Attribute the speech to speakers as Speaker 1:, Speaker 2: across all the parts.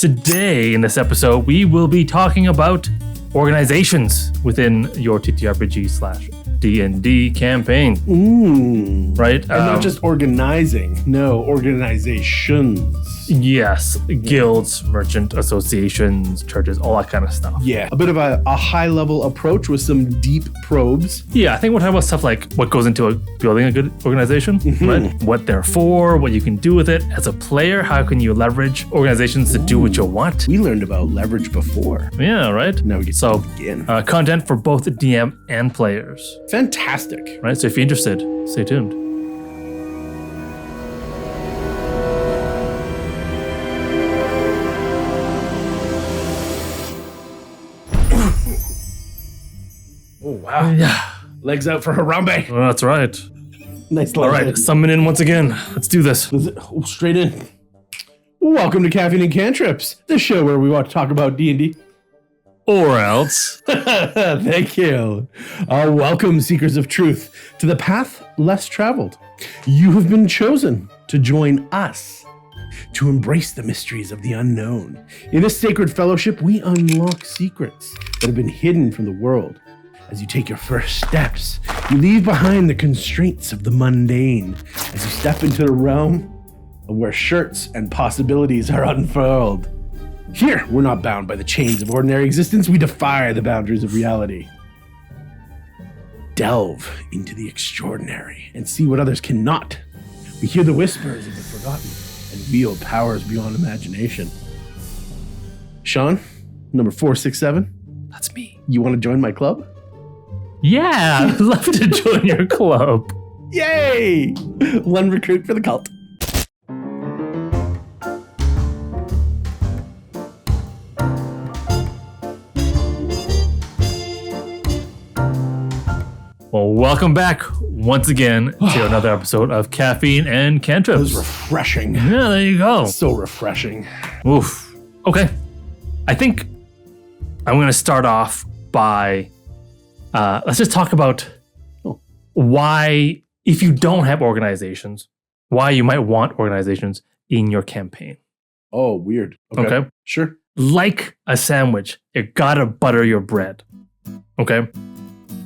Speaker 1: Today, in this episode, we will be talking about organizations within your TTRPG/D&D campaign. Right?
Speaker 2: And not just organizing. No, organizations.
Speaker 1: Yes. Guilds, merchant associations, churches, all that kind of stuff.
Speaker 2: Yeah. A bit of a high-level approach with some deep probes.
Speaker 1: Yeah, I think we're talking about stuff like what goes into building a good organization, right? What they're for, what you can do with it. As a player, how can you leverage organizations to do what you want?
Speaker 2: We learned about leverage before.
Speaker 1: Yeah, right?
Speaker 2: Now we get to begin.
Speaker 1: Content for both the DM and players.
Speaker 2: Fantastic.
Speaker 1: Right? So if you're interested, stay tuned.
Speaker 2: Oh, wow.
Speaker 1: Yeah.
Speaker 2: Legs out for Harambe.
Speaker 1: Well, that's right.
Speaker 2: Nice.
Speaker 1: All right, summon in once again. Let's do this.
Speaker 2: Oh, straight in. Welcome to Caffeine and Cantrips, the show where we want to talk about D&D.
Speaker 1: Or else.
Speaker 2: Thank you. Welcome, seekers of truth, to the path less traveled. You have been chosen to join us to embrace the mysteries of the unknown. In this sacred fellowship, we unlock secrets that have been hidden from the world. As you take your first steps, you leave behind the constraints of the mundane as you step into the realm of where shirts and possibilities are unfurled. Here, we're not bound by the chains of ordinary existence. We defy the boundaries of reality. Delve into the extraordinary and see what others cannot. We hear the whispers of the forgotten and wield powers beyond imagination. Sean, number 467.
Speaker 1: That's me.
Speaker 2: You want to join my club?
Speaker 1: Yeah, I'd love to join your club.
Speaker 2: Yay! One recruit for the cult.
Speaker 1: Well, welcome back once again to another episode of Caffeine and
Speaker 2: It
Speaker 1: Cantrips.
Speaker 2: was refreshing.
Speaker 1: Yeah, there you go.
Speaker 2: So refreshing.
Speaker 1: Oof. Okay. I think I'm going to start off by let's just talk about why, if you don't have organizations, why you might want organizations in your campaign.
Speaker 2: Oh, weird.
Speaker 1: Okay.
Speaker 2: Sure.
Speaker 1: Like a sandwich, you gotta butter your bread. Okay.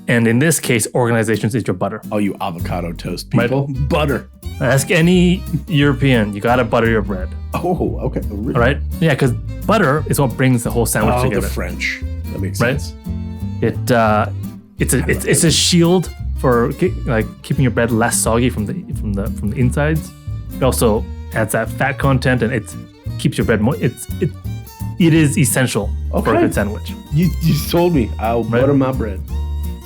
Speaker 1: And in this case, organizations is your butter.
Speaker 2: All you avocado toast people. Right. Butter.
Speaker 1: Ask any European, you gotta butter your bread.
Speaker 2: Oh, okay. Really?
Speaker 1: All right? Yeah, because butter is what brings the whole sandwich together.
Speaker 2: The French. That makes sense.
Speaker 1: It's a shield for keeping your bread less soggy from the insides. It also adds that fat content, and it keeps your bread more. It is essential for a good sandwich.
Speaker 2: You told me. I'll butter my bread.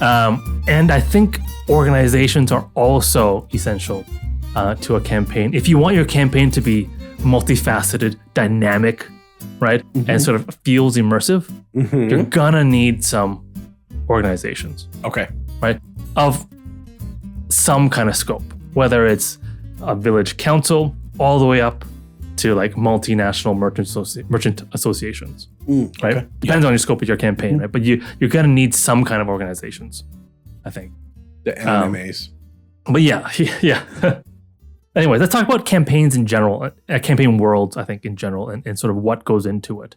Speaker 1: And I think organizations are also essential to a campaign. If you want your campaign to be multifaceted, dynamic, right, and sort of feels immersive, you're gonna need some organizations.
Speaker 2: Okay.
Speaker 1: Right? Of some kind of scope, whether it's a village council all the way up to like multinational merchant associations. Right?
Speaker 2: Okay.
Speaker 1: Depends on your scope of your campaign, right? But you're gonna need some kind of organizations, I think.
Speaker 2: The animes.
Speaker 1: But yeah. Anyway, let's talk about campaigns in general, campaign worlds, I think, in general, and sort of what goes into it.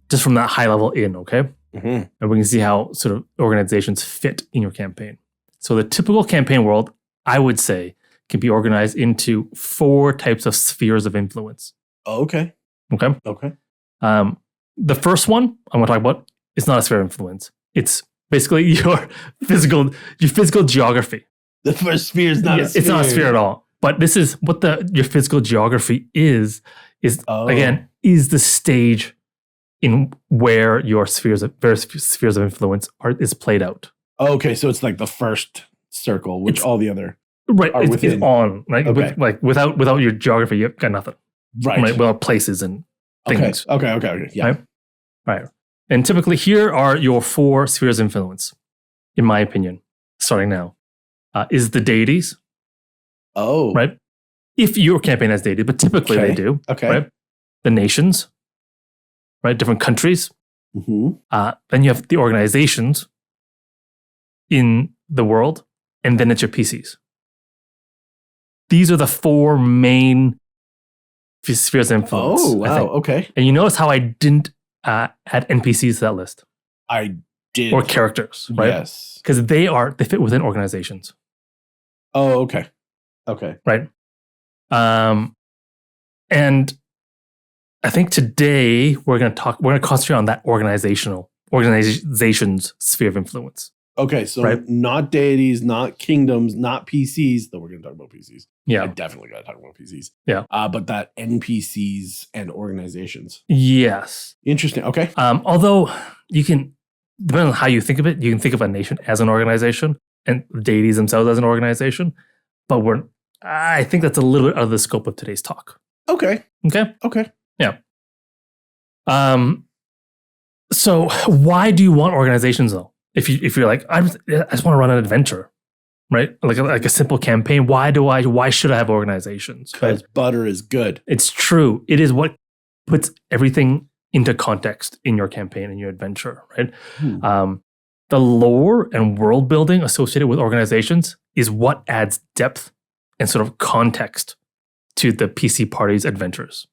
Speaker 1: Just from that high level in, okay? And we can see how sort of organizations fit in your campaign. So the typical campaign world, I would say, can be organized into 4 types of spheres of influence.
Speaker 2: Oh, okay.
Speaker 1: Okay?
Speaker 2: Okay.
Speaker 1: The first one I'm going to talk about is not a sphere of influence. It's basically your physical geography.
Speaker 2: The first sphere is not a sphere.
Speaker 1: It's not a sphere at all. But this is what your physical geography is again, is the stage in where your various spheres of influence is played out.
Speaker 2: Okay, so it's like the first circle, which all the other are
Speaker 1: within. It's on, right?
Speaker 2: Okay.
Speaker 1: Without your geography, you've got nothing.
Speaker 2: Right.
Speaker 1: Without places and things.
Speaker 2: Okay. Yeah.
Speaker 1: Right. And typically here are your 4 spheres of influence, in my opinion, starting now. Is the deities.
Speaker 2: Oh.
Speaker 1: Right? If your campaign has deities, but typically they do.
Speaker 2: Okay.
Speaker 1: Right? The nations. Right? Different countries. Then you have the organizations in the world, and then it's your PCs. These are the 4 main spheres of influence.
Speaker 2: Oh,
Speaker 1: I
Speaker 2: wow.
Speaker 1: think.
Speaker 2: Okay.
Speaker 1: And you notice how I didn't add NPCs to that list
Speaker 2: I did.
Speaker 1: or characters, right?
Speaker 2: Yes.
Speaker 1: Because they fit within organizations,
Speaker 2: Oh, okay. Okay.
Speaker 1: right? And I think today we're going to concentrate on that organization's sphere of influence.
Speaker 2: Okay, so
Speaker 1: Right.
Speaker 2: not deities, not kingdoms, not PCs, though we're going to talk about PCs. I
Speaker 1: Yeah.
Speaker 2: definitely got to talk about PCs.
Speaker 1: Yeah.
Speaker 2: But that NPCs and organizations.
Speaker 1: Yes.
Speaker 2: Interesting. Okay.
Speaker 1: Although you can, depending on how you think of it, you can think of a nation as an organization and deities themselves as an organization. But I think that's a little bit out of the scope of today's talk.
Speaker 2: Okay.
Speaker 1: Okay.
Speaker 2: Okay.
Speaker 1: Yeah. So why do you want organizations though? If you're like, I just want to run an adventure, right? Like a simple campaign. Why should I have organizations?
Speaker 2: Because butter is good.
Speaker 1: It's true. It is what puts everything into context in your campaign and your adventure, right? The lore and world building associated with organizations is what adds depth and sort of context to the PC party's adventures.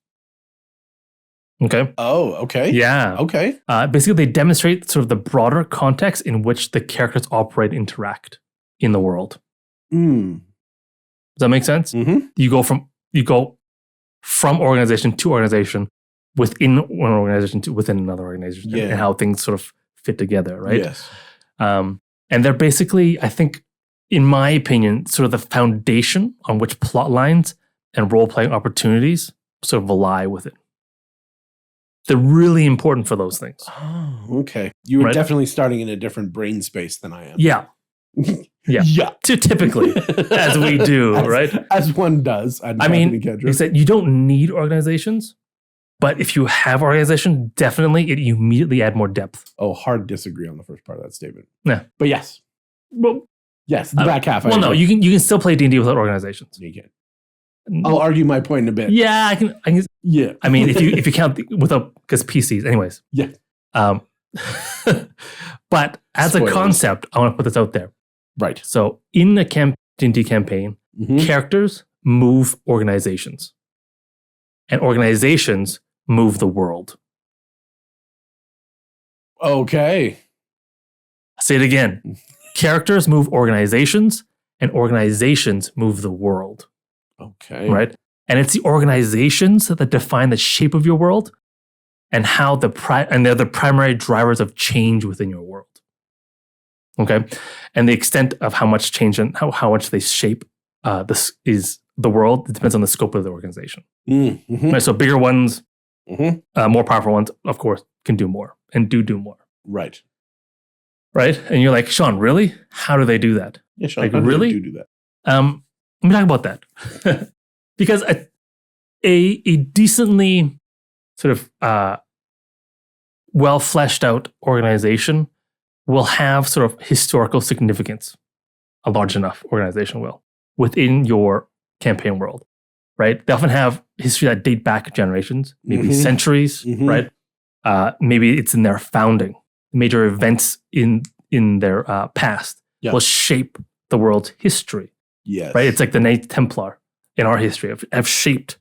Speaker 1: Okay.
Speaker 2: Oh, okay.
Speaker 1: Yeah.
Speaker 2: Okay.
Speaker 1: Basically, they demonstrate sort of the broader context in which the characters operate and interact in the world.
Speaker 2: Mm.
Speaker 1: Does that make sense?
Speaker 2: Mm-hmm.
Speaker 1: You go from organization to organization, within one organization to within another organization,
Speaker 2: Yeah.
Speaker 1: and how things sort of fit together, right?
Speaker 2: Yes.
Speaker 1: And they're basically, I think, in my opinion, sort of the foundation on which plot lines and role-playing opportunities sort of lie with it. They're really important for those things.
Speaker 2: Oh, okay. You were
Speaker 1: Right.
Speaker 2: definitely starting in a different brain space than I am.
Speaker 1: Yeah. Yeah.
Speaker 2: Yeah.
Speaker 1: Typically, as we do, right?
Speaker 2: As one does.
Speaker 1: I mean, it's that you don't need organizations, but if you have organization, definitely you immediately add more depth.
Speaker 2: Oh, hard disagree on the first part of that statement.
Speaker 1: Yeah.
Speaker 2: But yes.
Speaker 1: Well,
Speaker 2: Yes, the back half.
Speaker 1: well, no, you can still play D&D without organizations.
Speaker 2: You can. I'll argue my point in a bit.
Speaker 1: Yeah, I can.
Speaker 2: Yeah.
Speaker 1: I mean, if you count without, because PCs, anyways.
Speaker 2: Yeah.
Speaker 1: But as
Speaker 2: Spoilers.
Speaker 1: a concept, I want to put this out there.
Speaker 2: Right.
Speaker 1: So in a D&D campaign,
Speaker 2: Mhm.
Speaker 1: characters move organizations, and organizations move the world.
Speaker 2: Okay.
Speaker 1: Say it again. Characters move organizations, and organizations move the world.
Speaker 2: Okay.
Speaker 1: Right? And it's the organizations that define the shape of your world and how and they're the primary drivers of change within your world. Okay? And the extent of how much change and how much they shape this is the world, it depends on the scope of the organization.
Speaker 2: Mm-hmm.
Speaker 1: Right? So bigger ones,
Speaker 2: Mm-hmm.
Speaker 1: more powerful ones, of course, can do more and do more.
Speaker 2: Right.
Speaker 1: Right? And you're like, Sean, really? How do they do that?
Speaker 2: Yeah, Sean,
Speaker 1: Like,
Speaker 2: how do
Speaker 1: really?
Speaker 2: you do that?
Speaker 1: Let me talk about that. Because a decently sort of well fleshed out organization will have sort of historical significance. A large enough organization will within your campaign world, right? They often have history that date back generations, maybe
Speaker 2: Mhm.
Speaker 1: centuries,
Speaker 2: Mhm.
Speaker 1: right? Maybe it's in their founding. Major events in their past
Speaker 2: Yeah.
Speaker 1: will shape the world's history.
Speaker 2: Yes.
Speaker 1: Right? It's like the Knights Templar in our history have shaped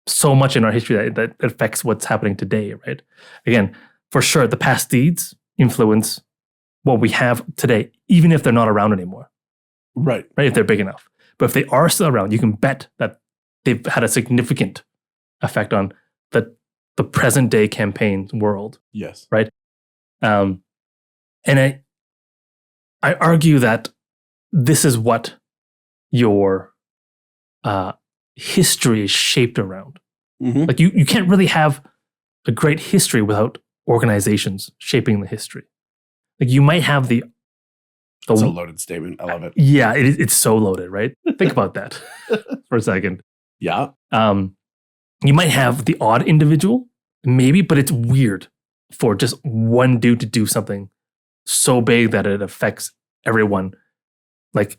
Speaker 1: so much in our history that affects what's happening today, right? Again, for sure, the past deeds influence what we have today, even if they're not around anymore,
Speaker 2: Right.
Speaker 1: right? If they're big enough. But if they are still around, you can bet that they've had a significant effect on the present day campaign world.
Speaker 2: Yes.
Speaker 1: And I argue that this is what your history is shaped around.
Speaker 2: Mm-hmm.
Speaker 1: Like you can't really have a great history without organizations shaping the history. Like you might have the
Speaker 2: That's a loaded statement. I love it.
Speaker 1: yeah, it's so loaded, right? Think about that for a second.
Speaker 2: Yeah.
Speaker 1: You might have the odd individual, maybe, but it's weird for just one dude to do something so big that it affects everyone. Like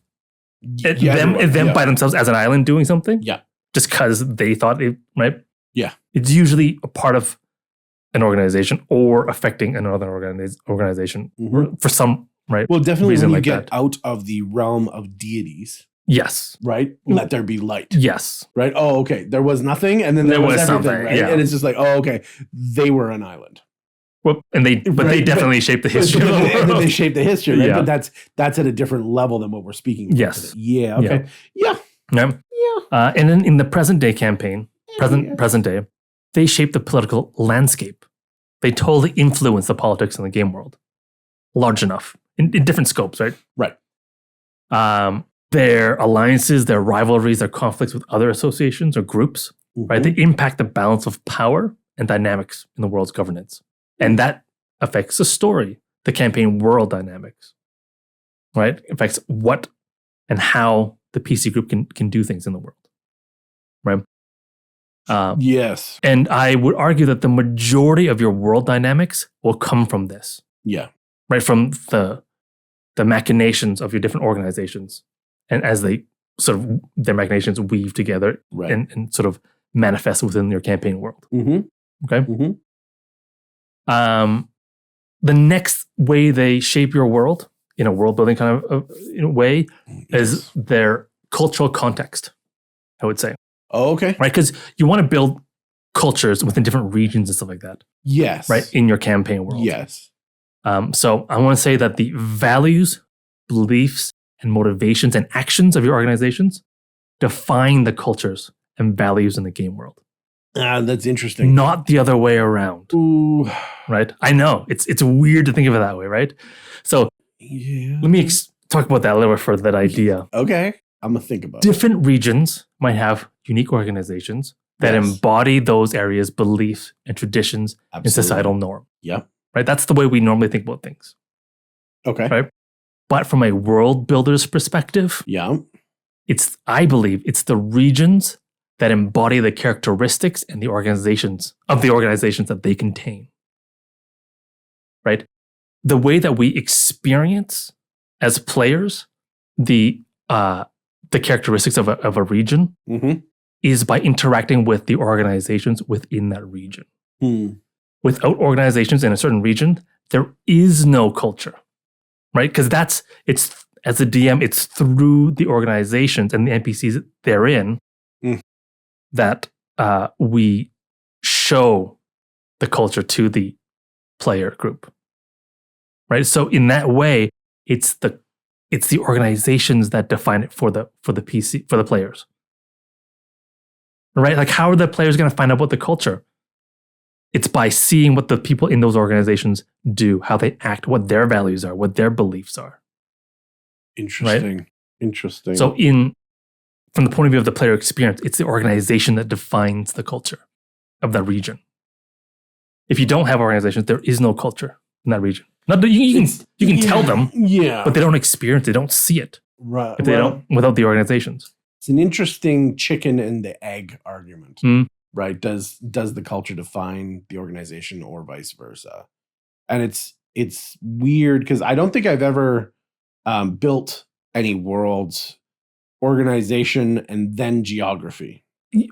Speaker 1: them by themselves as an island doing something.
Speaker 2: Yeah.
Speaker 1: Just because they thought it, right?
Speaker 2: Yeah.
Speaker 1: It's usually a part of an organization or affecting another organization
Speaker 2: Mhm.
Speaker 1: for some, right?
Speaker 2: Well, definitely
Speaker 1: reason
Speaker 2: when you
Speaker 1: like
Speaker 2: get
Speaker 1: that.
Speaker 2: out of the realm of deities,
Speaker 1: Yes.
Speaker 2: right? Let there be light.
Speaker 1: Yes.
Speaker 2: Right? Oh, okay. There was nothing, and then there was everything,
Speaker 1: something,
Speaker 2: right?
Speaker 1: yeah.
Speaker 2: And it's just like, oh, okay. They were an island.
Speaker 1: Well, and they definitely shaped the history of the
Speaker 2: And then
Speaker 1: world.
Speaker 2: they shaped the history, right?
Speaker 1: Yeah.
Speaker 2: But that's at a different level than what we're speaking about
Speaker 1: Yes.
Speaker 2: today. Yeah, okay. Yeah.
Speaker 1: Yeah. And then in the present day campaign, present day, they shape the political landscape. They totally influence the politics in the game world. Large enough. In different scopes, right?
Speaker 2: Right.
Speaker 1: Their alliances, their rivalries, their conflicts with other associations or groups, right? They impact the balance of power and dynamics in the world's governance. And that affects the story, the campaign world dynamics, right? It affects what and how the PC group can do things in the world, right?
Speaker 2: Yes.
Speaker 1: And I would argue that the majority of your world dynamics will come from this,
Speaker 2: Yeah.
Speaker 1: right? From the machinations of your different organizations, and as they sort of their machinations weave together,
Speaker 2: Right.
Speaker 1: and sort of manifest within your campaign world.
Speaker 2: Mm-hmm.
Speaker 1: Okay.
Speaker 2: Mm-hmm.
Speaker 1: The next way they shape your world in a world building kind of way is their cultural context, I would say.
Speaker 2: Oh, okay.
Speaker 1: Right? Because you want to build cultures within different regions and stuff like that,
Speaker 2: Yes.
Speaker 1: right? In your campaign world.
Speaker 2: Yes.
Speaker 1: So I want to say that the values, beliefs, and motivations and actions of your organizations define the cultures and values in the game world.
Speaker 2: That's interesting.
Speaker 1: Not the other way around.
Speaker 2: Ooh.
Speaker 1: Right? I know. It's weird to think of it that way, right? So
Speaker 2: Yeah.
Speaker 1: let me talk about that a little bit further, that idea.
Speaker 2: Okay. I'm going to think about it.
Speaker 1: Different regions might have unique organizations that
Speaker 2: Yes.
Speaker 1: embody those areas' beliefs and traditions and
Speaker 2: Absolutely.
Speaker 1: societal norm.
Speaker 2: Yeah.
Speaker 1: Right? That's the way we normally think about things.
Speaker 2: Okay.
Speaker 1: Right? But from a world builder's perspective,
Speaker 2: Yeah.
Speaker 1: I believe it's the regions that embody the characteristics and the organizations that they contain. Right? The way that we experience as players the characteristics of a region
Speaker 2: Mm-hmm.
Speaker 1: is by interacting with the organizations within that region. Without organizations in a certain region, there is no culture, right? Because it's as a DM, it's through the organizations and the NPCs therein that we show the culture to the player group, right? So in that way, it's the organizations that define it for the players, right? Like, how are the players going to find out about the culture? It's by seeing what the people in those organizations do, how they act, what their values are, what their beliefs are.
Speaker 2: Interesting.
Speaker 1: Right?
Speaker 2: Interesting.
Speaker 1: So from the point of view of the player experience, it's the organization that defines the culture of that region. If you don't have organizations, there is no culture in that region. Not that you can tell them,
Speaker 2: yeah,
Speaker 1: but they don't experience, they don't see it
Speaker 2: right.
Speaker 1: if they don't without the organizations.
Speaker 2: It's an interesting chicken and the egg argument,
Speaker 1: Mm.
Speaker 2: right? Does the culture define the organization or vice versa? And it's weird because I don't think I've ever built any worlds, organization, and then geography.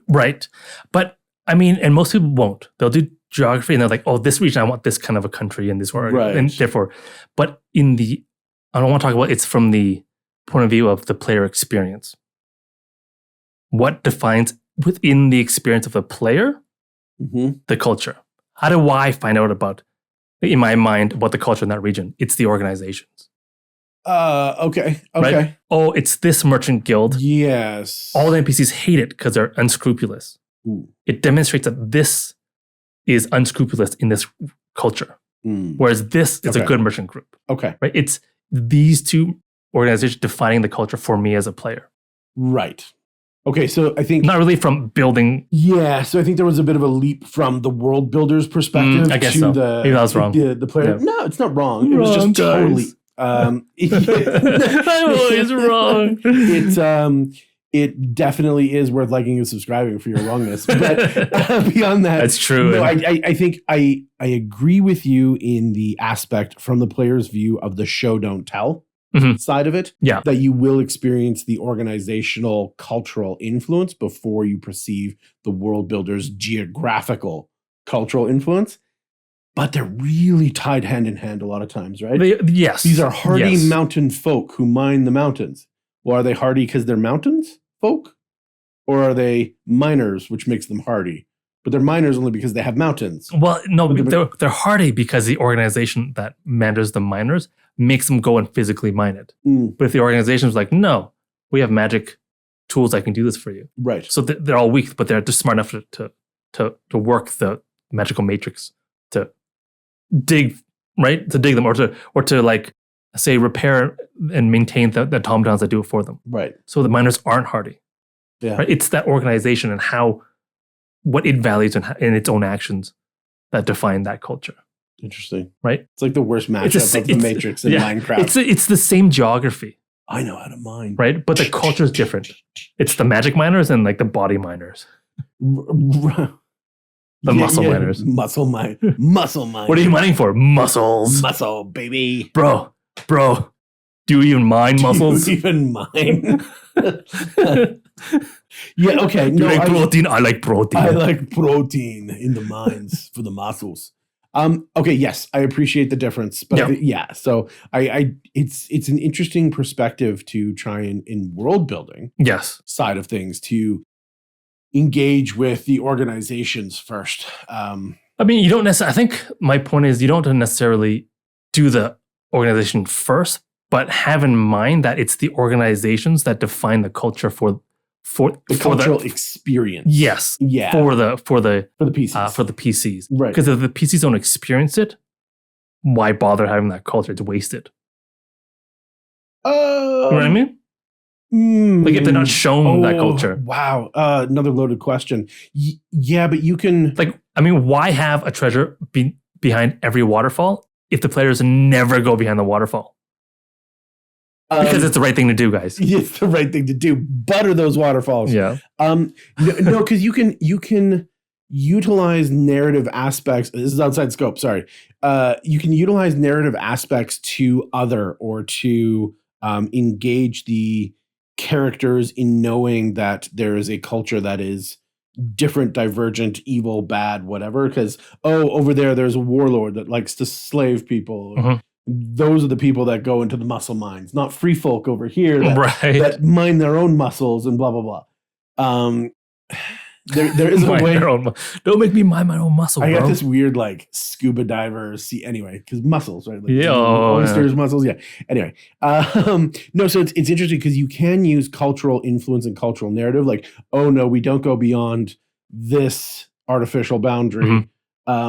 Speaker 1: Right. But I mean, and most people won't. They'll do geography and they're like, oh, this region, I want this kind of a country in this org.
Speaker 2: Right.
Speaker 1: And therefore, but I don't want to talk about it's from the point of view of the player experience. What defines within the experience of the player, the culture? How do I find out about, in my mind, about the culture in that region? It's the organizations.
Speaker 2: Okay.
Speaker 1: Right? Oh, it's this merchant guild.
Speaker 2: Yes.
Speaker 1: All the NPCs hate it because they're unscrupulous.
Speaker 2: Ooh.
Speaker 1: It demonstrates that this is unscrupulous in this culture, whereas this is a good merchant group.
Speaker 2: Okay.
Speaker 1: Right? It's these two organizations defining the culture for me as a player.
Speaker 2: Right. Okay, so I think
Speaker 1: not really from building.
Speaker 2: Yeah, so I think there was a bit of a leap from the world builder's perspective
Speaker 1: I guess
Speaker 2: to
Speaker 1: so.
Speaker 2: the
Speaker 1: Maybe that was wrong.
Speaker 2: The player.
Speaker 1: Yeah.
Speaker 2: No, it's not wrong. It was just totally.
Speaker 1: I'm always wrong.
Speaker 2: It definitely is worth liking and subscribing for your wrongness. But beyond that,
Speaker 1: that's true.
Speaker 2: No, I think I agree with you in the aspect from the player's view of the show don't tell side of it.
Speaker 1: Yeah,
Speaker 2: that you will experience the organizational cultural influence before you perceive the world builder's geographical cultural influence. But they're really tied hand in hand a lot of times, right?
Speaker 1: Yes.
Speaker 2: These are hardy mountain folk who mine the mountains. Well, are they hardy because they're mountains folk? Or are they miners, which makes them hardy? But they're miners only because they have mountains.
Speaker 1: Well, no, they're hardy because the organization that manages the miners makes them go and physically mine it. But if the organization is like, no, we have magic tools that can do this for you.
Speaker 2: Right.
Speaker 1: So they're all weak, but they're just smart enough to work the magical matrix to dig, right? To dig them or to like, say, repair and maintain the automatons that do it for them.
Speaker 2: Right.
Speaker 1: So the miners aren't hardy.
Speaker 2: Yeah.
Speaker 1: Right? It's that organization and what it values in its own actions that define that culture.
Speaker 2: Interesting.
Speaker 1: Right?
Speaker 2: It's like the worst matchup of the Matrix in Minecraft.
Speaker 1: It's the same geography.
Speaker 2: I know how to mine.
Speaker 1: Right? But the culture is different. It's the magic miners and like the body miners. The muscle miners.
Speaker 2: Muscle mine. Muscle mine.
Speaker 1: What are you mining for? Muscles.
Speaker 2: Muscle, baby.
Speaker 1: Bro. Do you even mine muscles?
Speaker 2: Do you even mine? Yeah, okay.
Speaker 1: You like protein? I like protein.
Speaker 2: I like protein in the mines for the muscles. Okay, yes, I appreciate the difference, but so it's an interesting perspective to try in world building side of things to engage with the organizations first. I
Speaker 1: mean, you don't necessarily. I think my point is you don't necessarily do the organization first, but have in mind that it's the organizations that define the culture for
Speaker 2: the cultural experience.
Speaker 1: Yes.
Speaker 2: Yeah.
Speaker 1: For the
Speaker 2: PCs.
Speaker 1: For the PCs.
Speaker 2: Right.
Speaker 1: Because if the PCs don't experience it, why bother having that culture? It's wasted. You know what I mean? Like if they're not shown that culture.
Speaker 2: Wow. Another loaded question. Yeah, but you can
Speaker 1: why have a treasure behind every waterfall if the players never go behind the waterfall? Because it's the right thing to do, guys.
Speaker 2: It's the right thing to do. Butter those waterfalls.
Speaker 1: Yeah.
Speaker 2: No, because you can utilize narrative aspects. This is outside scope. Sorry. You can utilize narrative aspects to engage the characters in knowing that there is a culture that is different, divergent, evil, bad, whatever. Because over there's a warlord that likes to slave people.
Speaker 1: Mm-hmm.
Speaker 2: Those are the people that go into the muscle mines, not free folk over here that mine their own muscles and blah, blah, blah. There is a way.
Speaker 1: Don't make me mine my own muscle,
Speaker 2: I
Speaker 1: bro.
Speaker 2: got this weird scuba diver anyway, because muscles, right? Oysters, muscles. Yeah. Anyway. No, so it's interesting because you can use cultural influence and cultural narrative. Like, oh no, we don't go beyond this artificial boundary. Mm-hmm.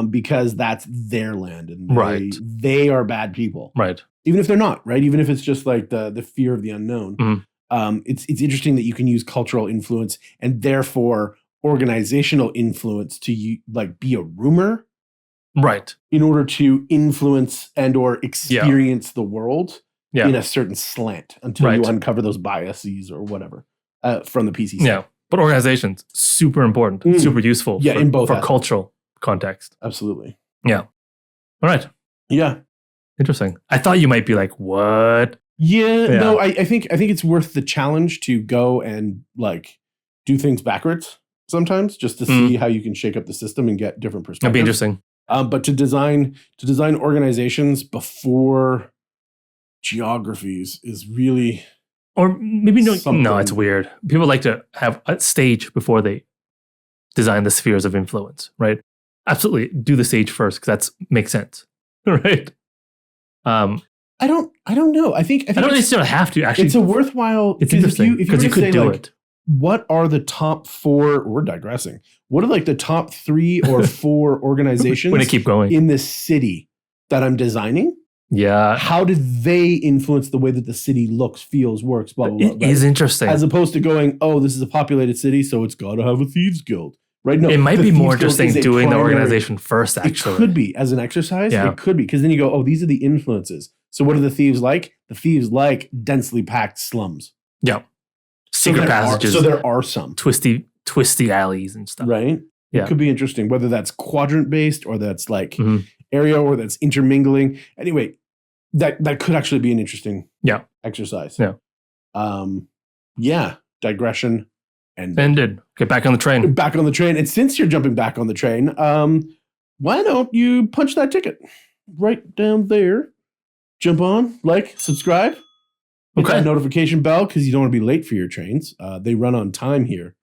Speaker 2: Because that's their land and they are bad people.
Speaker 1: Right.
Speaker 2: Even if they're not, right? Even if it's just like the fear of the unknown. Mm-hmm. It's interesting that you can use cultural influence and therefore organizational influence to be a rumor.
Speaker 1: Right.
Speaker 2: In order to influence and or experience the world in a certain slant until you uncover those biases or whatever from the PC side.
Speaker 1: Yeah. But organizations, super important, super useful for cultural context.
Speaker 2: Absolutely.
Speaker 1: Yeah. All right.
Speaker 2: Yeah.
Speaker 1: Interesting. I thought you might be like, what?
Speaker 2: Yeah. No, I think it's worth the challenge to go and do things backwards sometimes just to see how you can shake up the system and get different perspectives.
Speaker 1: That'd be interesting.
Speaker 2: But to design organizations before geographies is really
Speaker 1: or maybe no, it's weird. People like to have a stage before they design the spheres of influence, right? Absolutely, do the stage first because that makes sense, right?
Speaker 2: I don't know. I think
Speaker 1: I don't necessarily have to actually.
Speaker 2: It's a worthwhile.
Speaker 1: It's interesting because you could do it.
Speaker 2: What are the top 4? We're digressing. What are the top 3 or 4 organizations?
Speaker 1: We're gonna keep going
Speaker 2: in this city that I'm designing.
Speaker 1: Yeah.
Speaker 2: How did they influence the way that the city looks, feels, works? Blah blah blah.
Speaker 1: It is interesting,
Speaker 2: as opposed to going, this is a populated city, so it's got to have a thieves guild. Right? No,
Speaker 1: it might be more interesting doing the organization first, actually.
Speaker 2: It could be. As an exercise, it could be. Because then you go, these are the influences. So what do the thieves like? The thieves like densely packed slums.
Speaker 1: Yeah. Secret passages.
Speaker 2: So there are some.
Speaker 1: Twisty alleys and stuff.
Speaker 2: Right?
Speaker 1: Yeah.
Speaker 2: It could be interesting, whether that's quadrant-based or that's area or that's intermingling. Anyway, that could actually be an interesting exercise.
Speaker 1: Yeah.
Speaker 2: Digression.
Speaker 1: Ended. Get back on the train.
Speaker 2: Back on the train. And since you're jumping back on the train, why don't you punch that ticket right down there? Jump on, subscribe, Hit
Speaker 1: Okay.
Speaker 2: that notification bell because you don't want to be late for your trains. They run on time here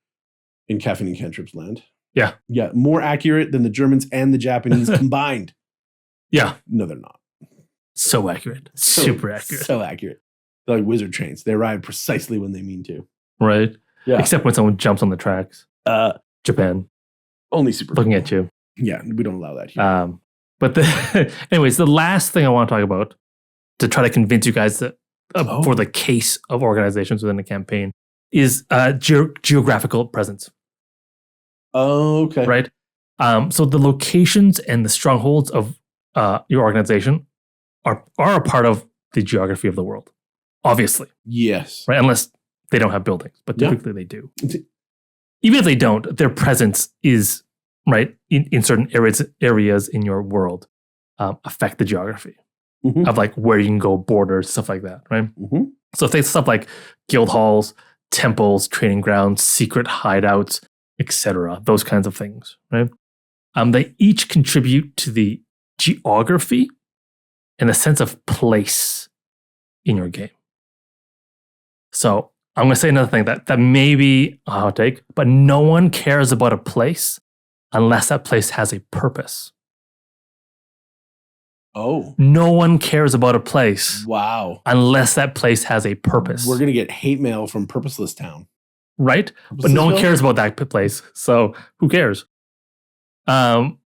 Speaker 2: in Caffeine and Cantrips land.
Speaker 1: Yeah.
Speaker 2: Yeah, more accurate than the Germans and the Japanese combined.
Speaker 1: Yeah.
Speaker 2: No, they're not.
Speaker 1: So accurate. Super accurate.
Speaker 2: So accurate. They're like wizard trains. They arrive precisely when they mean to.
Speaker 1: Right?
Speaker 2: Yeah.
Speaker 1: Except when someone jumps on the tracks. Japan.
Speaker 2: Only super
Speaker 1: Looking at you.
Speaker 2: Yeah, we don't allow that here.
Speaker 1: But anyways, the last thing I want to talk about to try to convince you guys that for the case of organizations within a campaign is geographical presence.
Speaker 2: Oh, okay.
Speaker 1: Right? So the locations and the strongholds of your organization are a part of the geography of the world, obviously.
Speaker 2: Yes.
Speaker 1: Right? Unless they don't have buildings, but typically they do. Even if they don't, their presence is, right, in certain areas in your world affect the geography of like where you can go, borders, stuff like that, right? So if they stuff like guild halls, temples, training grounds, secret hideouts, etc., those kinds of things, right? They each contribute to the geography and a sense of place in your game. So I'm going to say another thing that may be a hot take, but no one cares about a place unless that place has a purpose.
Speaker 2: Oh.
Speaker 1: No one cares about a place
Speaker 2: Wow.
Speaker 1: unless that place has a purpose.
Speaker 2: We're going to get hate mail from Purposeless Town.
Speaker 1: Right? But no one cares about that place. So who cares? And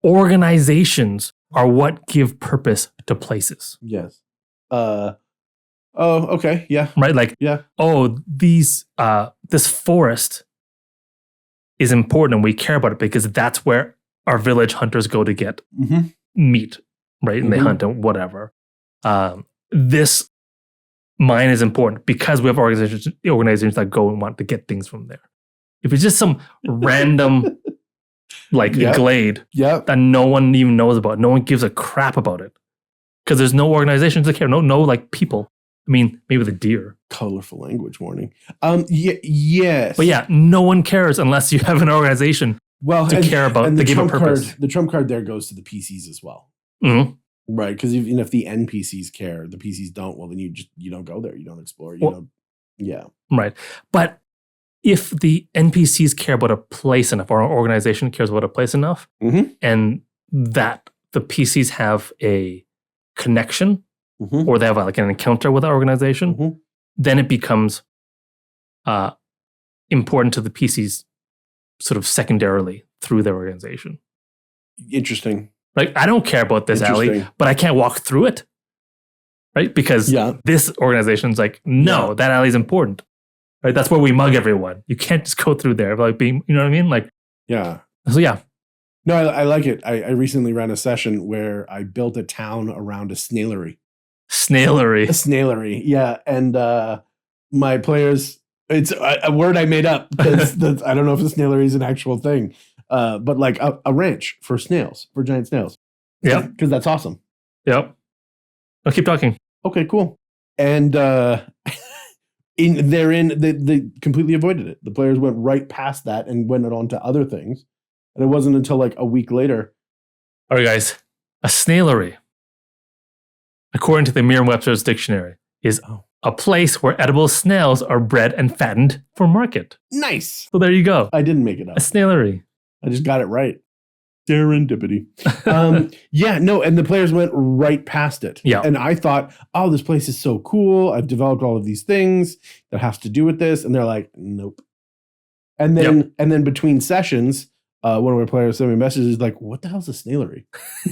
Speaker 1: organizations are what give purpose to places.
Speaker 2: Yes. Oh, okay. Yeah.
Speaker 1: Right? Like,
Speaker 2: yeah.
Speaker 1: Oh, this forest is important and we care about it because that's where our village hunters go to get meat, right? And they hunt and whatever. This mine is important because we have organizations that go and want to get things from there. If it's just some random glade that no one even knows about, no one gives a crap about it because there's no organizations that care, no like people. I mean, maybe the deer.
Speaker 2: Colorful language warning. Yes.
Speaker 1: But yeah, no one cares unless you have an organization to care about
Speaker 2: and
Speaker 1: to give a purpose.
Speaker 2: The trump card there goes to the PCs as well. Right, because even if the NPCs care, the PCs don't, well, then you don't go there. You don't explore. Yeah. Right.
Speaker 1: But if the NPCs care about a place enough, or an organization cares about a place enough, and that the PCs have a connection, or they have like an encounter with the organization, then it becomes important to the PCs sort of secondarily through their organization.
Speaker 2: Interesting.
Speaker 1: Like, I don't care about this alley, but I can't walk through it, right? Because this organization's like, no, that alley's important, right? That's where we mug everyone. You can't just go through there, like being, you know what I mean? Like,
Speaker 2: yeah.
Speaker 1: So yeah.
Speaker 2: No, I like it. I recently ran a session where I built a town around a snailery. A snailery, yeah. And my players, it's a word I made up because I don't know if the snailery is an actual thing. But like a ranch for snails, for giant snails.
Speaker 1: Yeah.
Speaker 2: Because that's awesome.
Speaker 1: Yep. I'll keep talking.
Speaker 2: Okay, cool. And they completely avoided it. The players went right past that and went on to other things. And it wasn't until like a week later.
Speaker 1: All right, guys. A snailery, according to the Merriam-Webster's dictionary, is a place where edible snails are bred and fattened for market.
Speaker 2: Nice.
Speaker 1: So there you go.
Speaker 2: I didn't make it up.
Speaker 1: A snailery.
Speaker 2: I just got it right. Serendipity. And the players went right past it.
Speaker 1: Yeah.
Speaker 2: And I thought, oh, this place is so cool. I've developed all of these things that has to do with this. And they're like, nope. And then between sessions, one of our players sent me messages like, what the hell's a snailery?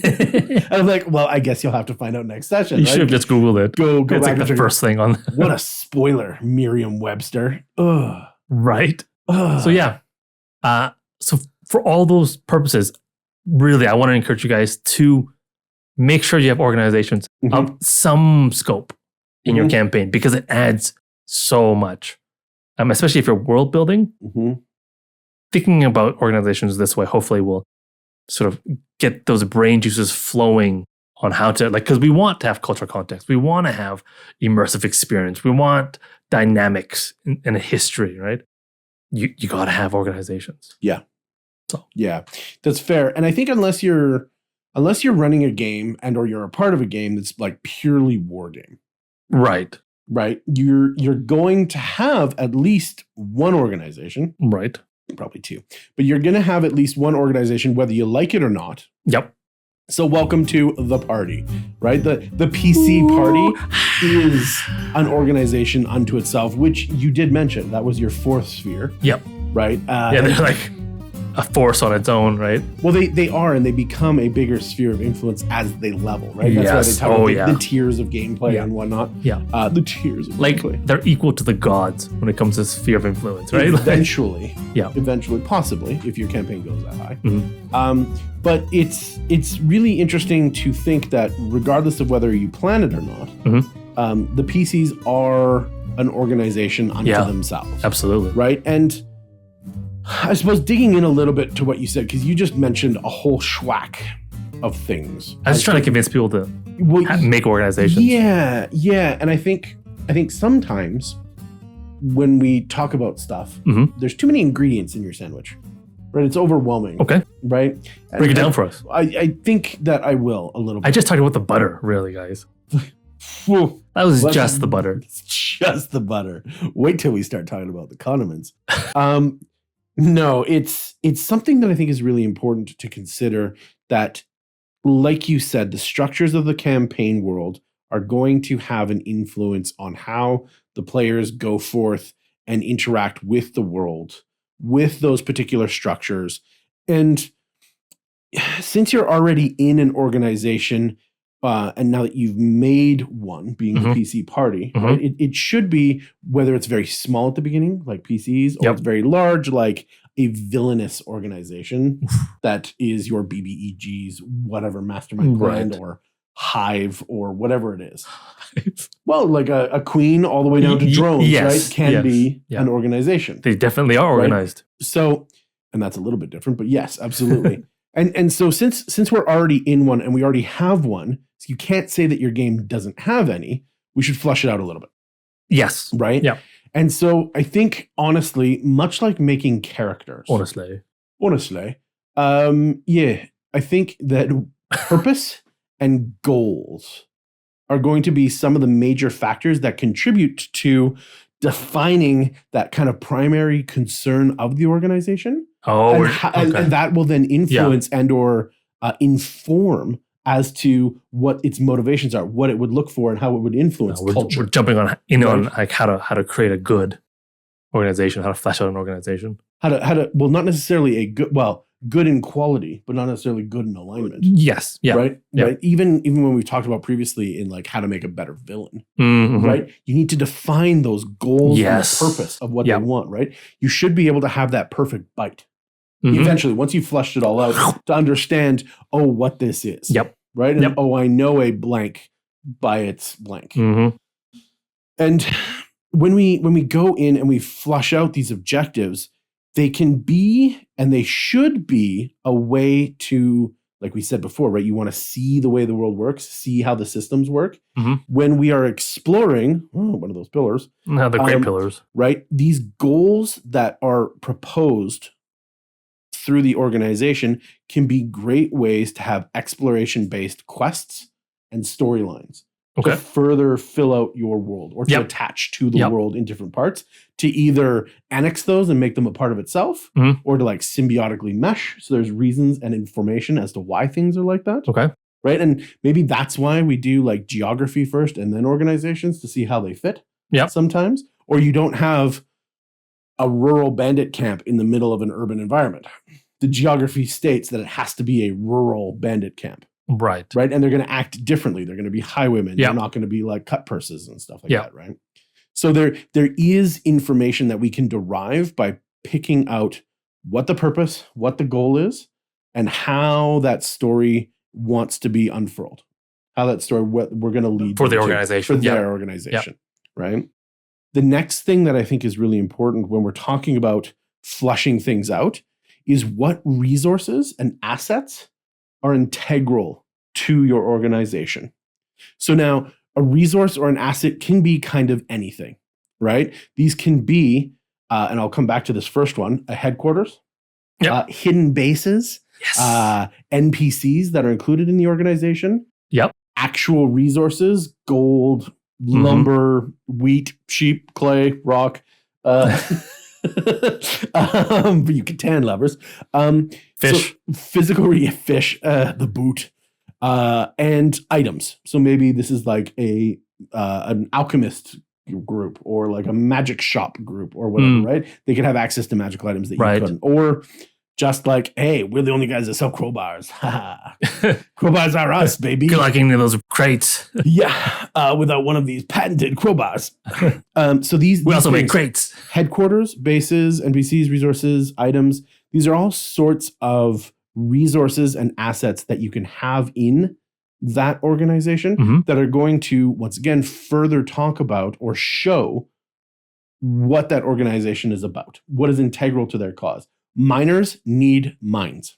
Speaker 2: And I'm like, well, I guess you'll have to find out next session.
Speaker 1: You should have just Googled it.
Speaker 2: Go
Speaker 1: it's
Speaker 2: back
Speaker 1: like the first thing on.
Speaker 2: What a spoiler, Merriam-Webster. Ugh.
Speaker 1: Right.
Speaker 2: Ugh.
Speaker 1: So yeah. So for all those purposes, really, I want to encourage you guys to make sure you have organizations of some scope in your campaign because it adds so much, especially if you're world building. Thinking about organizations this way hopefully will sort of get those brain juices flowing on how to, like, because we want to have cultural context. We want to have immersive experience. We want dynamics and a history, right? You got to have organizations.
Speaker 2: Yeah.
Speaker 1: So
Speaker 2: yeah, that's fair. And I think unless you're running a game or you're a part of a game that's like purely war game,
Speaker 1: Right.
Speaker 2: right? You're going to have at least one organization,
Speaker 1: Right.
Speaker 2: probably two, but you're going to have at least one organization, whether you like it or not.
Speaker 1: Yep.
Speaker 2: So welcome to the party, right? The PC party is an organization unto itself, which you did mention. That was your fourth sphere.
Speaker 1: Yep.
Speaker 2: Right?
Speaker 1: Yeah, they're like a force on its own, right?
Speaker 2: Well, they are, and they become a bigger sphere of influence as they level, right? That's why they
Speaker 1: Yes.
Speaker 2: talk about the tiers of gameplay and whatnot.
Speaker 1: Yeah.
Speaker 2: The tiers of
Speaker 1: Like
Speaker 2: gameplay.
Speaker 1: they're equal to the gods when it comes to sphere of influence, right?
Speaker 2: Eventually.
Speaker 1: Yeah.
Speaker 2: Eventually, possibly, if your campaign goes that high.
Speaker 1: Mhm.
Speaker 2: But it's really interesting to think that regardless of whether you plan it or not, the PCs are an organization unto themselves.
Speaker 1: Absolutely.
Speaker 2: Right? And I suppose digging in a little bit to what you said, because you just mentioned a whole schwack of things.
Speaker 1: I was just trying to convince people to make organizations.
Speaker 2: Yeah, yeah. And I think sometimes when we talk about stuff, there's too many ingredients in your sandwich. Right? It's overwhelming.
Speaker 1: Okay.
Speaker 2: Right?
Speaker 1: Break it down for us.
Speaker 2: I think that I will a little bit.
Speaker 1: I just talked about the butter, really, guys.
Speaker 2: Whew.
Speaker 1: That was just the butter.
Speaker 2: It's just the butter. Wait till we start talking about the condiments. No, it's something that I think is really important to consider, that, like you said, the structures of the campaign world are going to have an influence on how the players go forth and interact with the world, with those particular structures. And since you're already in an organization, and now that you've made one, being the PC party, right, it should be, whether it's very small at the beginning, like PCs, or it's very large, like a villainous organization that is your BBEG's whatever mastermind brand or hive or whatever it is. Well, like a queen all the way down to drones, right, can be an organization.
Speaker 1: They definitely are organized.
Speaker 2: Right? So, and that's a little bit different, but yes, absolutely. And so since we're already in one and we already have one, so you can't say that your game doesn't have any. We should flush it out a little bit.
Speaker 1: Yes.
Speaker 2: Right?
Speaker 1: Yeah.
Speaker 2: And so I think, honestly, much like making characters.
Speaker 1: Honestly.
Speaker 2: I think that purpose and goals are going to be some of the major factors that contribute to defining that kind of primary concern of the organization.
Speaker 1: Oh,
Speaker 2: and that will then influence and or inform as to what its motivations are, what it would look for, and how it would influence culture.
Speaker 1: We're jumping on like how to create a good organization, how to flesh out an organization.
Speaker 2: How to well, not necessarily a good, good in quality, but not necessarily good in alignment.
Speaker 1: Yes. Yeah.
Speaker 2: Right.
Speaker 1: Yeah.
Speaker 2: Right. Even when we've talked about previously in like how to make a better villain, right? You need to define those goals and the purpose of what they want, right? You should be able to have that perfect bite. Eventually, once you've flushed it all out, to understand, what this is.
Speaker 1: Yep.
Speaker 2: Right? And I know a blank by its blank. And when we go in and we flush out these objectives, they can be, and they should be, a way to, like we said before, right? You want to see the way the world works, see how the systems work. When we are exploring, one of those pillars.
Speaker 1: No, the great pillars.
Speaker 2: Right? These goals that are proposed through the organization can be great ways to have exploration-based quests and storylines to further fill out your world, or to attach to the world in different parts, to either annex those and make them a part of itself, or to like symbiotically mesh. So there's reasons and information as to why things are like that.
Speaker 1: Okay.
Speaker 2: Right. And maybe that's why we do like geography first and then organizations, to see how they fit sometimes. Or you don't have a rural bandit camp in the middle of an urban environment. The geography states that it has to be a rural bandit camp.
Speaker 1: Right.
Speaker 2: Right. And they're going to act differently. They're going to be highwaymen. They're not going to be like cut purses and stuff like that. Right. So there is information that we can derive by picking out what the purpose, what the goal is, and how that story wants to be unfurled. How that story, what we're going to lead
Speaker 1: for the organization.
Speaker 2: For their organization. Right. The next thing that I think is really important when we're talking about flushing things out is what resources and assets are integral to your organization. So now, a resource or an asset can be kind of anything, right? These can be, and I'll come back to this first one, a headquarters, hidden bases, NPCs that are included in the organization, actual resources, gold, lumber, wheat, sheep, clay, rock. But you can tan lovers.
Speaker 1: Fish.
Speaker 2: So physical, fish, the boot, and items. So maybe this is like an alchemist group or like a magic shop group or whatever, right? They could have access to magical items that you couldn't. Or just like, hey, we're the only guys that sell crowbars. Crowbars are us, baby.
Speaker 1: Good luck getting into those crates.
Speaker 2: Without one of these patented crowbars. So we
Speaker 1: also make crates.
Speaker 2: Headquarters, bases, NPCs, resources, items. These are all sorts of resources and assets that you can have in that organization that are going to, once again, further talk about or show what that organization is about, what is integral to their cause. Miners need mines.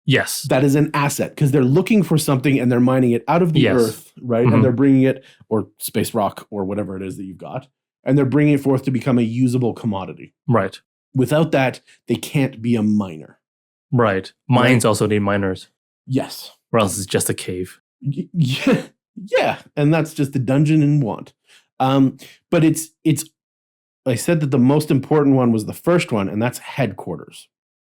Speaker 1: Yes.
Speaker 2: That is an asset because they're looking for something and they're mining it out of the earth, right? And they're bringing it, or space rock or whatever it is that you've got, and they're bringing it forth to become a usable commodity.
Speaker 1: Right.
Speaker 2: Without that, they can't be a miner.
Speaker 1: Right. Mines also need miners.
Speaker 2: Yes.
Speaker 1: Or else it's just a cave.
Speaker 2: Yeah. And that's just a dungeon in want. But it's I said that the most important one was the first one, and that's headquarters.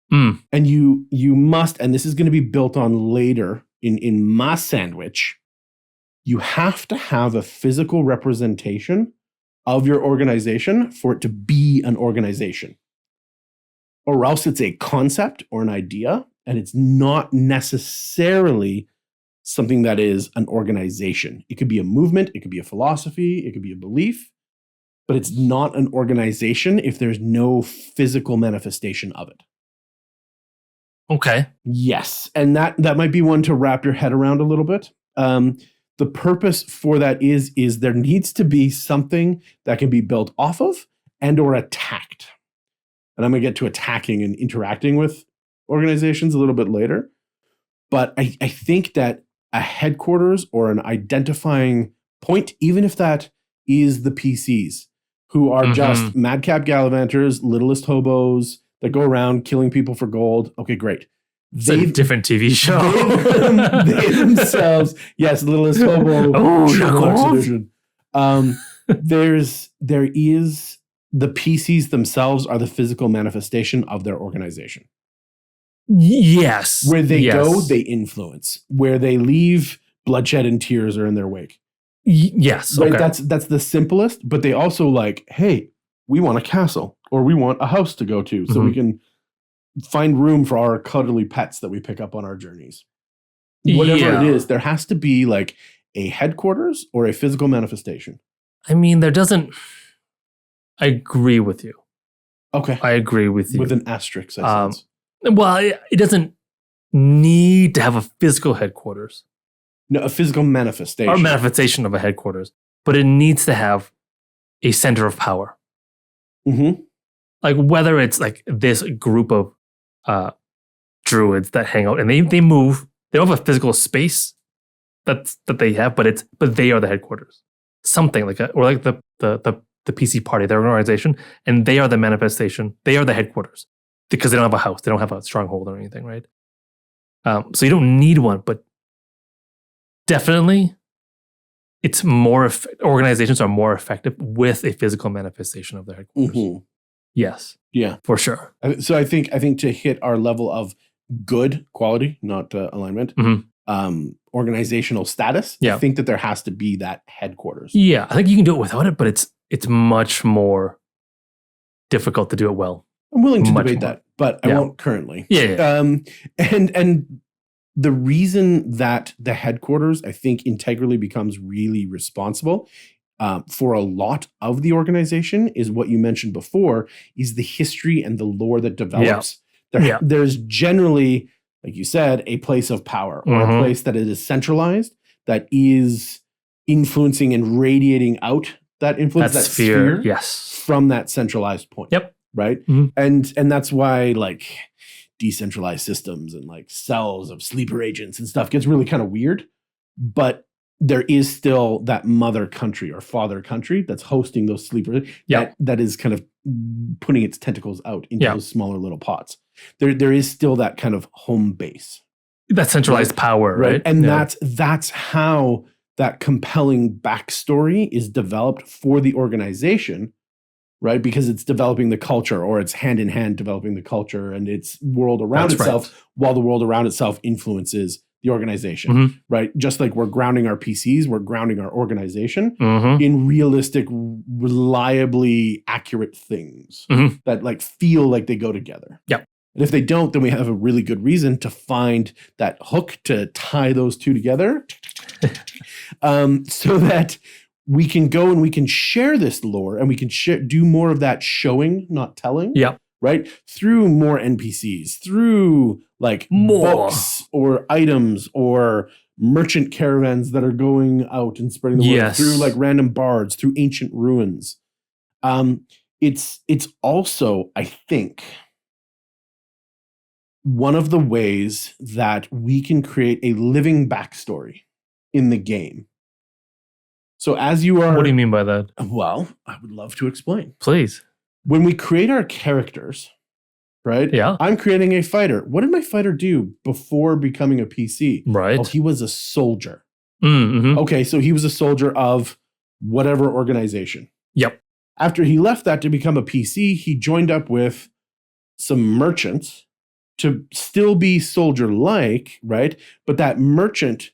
Speaker 2: And you must, and this is going to be built on later in my sandwich, you have to have a physical representation of your organization for it to be an organization. Or else it's a concept or an idea, and it's not necessarily something that is an organization. It could be a movement, it could be a philosophy, it could be a belief, but it's not an organization if there's no physical manifestation of it.
Speaker 1: Okay.
Speaker 2: Yes. And that might be one to wrap your head around a little bit. The purpose for that is there needs to be something that can be built off of and or attacked. And I'm going to get to attacking and interacting with organizations a little bit later. But I think that a headquarters or an identifying point, even if that is the PCs, who are just madcap gallivanters, littlest hobos that go around killing people for gold. Okay, great.
Speaker 1: It's a different TV show.
Speaker 2: They themselves, yes, littlest hobo. There is the PCs themselves are the physical manifestation of their organization.
Speaker 1: Yes.
Speaker 2: Where they go, they influence. Where they leave, bloodshed and tears are in their wake.
Speaker 1: Yes.
Speaker 2: Right?
Speaker 1: Okay.
Speaker 2: That's the simplest, but they also like, hey, we want a castle or we want a house to go to so we can find room for our cuddly pets that we pick up on our journeys. Whatever it is, there has to be like a headquarters or a physical manifestation.
Speaker 1: I mean, I agree with you.
Speaker 2: Okay.
Speaker 1: I agree with you.
Speaker 2: With an asterisk, I sense.
Speaker 1: Well, it doesn't need to have a physical headquarters.
Speaker 2: No, a physical manifestation.
Speaker 1: Or manifestation of a headquarters. But it needs to have a center of power. Like whether it's like this group of druids that hang out and they move. They don't have a physical space that they have, but they are the headquarters. Something like or like the PC party, their organization, and they are the manifestation. They are the headquarters because they don't have a house. They don't have a stronghold or anything, right? So you don't need one, but definitely it's more organizations are more effective with a physical manifestation of their headquarters. Yes. Yeah. For sure.
Speaker 2: So I think to hit our level of good quality, not alignment, organizational status, I think that there has to be that headquarters.
Speaker 1: Yeah. I think you can do it without it, but it's much more difficult to do it well.
Speaker 2: I'm willing to debate that, but I won't currently.
Speaker 1: Yeah.
Speaker 2: And the reason that the headquarters, I think, integrally becomes really responsible for a lot of the organization is what you mentioned before, is the history and the lore that develops. There's generally, like you said, a place of power or a place that is centralized, that is influencing and radiating out that influence, that sphere from that centralized point.
Speaker 1: Yep.
Speaker 2: Right. And that's why like decentralized systems and like cells of sleeper agents and stuff gets really kind of weird. But there is still that mother country or father country that's hosting those sleepers that is kind of putting its tentacles out into those smaller little pots. There is still that kind of home base.
Speaker 1: That centralized power, right?
Speaker 2: And that's how that compelling backstory is developed for the organization, right? Because it's developing the culture, or it's hand in hand developing the culture and its world around itself, while the world around itself influences the organization, right? Just like we're grounding our PCs, we're grounding our organization in realistic, reliably accurate things that like feel like they go together.
Speaker 1: Yeah.
Speaker 2: And if they don't, then we have a really good reason to find that hook to tie those two together so that we can go and we can share this lore, and we can do more of that showing, not telling.
Speaker 1: Yeah.
Speaker 2: Right? Through more NPCs, through like books or items or merchant caravans that are going out and spreading the word, through like random bards, through ancient ruins. It's also, I think, one of the ways that we can create a living backstory in the game. So as you are...
Speaker 1: What do you mean by that?
Speaker 2: Well, I would love to explain.
Speaker 1: Please.
Speaker 2: When we create our characters, right?
Speaker 1: Yeah.
Speaker 2: I'm creating a fighter. What did my fighter do before becoming a PC?
Speaker 1: Right.
Speaker 2: Oh, he was a soldier.
Speaker 1: Mm-hmm.
Speaker 2: Okay, so he was a soldier of whatever organization.
Speaker 1: Yep.
Speaker 2: After he left that to become a PC, he joined up with some merchants to still be soldier-like, right? But that merchant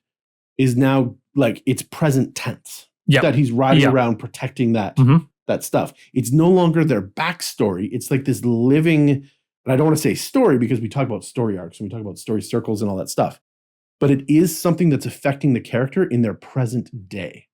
Speaker 2: is now like it's present tense.
Speaker 1: Yep.
Speaker 2: That he's riding around protecting that that stuff. It's no longer their backstory. It's like this living, and I don't want to say story because we talk about story arcs and we talk about story circles and all that stuff. But it is something that's affecting the character in their present day.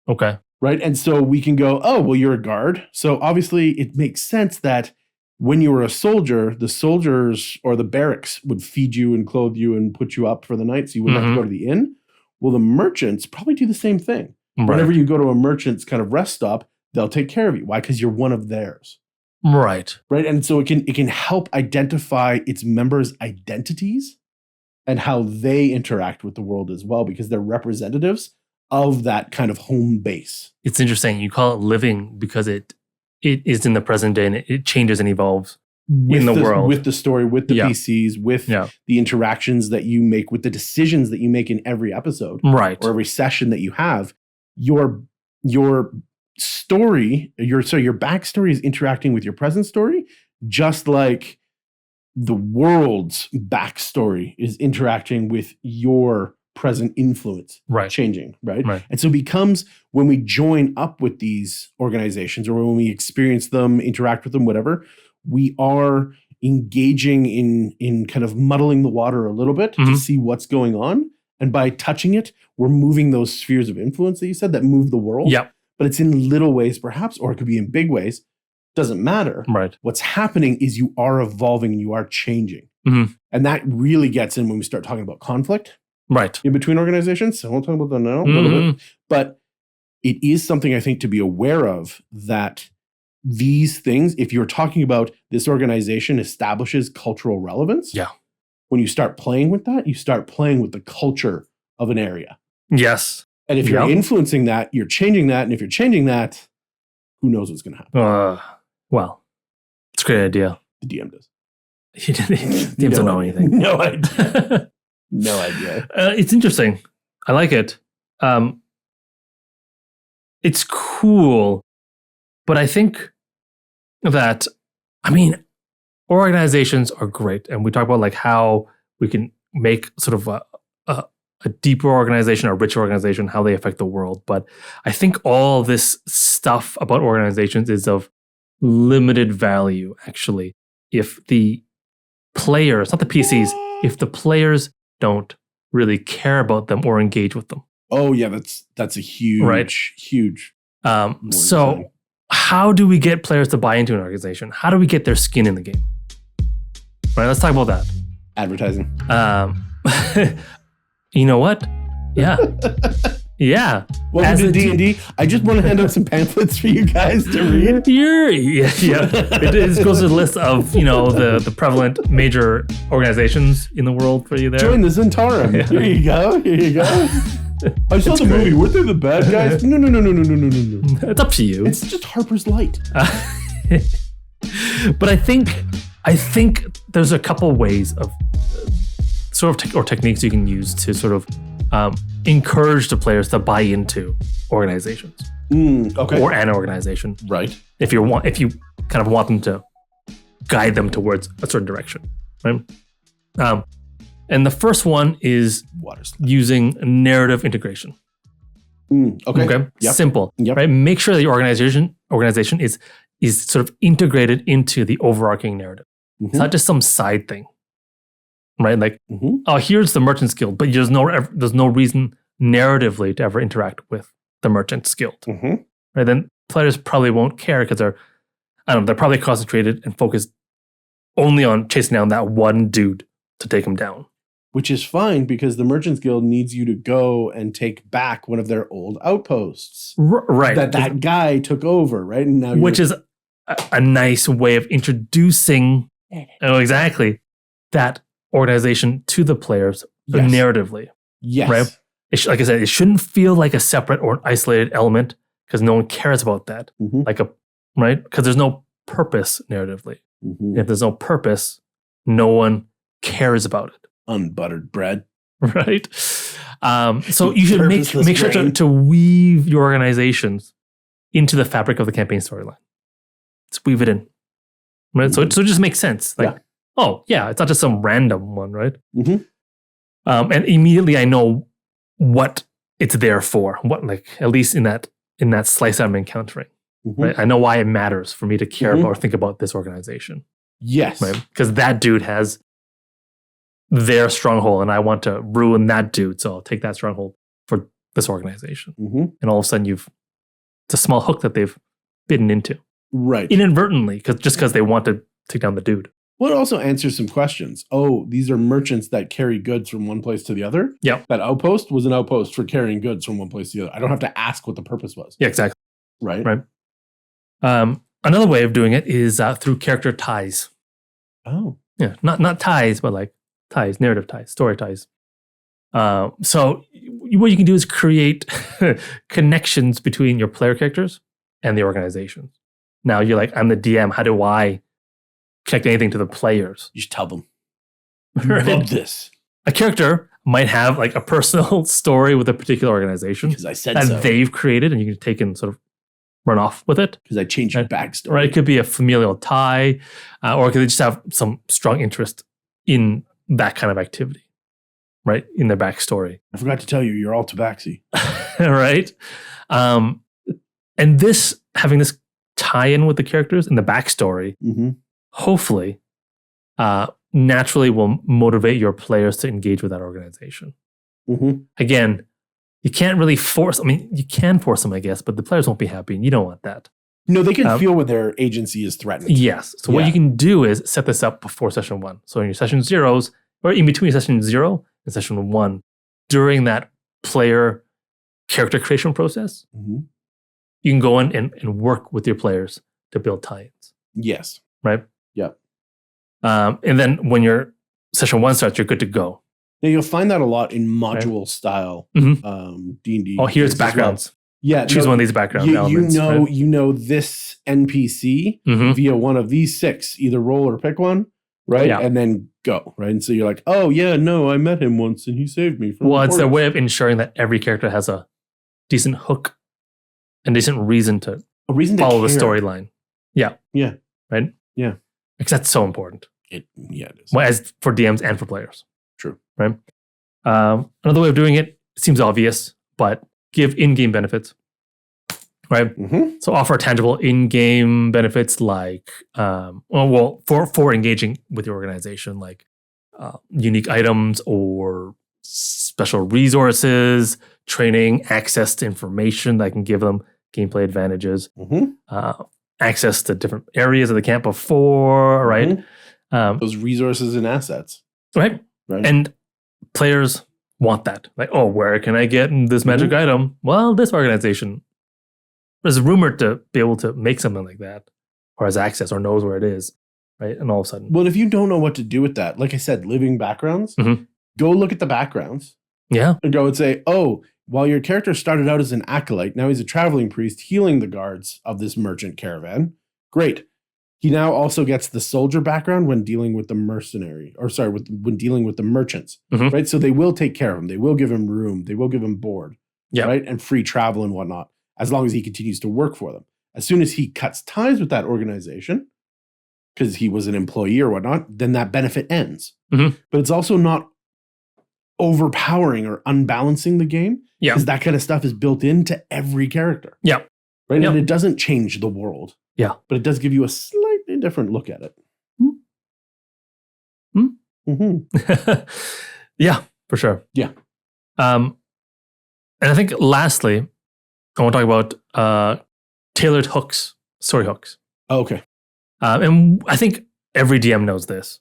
Speaker 1: Okay.
Speaker 2: Right? And so we can go, oh, well, you're a guard. So obviously it makes sense that when you were a soldier, the soldiers or the barracks would feed you and clothe you and put you up for the night so you wouldn't have to go to the inn. Well, the merchants probably do the same thing. Right. Whenever you go to a merchant's kind of rest stop, they'll take care of you. Why? Because you're one of theirs.
Speaker 1: Right.
Speaker 2: Right. And so it can help identify its members' identities and how they interact with the world as well, because they're representatives of that kind of home base.
Speaker 1: It's interesting. You call it living because it is in the present day and it changes and evolves in the world.
Speaker 2: With the story, with the PCs, with the interactions that you make, with the decisions that you make in every episode.
Speaker 1: Right.
Speaker 2: Or every session that you have. Your story, your backstory is interacting with your present story, just like the world's backstory is interacting with your present influence, changing, right? And so it becomes, when we join up with these organizations or when we experience them, interact with them, whatever, we are engaging in kind of muddling the water a little bit to see what's going on. And by touching it, we're moving those spheres of influence that you said that move the world.
Speaker 1: Yep.
Speaker 2: But it's in little ways, perhaps, or it could be in big ways. Doesn't matter.
Speaker 1: Right.
Speaker 2: What's happening is you are evolving and you are changing. And that really gets in when we start talking about conflict.
Speaker 1: Right.
Speaker 2: In between organizations. So I won't talk about that now. A little bit. But it is something I think to be aware of, that these things, if you're talking about this organization establishes cultural relevance.
Speaker 1: Yeah. When
Speaker 2: you start playing with that, you start playing with the culture of an area.
Speaker 1: Yes.
Speaker 2: And if you're influencing that, you're changing that. And if you're changing that, who knows what's going to happen?
Speaker 1: Well, it's a great idea.
Speaker 2: The DM does.
Speaker 1: He doesn't know anything.
Speaker 2: No idea. No idea.
Speaker 1: It's interesting. I like it. It's cool. But I think that, organizations are great. And we talk about like how we can make sort of a deeper organization, a richer organization, how they affect the world. But I think all this stuff about organizations is of limited value, actually, if the players, not the PCs, if the players don't really care about them or engage with them.
Speaker 2: Oh yeah, that's a huge, huge.
Speaker 1: So how do we get players to buy into an organization? How do we get their skin in the game? Right, let's talk about that.
Speaker 2: Advertising.
Speaker 1: You know what? Yeah. Yeah.
Speaker 2: Welcome to D&D. I just want to hand out some pamphlets for you guys to read.
Speaker 1: It goes to the list of, the prevalent major organizations in the world for you there.
Speaker 2: Join the Zentarum. Yeah. Here you go. I saw the movie. Weren't they the bad guys? No.
Speaker 1: It's up to you.
Speaker 2: It's just Harper's Light.
Speaker 1: But I think there's a couple ways of or techniques you can use to sort of encourage the players to buy into organizations
Speaker 2: Okay.
Speaker 1: or an organization.
Speaker 2: Right.
Speaker 1: If you kind of want them to guide them towards a certain direction, right? And the first one is using narrative integration.
Speaker 2: Okay. Yep.
Speaker 1: Simple.
Speaker 2: Yep.
Speaker 1: Right. Make sure the organization is sort of integrated into the overarching narrative. It's not just some side thing. Right. Like, oh, here's the Merchant's Guild, but there's no reason narratively to ever interact with the Merchant's Guild. Right. Then players probably won't care because they're probably concentrated and focused only on chasing down that one dude to take him down.
Speaker 2: Which is fine because the Merchants Guild needs you to go and take back one of their old outposts.
Speaker 1: Right.
Speaker 2: That guy took over, right? And now
Speaker 1: which is a nice way of introducing that organization to the players narratively.
Speaker 2: Yes.
Speaker 1: Right? Like I said, it shouldn't feel like a separate or an isolated element because no one cares about that. Right? Because there's no purpose narratively. If there's no purpose, no one cares about it.
Speaker 2: Unbuttered bread.
Speaker 1: Right. So you should make sure to weave your organizations into the fabric of the campaign storyline. Just weave it in. Right. So it just makes sense. Like, it's not just some random one, right? And immediately I know what it's there for. What, like, at least in that slice I'm encountering. Right? I know why it matters for me to care about or think about this organization.
Speaker 2: Yes.
Speaker 1: Right. Because that dude has their stronghold and I want to ruin that dude. So I'll take that stronghold for this organization. And all of a sudden it's a small hook that they've bitten into.
Speaker 2: Right.
Speaker 1: Inadvertently, because they want to take down the dude.
Speaker 2: Well, it also answers some questions. Oh, these are merchants that carry goods from one place to the other?
Speaker 1: Yeah.
Speaker 2: That outpost was an outpost for carrying goods from one place to the other. I don't have to ask what the purpose was.
Speaker 1: Yeah, exactly.
Speaker 2: Right.
Speaker 1: Another way of doing it is through character ties.
Speaker 2: Oh.
Speaker 1: Yeah, not ties, but like ties, narrative ties, story ties. So what you can do is create connections between your player characters and the organization. Now you're like, I'm the DM. How do I connect anything to the players?
Speaker 2: You just tell them.
Speaker 1: Right?
Speaker 2: Love this.
Speaker 1: A character might have like a personal story with a particular organization
Speaker 2: because I said
Speaker 1: that they've created, and you can take and sort of run off with it.
Speaker 2: Because I changed your backstory.
Speaker 1: Right. It could be a familial tie, or it could just have some strong interest in that kind of activity, right? In their backstory.
Speaker 2: I forgot to tell you, you're all tabaxi.
Speaker 1: Right. And having this tie-in with the characters and the backstory, hopefully, naturally will motivate your players to engage with that organization. Again, you can't really force. I mean, you can force them, I guess, but the players won't be happy, and you don't want that.
Speaker 2: No, they can feel when their agency is threatened.
Speaker 1: Yes. So what you can do is set this up before session 1. So in your session 0s, or in between session 0 and session 1, during that player character creation process, you can go in and work with your players to build tie-ins.
Speaker 2: Yes.
Speaker 1: Right?
Speaker 2: Yeah.
Speaker 1: And then when your session 1 starts, you're good to go.
Speaker 2: Now you'll find that a lot in module style D&D.
Speaker 1: Oh, here's backgrounds.
Speaker 2: Well. Yeah,
Speaker 1: choose one of these background elements.
Speaker 2: You know this NPC via one of these 6. Either roll or pick one, right?
Speaker 1: Yeah.
Speaker 2: And then go, right? And so you're like, oh yeah, no, I met him once and he saved me from.
Speaker 1: Well, it's a way of ensuring that every character has a decent hook and decent reason to follow the storyline. Yeah.
Speaker 2: Yeah.
Speaker 1: Right.
Speaker 2: Yeah.
Speaker 1: Because that's so important.
Speaker 2: It is.
Speaker 1: Well, as for DMs and for players.
Speaker 2: True.
Speaker 1: Right. Another way of doing it seems obvious, but give in-game benefits. Right. So offer tangible in-game benefits like, for engaging with your organization, like unique items or special resources, training, access to information that can give them gameplay advantages, access to different areas that they can't before, right?
Speaker 2: Those resources and assets.
Speaker 1: Right. And players want that. Like, oh, where can I get this magic item? Well, this organization is rumored to be able to make something like that, or has access or knows where it is, right? And all of a sudden.
Speaker 2: Well, if you don't know what to do with that, like I said, living backgrounds, go look at the backgrounds.
Speaker 1: Yeah.
Speaker 2: And go and say, oh, while your character started out as an acolyte, now he's a traveling priest healing the guards of this merchant caravan. Great. He now also gets the soldier background when dealing with the mercenary, when dealing with the merchants, right? So they will take care of him. They will give him room. They will give him board, right? And free travel and whatnot, as long as he continues to work for them. As soon as he cuts ties with that organization, because he was an employee or whatnot, then that benefit ends. But it's also not overpowering or unbalancing the game, because that kind of stuff is built into every character. Right? And it doesn't change the world. But it does give you a slightly different look at it.
Speaker 1: Yeah, for sure.
Speaker 2: Yeah.
Speaker 1: And I think lastly, I want to talk about tailored hooks, story hooks.
Speaker 2: Oh, okay.
Speaker 1: And I think every DM knows this,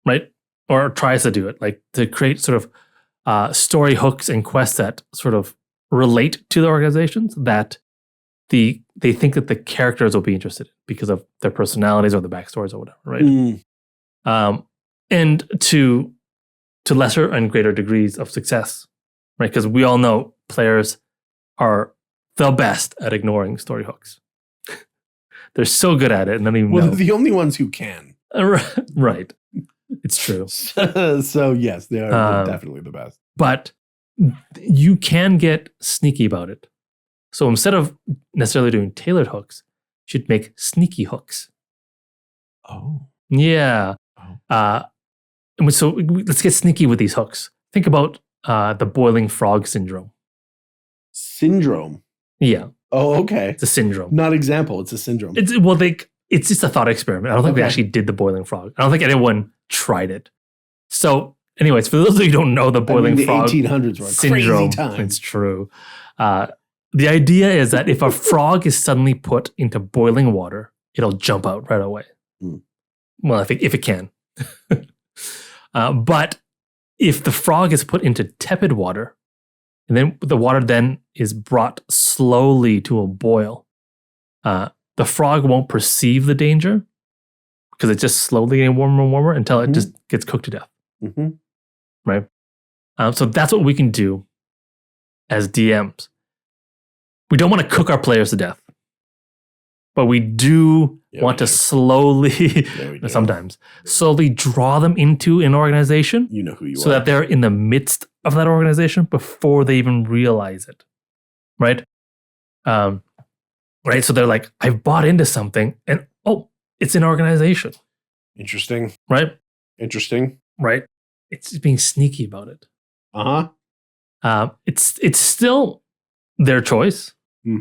Speaker 1: right? Or tries to do it, like to create sort of story hooks and quests that sort of relate to the organizations that they think that the characters will be interested in because of their personalities or the backstories or whatever, right? And to lesser and greater degrees of success, right? Because we all know players are the best at ignoring story hooks. They're so good at it, and don't even know.
Speaker 2: They're the only ones who can.
Speaker 1: Right. It's true.
Speaker 2: So yes, they are definitely the best.
Speaker 1: But you can get sneaky about it. So instead of necessarily doing tailored hooks, you should make sneaky hooks.
Speaker 2: Oh.
Speaker 1: Yeah. And so let's get sneaky with these hooks. Think about the boiling frog syndrome.
Speaker 2: Syndrome?
Speaker 1: Yeah.
Speaker 2: Oh, okay.
Speaker 1: It's a syndrome.
Speaker 2: Not example, it's a syndrome.
Speaker 1: It's just a thought experiment. I don't think they actually did the boiling frog. I don't think anyone tried it. So anyways, for those of you who don't know the boiling frog
Speaker 2: the 1800s were a
Speaker 1: syndrome,
Speaker 2: crazy time.
Speaker 1: It's true. The idea is that if a frog is suddenly put into boiling water, it'll jump out right away. Well, if it can. But if the frog is put into tepid water, and then the water then is brought slowly to a boil, the frog won't perceive the danger because it's just slowly getting warmer and warmer until it just gets cooked to death. Right? So that's what we can do as DMs. We don't want to cook our players to death, but we do want to slowly, sometimes, slowly draw them into an organization.
Speaker 2: You know who you are.
Speaker 1: So that they're in the midst of that organization before they even realize it. Right? Right? So they're like, I've bought into something and it's an organization.
Speaker 2: Interesting.
Speaker 1: Right?
Speaker 2: Interesting.
Speaker 1: Right? It's just being sneaky about it. It's still their choice.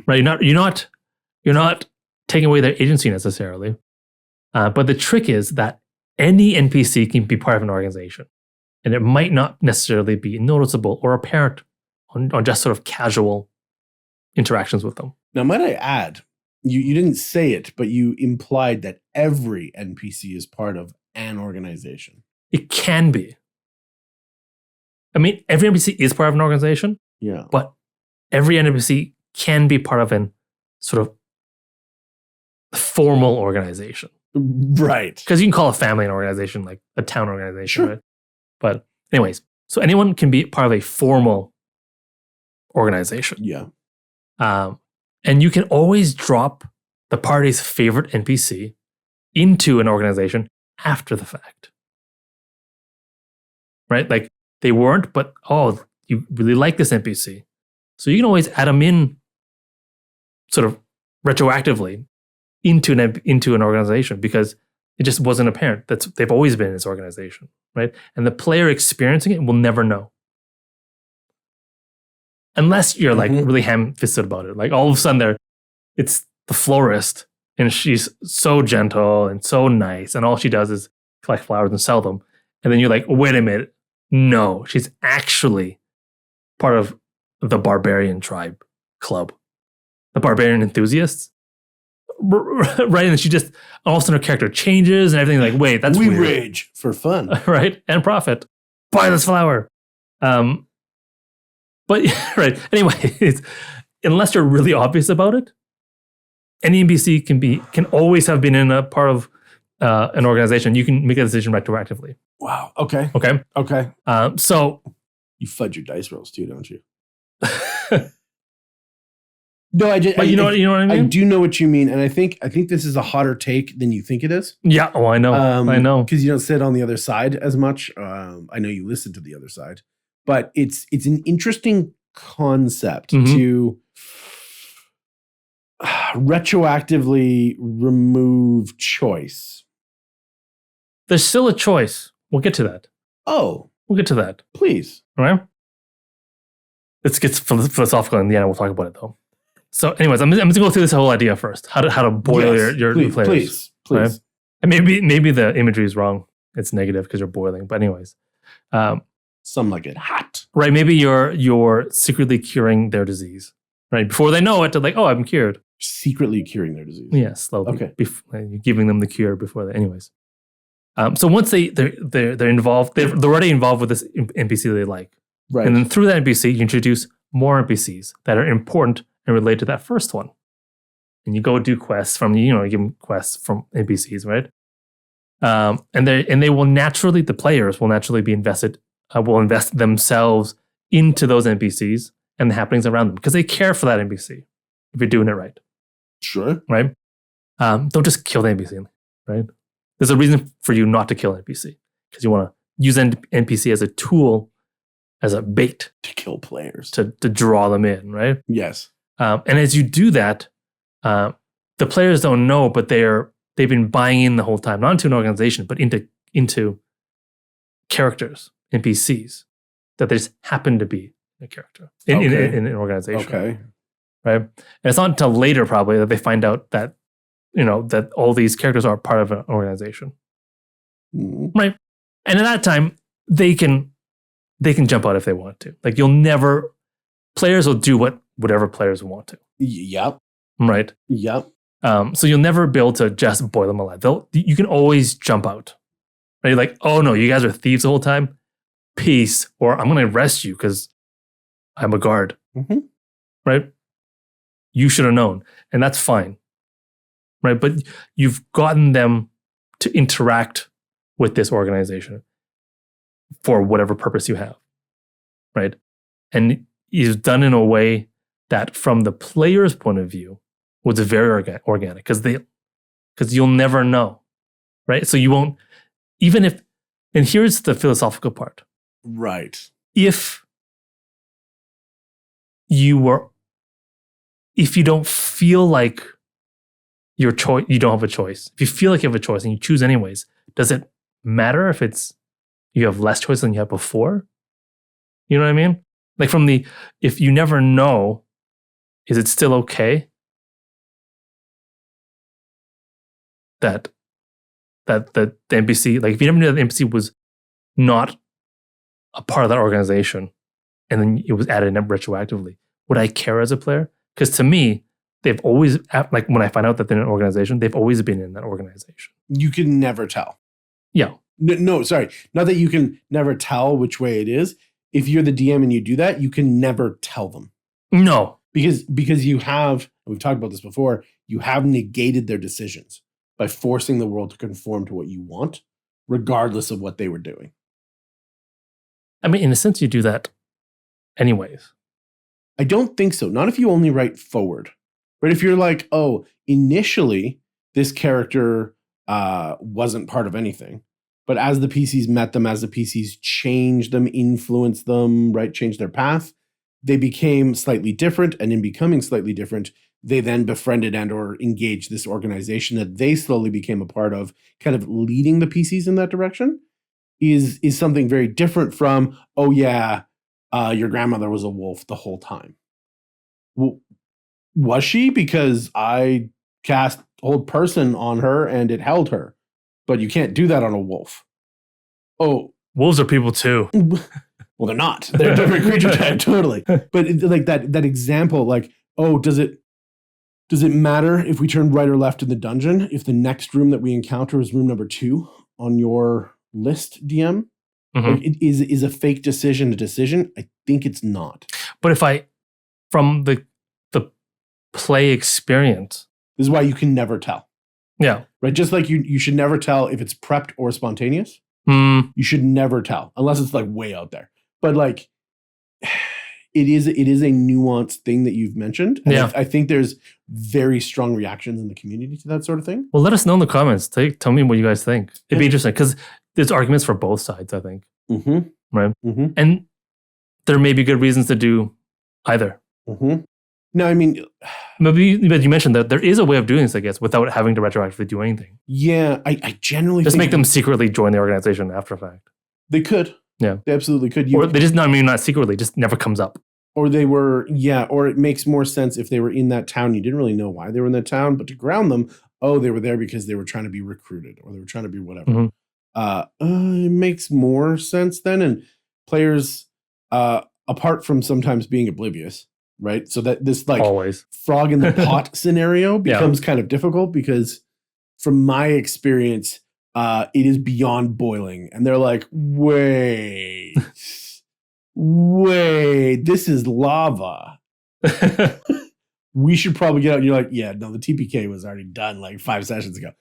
Speaker 1: Right? You're not taking away their agency necessarily. But the trick is that any NPC can be part of an organization. And it might not necessarily be noticeable or apparent on just sort of casual interactions with them.
Speaker 2: Now, might I add, you didn't say it, but you implied that every NPC is part of an organization.
Speaker 1: It can be. I mean, every NPC is part of an organization.
Speaker 2: Yeah.
Speaker 1: But every NPC can be part of an sort of formal organization.
Speaker 2: Right.
Speaker 1: Because you can call a family an organization, like a town organization, right? But anyways, so anyone can be part of a formal organization.
Speaker 2: Yeah.
Speaker 1: And you can always drop the party's favorite NPC into an organization after the fact. Right? Like they weren't, but you really like this NPC. So you can always add them in sort of retroactively into an organization because it just wasn't apparent. They've always been in this organization, right? And the player experiencing it will never know. Unless you're like really ham-fisted about it. Like all of a sudden it's the florist and she's so gentle and so nice and all she does is collect flowers and sell them. And then you're like, wait a minute. No, she's actually part of the barbarian tribe club. The barbarian enthusiasts. Right? And she just, all of a sudden her character changes and everything like, wait, that's weird.
Speaker 2: We rage for fun.
Speaker 1: Right? And profit. Buy this flower. But right. Anyway, unless you're really obvious about it, any NPC can always have been in a part of an organization. You can make a decision retroactively.
Speaker 2: Wow. Okay.
Speaker 1: So
Speaker 2: you fudge your dice rolls too, don't you? No,
Speaker 1: But you know what I mean?
Speaker 2: I do know what you mean, and I think this is a hotter take than you think it is.
Speaker 1: Yeah. Oh, I know. I know.
Speaker 2: Because you don't sit on the other side as much. I know you listen to the other side, but it's an interesting concept to retroactively remove choice.
Speaker 1: There's still a choice. We'll get to that.
Speaker 2: Oh,
Speaker 1: we'll get to that.
Speaker 2: Please.
Speaker 1: All right. Let's get philosophical in the end. We'll talk about it though. So, anyways, I'm just gonna go through this whole idea first. How to boil your players.
Speaker 2: Please.
Speaker 1: Right? And maybe the imagery is wrong. It's negative because you're boiling. But anyways,
Speaker 2: some like it hot.
Speaker 1: Right? Maybe you're secretly curing their disease. Right? Before they know it, they're like, "Oh, I'm cured."
Speaker 2: Secretly curing their disease.
Speaker 1: Yeah, slowly.
Speaker 2: Okay.
Speaker 1: You're giving them the cure before they. Anyways, so once they're involved, they're already involved with this NPC that they like.
Speaker 2: Right.
Speaker 1: And then through that NPC, you introduce more NPCs that are important and related to that first one. And you go do quests from, you give them quests from NPCs, right? And they will naturally, the players will naturally be invested, will invest themselves into those NPCs and the happenings around them because they care for that NPC if you're doing it right.
Speaker 2: Sure.
Speaker 1: Right? Don't just kill the NPC, right? There's a reason for you not to kill an NPC because you want to use an NPC as a tool, as a bait
Speaker 2: to kill players,
Speaker 1: to draw them in, right?
Speaker 2: Yes.
Speaker 1: And as you do that, the players don't know, but they've been buying in the whole time, not into an organization, but into characters, NPCs, that they just happen to be a character in an organization.
Speaker 2: Okay.
Speaker 1: Right? And it's not until later probably that they find out that, that all these characters are part of an organization.
Speaker 2: Mm.
Speaker 1: Right? And at that time, they can jump out if they want to. Like players will do whatever players want to.
Speaker 2: Yep.
Speaker 1: Right?
Speaker 2: Yep.
Speaker 1: So you'll never be able to just boil them alive. You can always jump out. Right? You're like, oh no, you guys are thieves the whole time? Peace. Or I'm going to arrest you because I'm a guard.
Speaker 2: Mm-hmm.
Speaker 1: Right? You should have known. And that's fine. Right? But you've gotten them to interact with this organization for whatever purpose you have. Right? And you've done in a way that from the player's point of view was very organic because you'll never know, right? So you won't, even if, and here's the philosophical part.
Speaker 2: Right.
Speaker 1: If you don't feel like you don't have a choice. If you feel like you have a choice and you choose anyways, does it matter if you have less choice than you had before? You know what I mean? Like if you never know, is it still okay that the NPC, like if you never knew that the NPC was not a part of that organization and then it was added in retroactively, would I care as a player? Because to me, they've always, like when I find out that they're in an organization, they've always been in that organization.
Speaker 2: You can never tell.
Speaker 1: Yeah.
Speaker 2: No, sorry. Not that you can never tell which way it is. If you're the DM and you do that, you can never tell them.
Speaker 1: No.
Speaker 2: Because you have, we've talked about this before, you have negated their decisions by forcing the world to conform to what you want, regardless of what they were doing.
Speaker 1: I mean, in a sense, you do that anyways.
Speaker 2: I don't think so. Not if you only write forward. But if you're like, oh, initially, this character wasn't part of anything. But as the PCs met them, as the PCs changed them, influenced them, right, changed their path, they became slightly different. And in becoming slightly different, they then befriended and or engaged this organization that they slowly became a part of, kind of leading the PCs in that direction, is something very different from, oh yeah, your grandmother was a wolf the whole time. Well, was she? Because I cast hold person on her and it held her. But you can't do that on a wolf. Oh.
Speaker 1: Wolves are people too.
Speaker 2: Well, they're not. They're a different creature type, totally. But like that example, like, oh, does it matter if we turn right or left in the dungeon? If the next room that we encounter is room number 2 on your list, DM? Mm-hmm. Like, is a fake decision a decision? I think it's not.
Speaker 1: But from the play experience.
Speaker 2: This is why you can never tell.
Speaker 1: Yeah.
Speaker 2: Right? Just like you should never tell if it's prepped or spontaneous.
Speaker 1: Mm.
Speaker 2: You should never tell, unless it's like way out there. But like, it is a nuanced thing that you've mentioned. And
Speaker 1: Yeah.
Speaker 2: I think there's very strong reactions in the community to that sort of thing.
Speaker 1: Well, let us know in the comments. Tell me what you guys think. It'd be interesting because there's arguments for both sides, I think.
Speaker 2: Mm-hmm.
Speaker 1: Right.
Speaker 2: Mm-hmm.
Speaker 1: And there may be good reasons to do either.
Speaker 2: Mm-hmm. No, I mean,
Speaker 1: but you mentioned that there is a way of doing this, I guess, without having to retroactively do anything.
Speaker 2: yeah, I generally
Speaker 1: Just
Speaker 2: think
Speaker 1: make them secretly join the organization after fact.
Speaker 2: they could.
Speaker 1: Yeah.
Speaker 2: They absolutely could.
Speaker 1: Or they just, not secretly, just never comes up.
Speaker 2: Or they were, or it makes more sense if they were in that town. You didn't really know why they were in that town, but to ground them, they were there because they were trying to be recruited or they were trying to be whatever.
Speaker 1: Mm-hmm.
Speaker 2: It makes more sense then. And players, apart from sometimes being oblivious, right? So that this like
Speaker 1: always
Speaker 2: frog in the pot scenario becomes kind of difficult because from my experience, it is beyond boiling. And they're like, wait, this is lava. We should probably get out. And you're like, yeah, no, the TPK was already done like 5 sessions ago.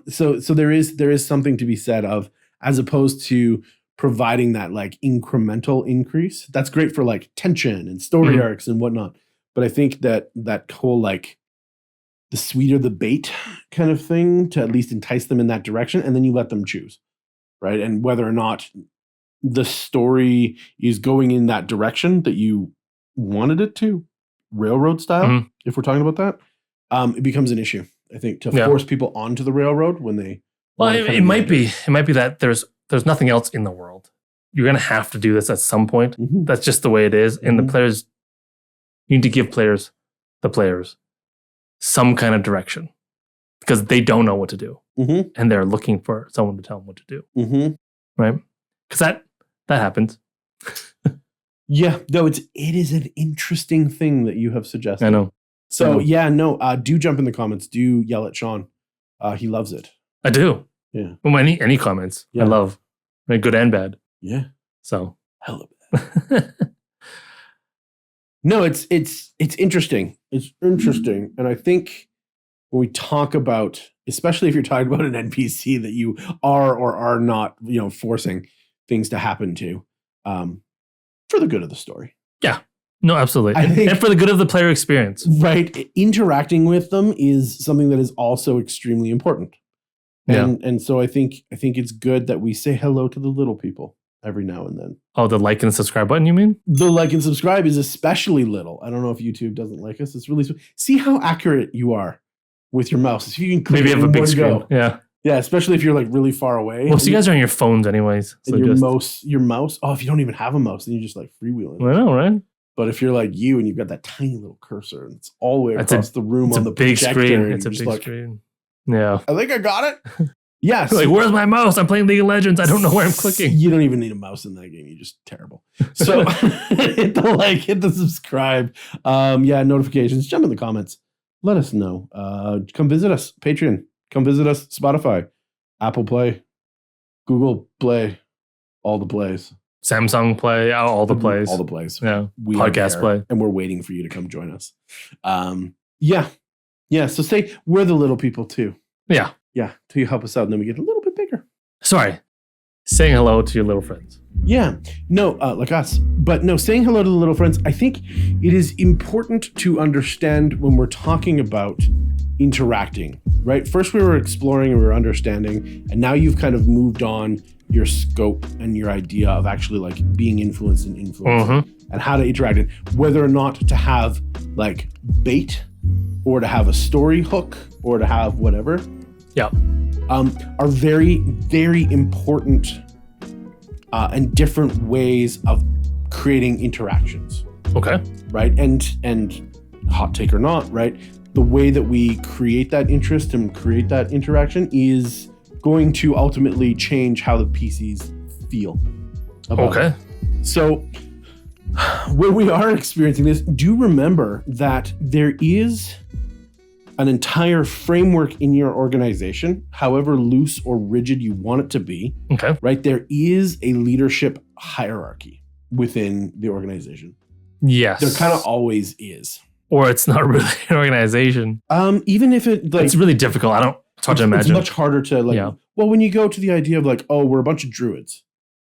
Speaker 2: So there is something to be said of, as opposed to providing that like incremental increase. That's great for like tension and story arcs and whatnot. But I think that whole like the sweeter the bait kind of thing to at least entice them in that direction, and then you let them choose, right? And whether or not the story is going in that direction that you wanted it to, railroad style, if we're talking about that, it becomes an issue, I think, to force people onto the railroad when they.
Speaker 1: Well, it might be that there's nothing else in the world. You're going to have to do this at some point.
Speaker 2: Mm-hmm.
Speaker 1: That's just the way it is. And the players, you need to give the players, some kind of direction because they don't know what to do.
Speaker 2: Mm-hmm.
Speaker 1: And they're looking for someone to tell them what to do.
Speaker 2: Mm-hmm.
Speaker 1: Right? Because that happens.
Speaker 2: Yeah, no, it is an interesting thing that you have suggested.
Speaker 1: I know.
Speaker 2: So do jump in the comments. Do yell at Sean. He loves it.
Speaker 1: I do.
Speaker 2: Yeah.
Speaker 1: Well, any comments I love, right? Good and bad.
Speaker 2: Yeah.
Speaker 1: So
Speaker 2: hella bad. No, it's interesting. It's interesting, and I think when we talk about, especially if you're talking about an NPC that you are or are not, forcing things to happen to, for the good of the story.
Speaker 1: Yeah. No, absolutely.
Speaker 2: I think,
Speaker 1: and for the good of the player experience.
Speaker 2: Right. Interacting with them is something that is also extremely important. And so I think it's good that we say hello to the little people every now and then.
Speaker 1: Oh, the like and subscribe button, you mean?
Speaker 2: The like and subscribe is especially little. I don't know if YouTube doesn't like us. It's really see how accurate you are with your mouse. If you can click
Speaker 1: maybe have a big screen.
Speaker 2: Go.
Speaker 1: Yeah.
Speaker 2: Yeah, especially if you're like really far away.
Speaker 1: Most of you guys are on your phones anyways. So
Speaker 2: and your mouse. Oh, if you don't even have a mouse, then you're just like freewheeling.
Speaker 1: I know, right?
Speaker 2: But if you're like you and you've got that tiny little cursor and it's all the way across the room on the
Speaker 1: big
Speaker 2: projector,
Speaker 1: screen. It's a big screen. Yeah.
Speaker 2: I think I got it. Yes.
Speaker 1: Like, where's my mouse? I'm playing League of Legends. I don't know where I'm clicking.
Speaker 2: You don't even need a mouse in that game. You're just terrible. So hit the like, hit the subscribe. Notifications. Jump in the comments. Let us know. Come visit us. Patreon. Come visit us. Spotify. Apple Play. Google Play. All the plays.
Speaker 1: Samsung Play. All the plays.
Speaker 2: All the plays.
Speaker 1: Yeah.
Speaker 2: We
Speaker 1: Podcast Play.
Speaker 2: And we're waiting for you to come join us. So say we're the little people too.
Speaker 1: Yeah.
Speaker 2: Yeah, till you help us out, and then we get a little bit bigger.
Speaker 1: Sorry. Saying hello to your little friends.
Speaker 2: Yeah. No, like us. But no, saying hello to the little friends, I think it is important to understand when we're talking about interacting, right? First we were exploring and we were understanding, and now you've kind of moved on your scope and your idea of actually like being influenced and influencing and how to interact, and whether or not to have like bait or to have a story hook or to have whatever.
Speaker 1: Yeah.
Speaker 2: Are very, very important and different ways of creating interactions.
Speaker 1: Okay.
Speaker 2: Right? And hot take or not, right? The way that we create that interest and create that interaction is going to ultimately change how the PCs feel about it. So when we are experiencing this, do remember that there is an entire framework in your organization, however loose or rigid you want it to be.
Speaker 1: Okay.
Speaker 2: Right? There is a leadership hierarchy within the organization.
Speaker 1: Yes.
Speaker 2: There kind of always is.
Speaker 1: Or it's not really an organization.
Speaker 2: Even if it's
Speaker 1: really difficult. It's hard to imagine.
Speaker 2: It's much harder to well, when you go to the idea of like, oh, we're a bunch of druids,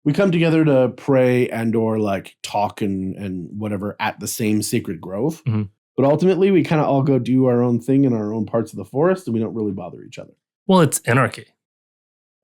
Speaker 2: We come together to pray and or like talk and whatever at the same sacred grove.
Speaker 1: Mhm.
Speaker 2: But ultimately, we kind of all go do our own thing in our own parts of the forest, and we don't really bother each other.
Speaker 1: Well, it's anarchy.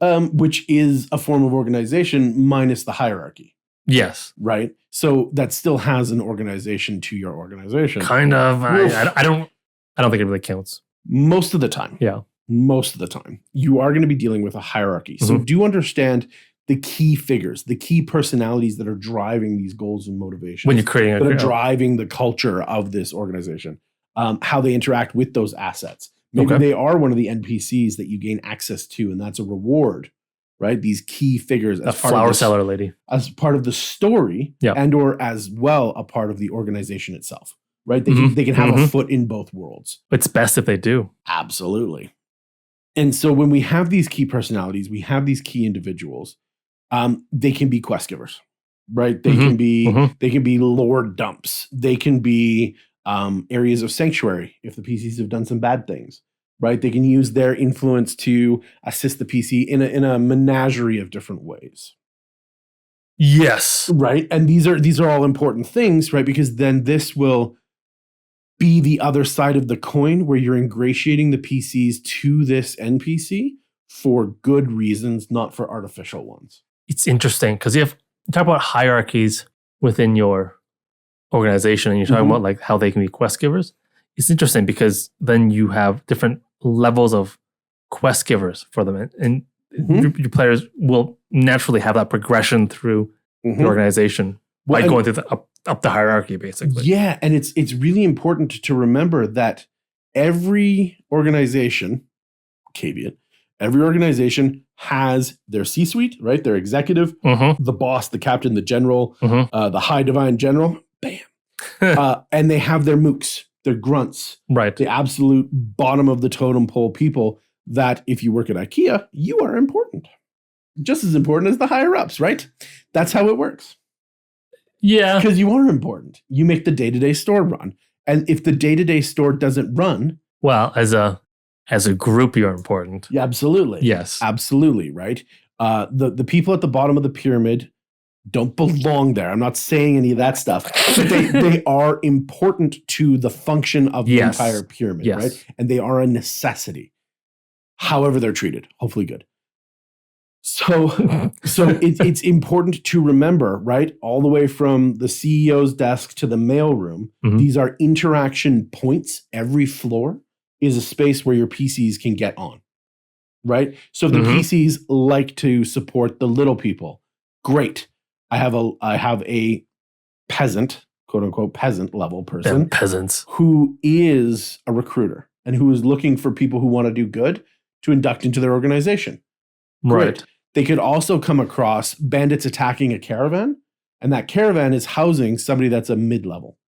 Speaker 2: Which is a form of organization minus the hierarchy,
Speaker 1: Yes.
Speaker 2: right? So that still has an organization to your organization.
Speaker 1: Kind of. I don't think it really counts.
Speaker 2: Most of the time.
Speaker 1: Yeah.
Speaker 2: Most of the time. You are going to be dealing with a hierarchy. So do understand the key figures, the key personalities that are driving these goals and motivations.
Speaker 1: When you're creating
Speaker 2: that are driving the culture of this organization, how they interact with those assets. Maybe they are one of the NPCs that you gain access to, and that's a reward, right? These key figures.
Speaker 1: A flower seller lady.
Speaker 2: As part of the story and or as well a part of the organization itself, right? They can have a foot in both worlds.
Speaker 1: It's best if they do.
Speaker 2: Absolutely. And so when we have these key personalities, we have these key individuals, they can be quest givers, right? They can be lore dumps. They can be areas of sanctuary if the PCs have done some bad things, right? They can use their influence to assist the PC in a menagerie of different ways.
Speaker 1: Yes.
Speaker 2: Right. And these are all important things, right? Because then this will be the other side of the coin where you're ingratiating the PCs to this NPC for good reasons, not for artificial ones.
Speaker 1: It's interesting because you talk about hierarchies within your organization and you're talking about like how they can be quest givers. It's interesting because then you have different levels of quest givers for them. And your players will naturally have that progression through the organization by going through up the hierarchy, basically.
Speaker 2: Yeah, and it's really important to remember that every organization, caveat, every organization has their C-suite, right? Their executive, the boss, the captain, the general, the high divine general, bam. And they have their mooks, their grunts,
Speaker 1: right?
Speaker 2: The absolute bottom of the totem pole people that if you work at IKEA, you are important. Just as important as the higher ups, right? That's how it works.
Speaker 1: Yeah.
Speaker 2: Because you are important. You make the day-to-day store run. And if the day-to-day store doesn't run...
Speaker 1: Well, as a group, you're important.
Speaker 2: Yeah, absolutely.
Speaker 1: Yes.
Speaker 2: Absolutely, right? The people at the bottom of the pyramid don't belong there. I'm not saying any of that stuff. But they are important to the function of the entire pyramid, right? And they are a necessity. However they're treated. Hopefully good. So it's important to remember, right? All the way from the CEO's desk to the mailroom, these are interaction points. Every floor is a space where your PCs can get on, right? So if the PCs like to support the little people, great. I have a peasant, quote unquote, peasant level person,
Speaker 1: peasants,
Speaker 2: who is a recruiter and who is looking for people who want to do good to induct into their organization.
Speaker 1: Right.
Speaker 2: Great. They could also come across bandits attacking a caravan, and that caravan is housing somebody that's a mid-level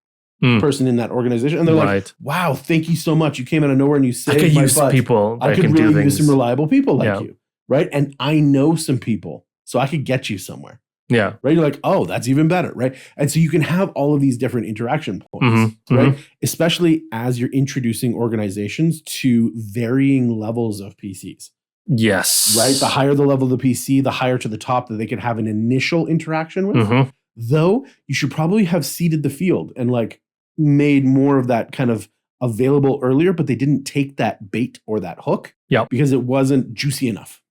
Speaker 2: person in that organization. And they're like, wow, thank you so much. You came out of nowhere and you saved my butt.
Speaker 1: People
Speaker 2: I could really use some reliable people like you, right? And I know some people, so I could get you somewhere.
Speaker 1: Yeah.
Speaker 2: Right? You're like, oh, that's even better, right? And so you can have all of these different interaction points, right? Especially as you're introducing organizations to varying levels of PCs.
Speaker 1: Yes.
Speaker 2: Right? The higher the level of the PC, the higher to the top that they could have an initial interaction with. Though you should probably have seeded the field and like made more of that kind of available earlier, but they didn't take that bait or that hook because it wasn't juicy enough.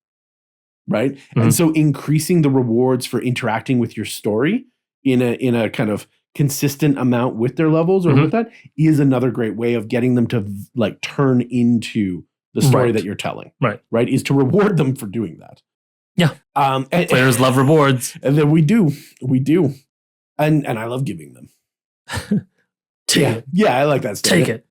Speaker 2: Right? And so increasing the rewards for interacting with your story in a kind of consistent amount with their levels or with that is another great way of getting them to like turn into the story that you're telling, right? Is to reward them for doing that.
Speaker 1: Yeah. And players love rewards.
Speaker 2: And then we do. And I love giving them. Yeah, I like that stuff.
Speaker 1: Take it.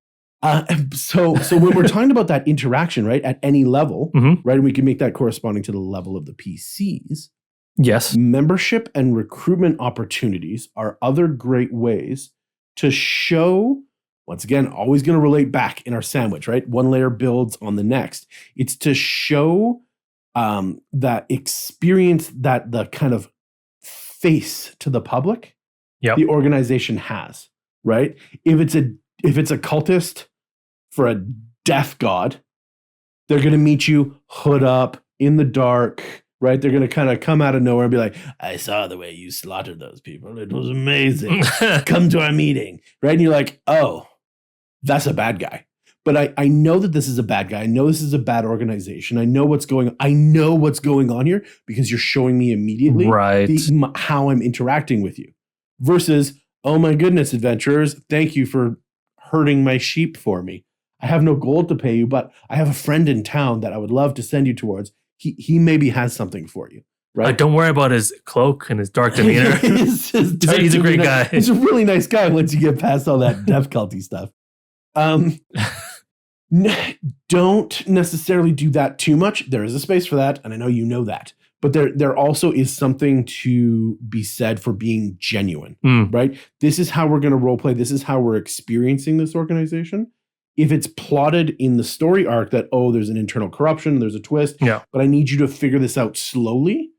Speaker 2: So when we're talking about that interaction, right, at any level, right, and we can make that corresponding to the level of the PCs.
Speaker 1: Yes.
Speaker 2: Membership and recruitment opportunities are other great ways to show. Once again, always going to relate back in our sandwich, right? One layer builds on the next. It's to show that experience, that the kind of face to the public the organization has, right? If it's a cultist for a death god, they're going to meet you hood up in the dark right? They're going to kind of come out of nowhere and be like, I saw the way you slaughtered those people. It was amazing. Come to our meeting, right? And you're like, oh, that's a bad guy. But I know that this is a bad guy. I know this is a bad organization. I know what's going on here because you're showing me immediately how I'm interacting with you. Versus, oh my goodness, adventurers, thank you for herding my sheep for me. I have no gold to pay you, but I have a friend in town that I would love to send you towards. He maybe has something for you. Right?
Speaker 1: Don't worry about his cloak and his dark demeanor. He's a great guy.
Speaker 2: He's a really nice guy once you get past all that death culty stuff. Don't necessarily do that too much. There is a space for that, and I know you know that. But there also is something to be said for being genuine, right? This is how we're going to roleplay. This is how we're experiencing this organization. If it's plotted in the story arc that, oh, there's an internal corruption, there's a twist, but I need you to figure this out slowly,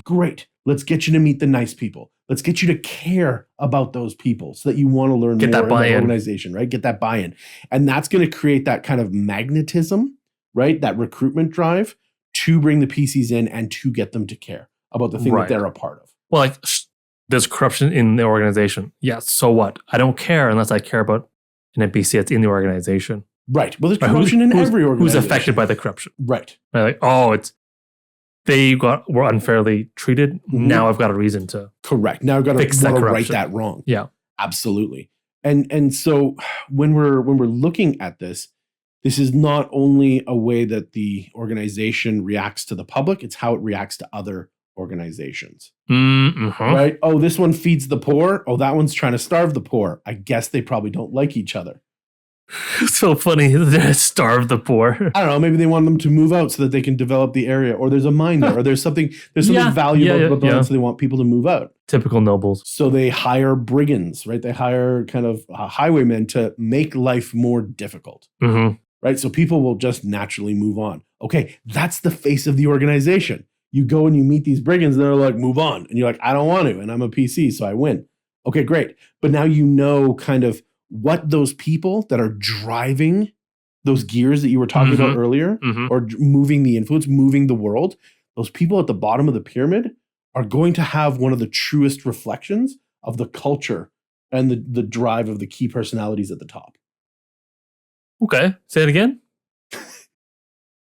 Speaker 2: great. Let's get you to meet the nice people. Let's get you to care about those people so that you want to learn more about the organization, right? Get that buy-in. And that's going to create that kind of magnetism, right? That recruitment drive to bring the PCs in and to get them to care about the thing that they're a part of.
Speaker 1: Well, like there's corruption in the organization. Yeah, so what? I don't care unless I care about an NPC that's in the organization.
Speaker 2: Right. Well, there's corruption in every organization.
Speaker 1: Who's affected by the corruption.
Speaker 2: Right.
Speaker 1: Like, oh, they were unfairly treated. Now I've got a reason to
Speaker 2: correct. Now I've got to right that wrong.
Speaker 1: Yeah,
Speaker 2: absolutely. And so when we're looking at this is not only a way that the organization reacts to the public; it's how it reacts to other organizations. Right? Oh, this one feeds the poor. Oh, that one's trying to starve the poor. I guess they probably don't like each other.
Speaker 1: It's so funny. They starve the poor.
Speaker 2: I don't know. Maybe they want them to move out so that they can develop the area, or there's a mine there, or there's something valuable about the land, so they want people to move out.
Speaker 1: Typical nobles.
Speaker 2: So they hire brigands, right? They hire kind of highwaymen to make life more difficult, right? So people will just naturally move on. Okay, that's the face of the organization. You go and you meet these brigands, and they're like, move on. And you're like, I don't want to, and I'm a PC, so I win. Okay, great. But now you know kind of what those people that are driving those gears that you were talking about earlier, or moving the influence, moving the world, those people at the bottom of the pyramid are going to have one of the truest reflections of the culture and the drive of the key personalities at the top.
Speaker 1: Okay, say it again.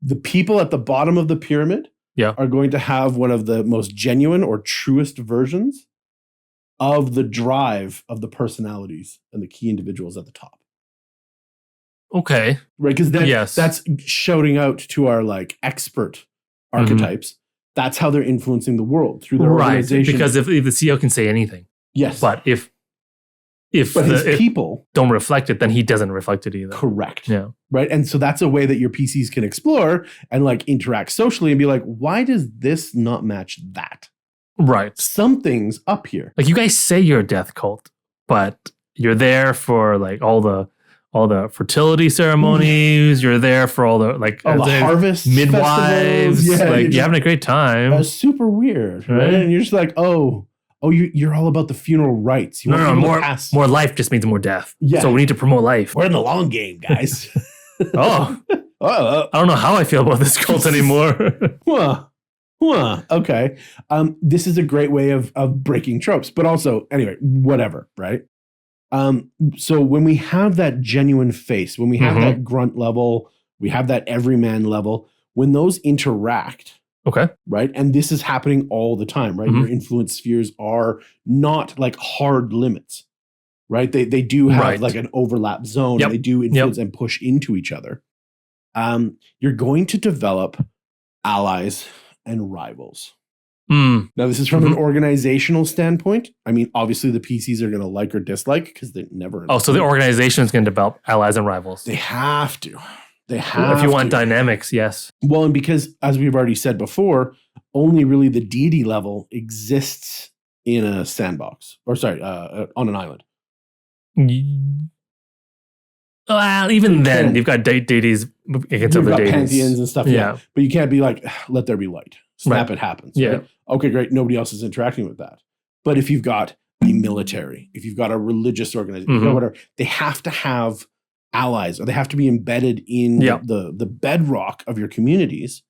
Speaker 2: The people at the bottom of the pyramid are going to have one of the most genuine or truest versions of the drive of the personalities and the key individuals at the top.
Speaker 1: Okay.
Speaker 2: Right, because that's shouting out to our like expert archetypes. That's how they're influencing the world through their organization.
Speaker 1: Because if the CEO can say anything.
Speaker 2: Yes.
Speaker 1: But if his
Speaker 2: people
Speaker 1: don't reflect it, then he doesn't reflect it either.
Speaker 2: Correct.
Speaker 1: Yeah.
Speaker 2: Right. And so that's a way that your PCs can explore and like interact socially and be like, why does this not match that?
Speaker 1: Right.
Speaker 2: Something's up here.
Speaker 1: Like you guys say you're a death cult, but you're there for like all the fertility ceremonies. You're there for all the
Speaker 2: harvest
Speaker 1: midwives. You're having a great time.
Speaker 2: That's super weird, right? And you're just like, you're all about the funeral rites.
Speaker 1: More life just means more death.
Speaker 2: Yeah.
Speaker 1: So we need to promote life.
Speaker 2: We're in the long game, guys.
Speaker 1: I don't know how I feel about this cult anymore.
Speaker 2: Okay. This is a great way of breaking tropes, but also, anyway, whatever, right? So when we have that genuine face, when we have that grunt level, we have that everyman level, when those interact, right? And this is happening all the time, right? Your influence spheres are not like hard limits, right? They do have like an overlap zone. And they do influence and push into each other. You're going to develop allies and rivals. Now, this is from an organizational standpoint. I mean, obviously, the PCs are going to like or dislike because they never.
Speaker 1: So the organization is going to develop allies and rivals.
Speaker 2: They have to. If
Speaker 1: you want dynamics, yes.
Speaker 2: Well, and because, as we've already said before, only really the deity level exists in a sandbox. Or sorry, on an island.
Speaker 1: Well, even then, you've got deities against other deities.
Speaker 2: Pantheons and stuff. Yeah. But you can't be like, let there be light. Snap, it happens.
Speaker 1: Yeah.
Speaker 2: Right? Okay, great. Nobody else is interacting with that. But if you've got a military, if you've got a religious organization, whatever, they have to have allies, or they have to be embedded in the bedrock of your communities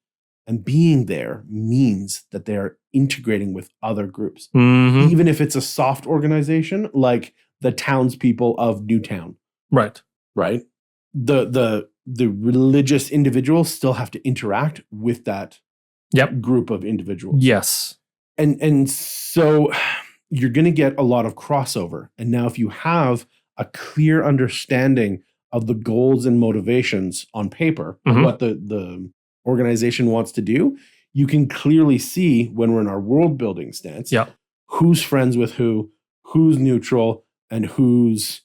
Speaker 2: And being there means that they are integrating with other groups.
Speaker 1: Mhm.
Speaker 2: Even if it's a soft organization like the townspeople of Newtown,
Speaker 1: Right.
Speaker 2: right? The religious individuals still have to interact with that
Speaker 1: Yep.
Speaker 2: group of individuals.
Speaker 1: Yes.
Speaker 2: And so you're going to get a lot of crossover. And now if you have a clear understanding of the goals and motivations on paper,
Speaker 1: Mhm.
Speaker 2: what the organization wants to do, you can clearly see when we're in our world building stance,
Speaker 1: Yeah.
Speaker 2: who's friends with who's neutral, and who's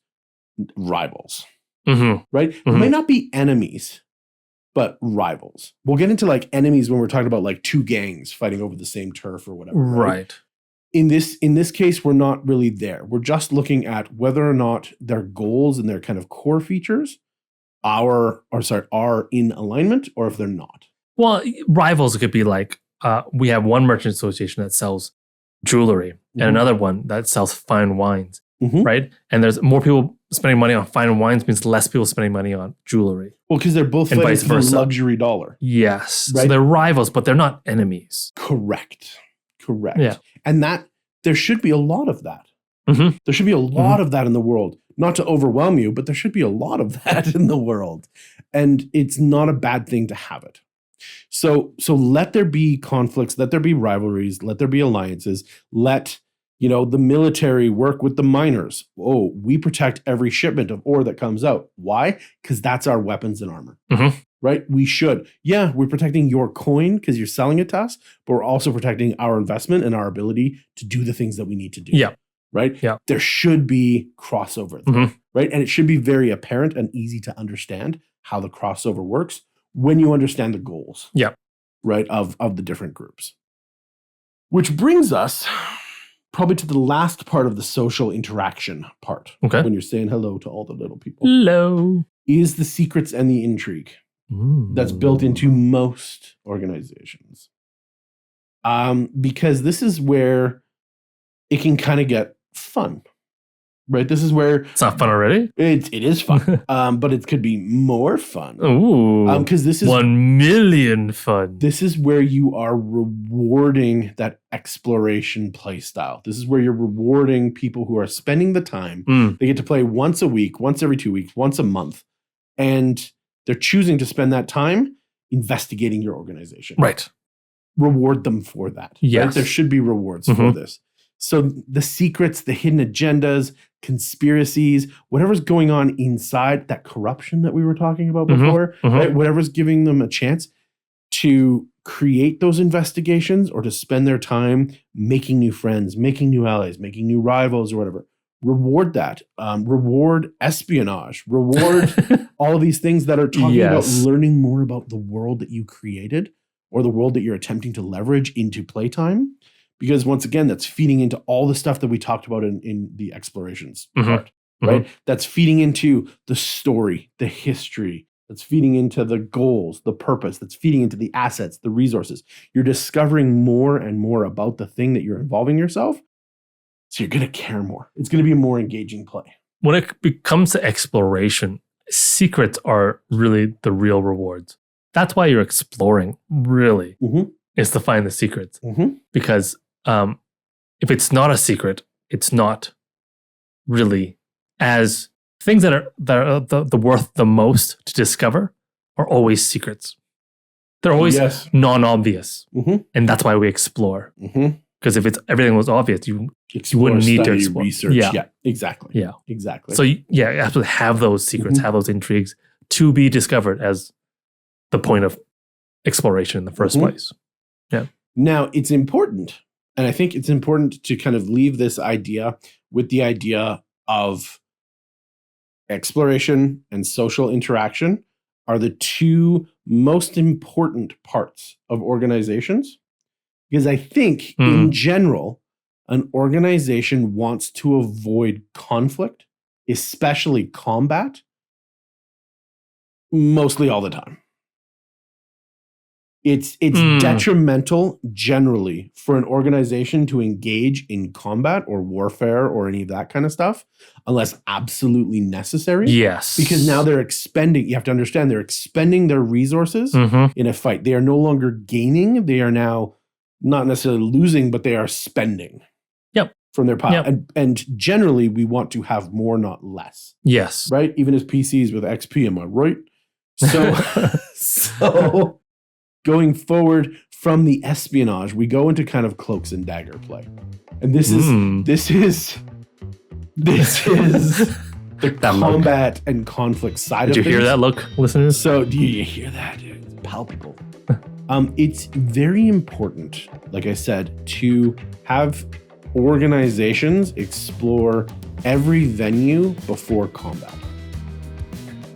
Speaker 2: rivals,
Speaker 1: Mhm.
Speaker 2: right? They may not be enemies, but rivals. We'll get into like enemies when we're talking about like two gangs fighting over the same turf or whatever.
Speaker 1: Right.
Speaker 2: In this case, we're not really there. We're just looking at whether or not their goals and their kind of core features are in alignment, or if they're not.
Speaker 1: Well, rivals could be like we have one merchant association that sells jewelry and another one that sells fine wines, right? And there's more people spending money on fine wines means less people spending money on jewelry.
Speaker 2: Well, because they're both
Speaker 1: And
Speaker 2: fighting
Speaker 1: vice
Speaker 2: for the
Speaker 1: versa.
Speaker 2: luxury dollar.
Speaker 1: Yes.
Speaker 2: Right?
Speaker 1: So they're rivals, but they're not enemies.
Speaker 2: Correct.
Speaker 1: Yeah.
Speaker 2: And that there should be a lot of that.
Speaker 1: Mhm.
Speaker 2: There should be a lot of that in the world. Not to overwhelm you, but there should be a lot of that in the world. And it's not a bad thing to have it. So let there be conflicts, let there be rivalries, let there be alliances, let the military work with the miners. Oh, we protect every shipment of ore that comes out. Why? Because that's our weapons and armor. Right? We should. Yeah, we're protecting your coin because you're selling it to us, but we're also protecting our investment and our ability to do the things that we need to do.
Speaker 1: Yeah.
Speaker 2: Right?
Speaker 1: Yeah.
Speaker 2: There should be crossover there, right? And it should be very apparent and easy to understand how the crossover works when you understand the goals.
Speaker 1: Yeah.
Speaker 2: Right? Of the different groups. Which brings us probably to the last part of the social interaction part.
Speaker 1: Okay.
Speaker 2: When you're saying hello to all the little people.
Speaker 1: Hello.
Speaker 2: Is the secrets and the intrigue that's built into most organizations. Because this is where it can kind of get fun, right? This is where
Speaker 1: it's not fun already.
Speaker 2: It is fun, but it could be more fun.
Speaker 1: Ooh,
Speaker 2: because this is
Speaker 1: 1 million fun.
Speaker 2: This is where you are rewarding that exploration play style. This is where you're rewarding people who are spending the time. They get to play once a week, once every 2 weeks, once a month, and they're choosing to spend that time investigating your organization.
Speaker 1: Right.
Speaker 2: Reward them for that.
Speaker 1: Yes.
Speaker 2: Right? There should be rewards for this. So the secrets, the hidden agendas, conspiracies, whatever's going on inside, that corruption that we were talking about before, right? Whatever's giving them a chance to create those investigations or to spend their time making new friends, making new allies, making new rivals or whatever. Reward that. Reward espionage. Reward all of these things that are talking about learning more about the world that you created or the world that you're attempting to leverage into playtime. Because once again, that's feeding into all the stuff that we talked about in the explorations part, right? That's feeding into the story, the history. That's feeding into the goals, the purpose. That's feeding into the assets, the resources. You're discovering more and more about the thing that you're involving yourself. So you're going to care more. It's going to be a more engaging play.
Speaker 1: When it comes to exploration, secrets are really the real rewards. That's why you're exploring, really, is to find the secrets. Because if it's not a secret, it's not really as things that are the worth the most to discover are always secrets. They're always non-obvious, and that's why we explore. Because if everything was obvious, you wouldn't need to explore.
Speaker 2: Research. Yeah, exactly.
Speaker 1: Yeah,
Speaker 2: exactly.
Speaker 1: So you have to have those secrets, have those intrigues to be discovered as the point of exploration in the first place. Yeah.
Speaker 2: Now it's important, and I think it's important to kind of leave this idea with the idea of exploration and social interaction are the two most important parts of organizations. Because I think in general, an organization wants to avoid conflict, especially combat, mostly all the time. It's detrimental generally for an organization to engage in combat or warfare or any of that kind of stuff unless absolutely necessary.
Speaker 1: Yes.
Speaker 2: Because now you have to understand, they're expending their resources in a fight. They are no longer gaining. They are now not necessarily losing, but they are spending.
Speaker 1: Yep.
Speaker 2: From their pile.
Speaker 1: Yep.
Speaker 2: And generally, we want to have more, not less.
Speaker 1: Yes.
Speaker 2: Right? Even as PCs with XP, am I right? So going forward from the espionage, we go into kind of cloaks and dagger play. And this is the combat and conflict side of things.
Speaker 1: Did you hear that look, listeners?
Speaker 2: So do you hear that? It's palpable. It's very important, like I said, to have organizations explore every venue before combat.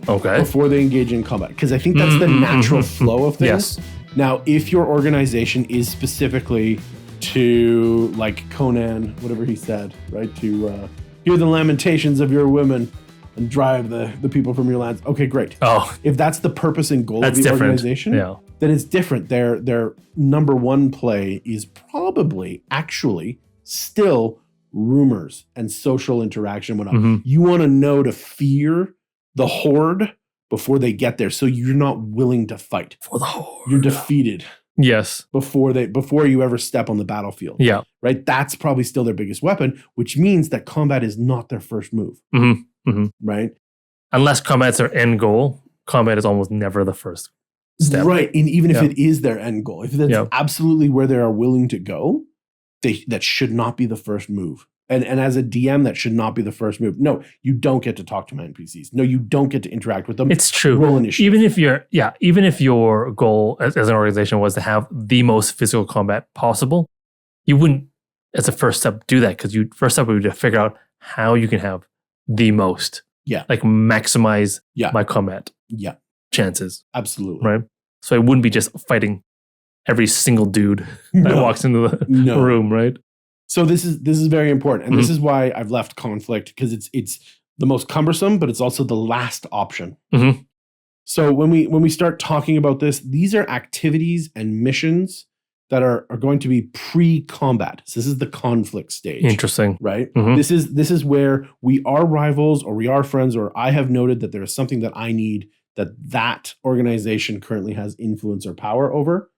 Speaker 1: Okay.
Speaker 2: Before they engage in combat. Because I think that's the natural flow of things.
Speaker 1: Yes.
Speaker 2: Now, if your organization is specifically to, like Conan, whatever he said, right? To hear the lamentations of your women and drive the people from your lands. Okay, great.
Speaker 1: Oh.
Speaker 2: If that's the purpose and goal of the
Speaker 1: different.
Speaker 2: organization, then it's different. Their number one play is probably actually still rumors and social interaction. You want to know to fear the horde before they get there, so you're not willing to fight.
Speaker 1: For the horde.
Speaker 2: You're defeated.
Speaker 1: Yes.
Speaker 2: Before you ever step on the battlefield.
Speaker 1: Yeah.
Speaker 2: Right? That's probably still their biggest weapon, which means that combat is not their first move. Right?
Speaker 1: Unless combat's their end goal, combat is almost never the first step.
Speaker 2: Right. And even if it is their end goal, if that's absolutely where they are willing to go, that should not be the first move. And as a DM, that should not be the first move. No, you don't get to talk to my NPCs. No, you don't get to interact with them.
Speaker 1: It's true.
Speaker 2: Roll initiative.
Speaker 1: Even if your goal as an organization was to have the most physical combat possible, you wouldn't, as a first step, do that, because first step would be to figure out how you can have the most.
Speaker 2: Yeah.
Speaker 1: Like maximize my combat chances.
Speaker 2: Absolutely.
Speaker 1: Right? So it wouldn't be just fighting every single dude that walks into the room, right?
Speaker 2: So this is very important, and this is why I've left conflict, because it's the most cumbersome, but it's also the last option. So when we start talking about this, these are activities and missions that are going to be pre-combat. So this is the conflict stage.
Speaker 1: Interesting,
Speaker 2: right? This is where we are rivals, or we are friends, or I have noted that there is something that I need that organization currently has influence or power over.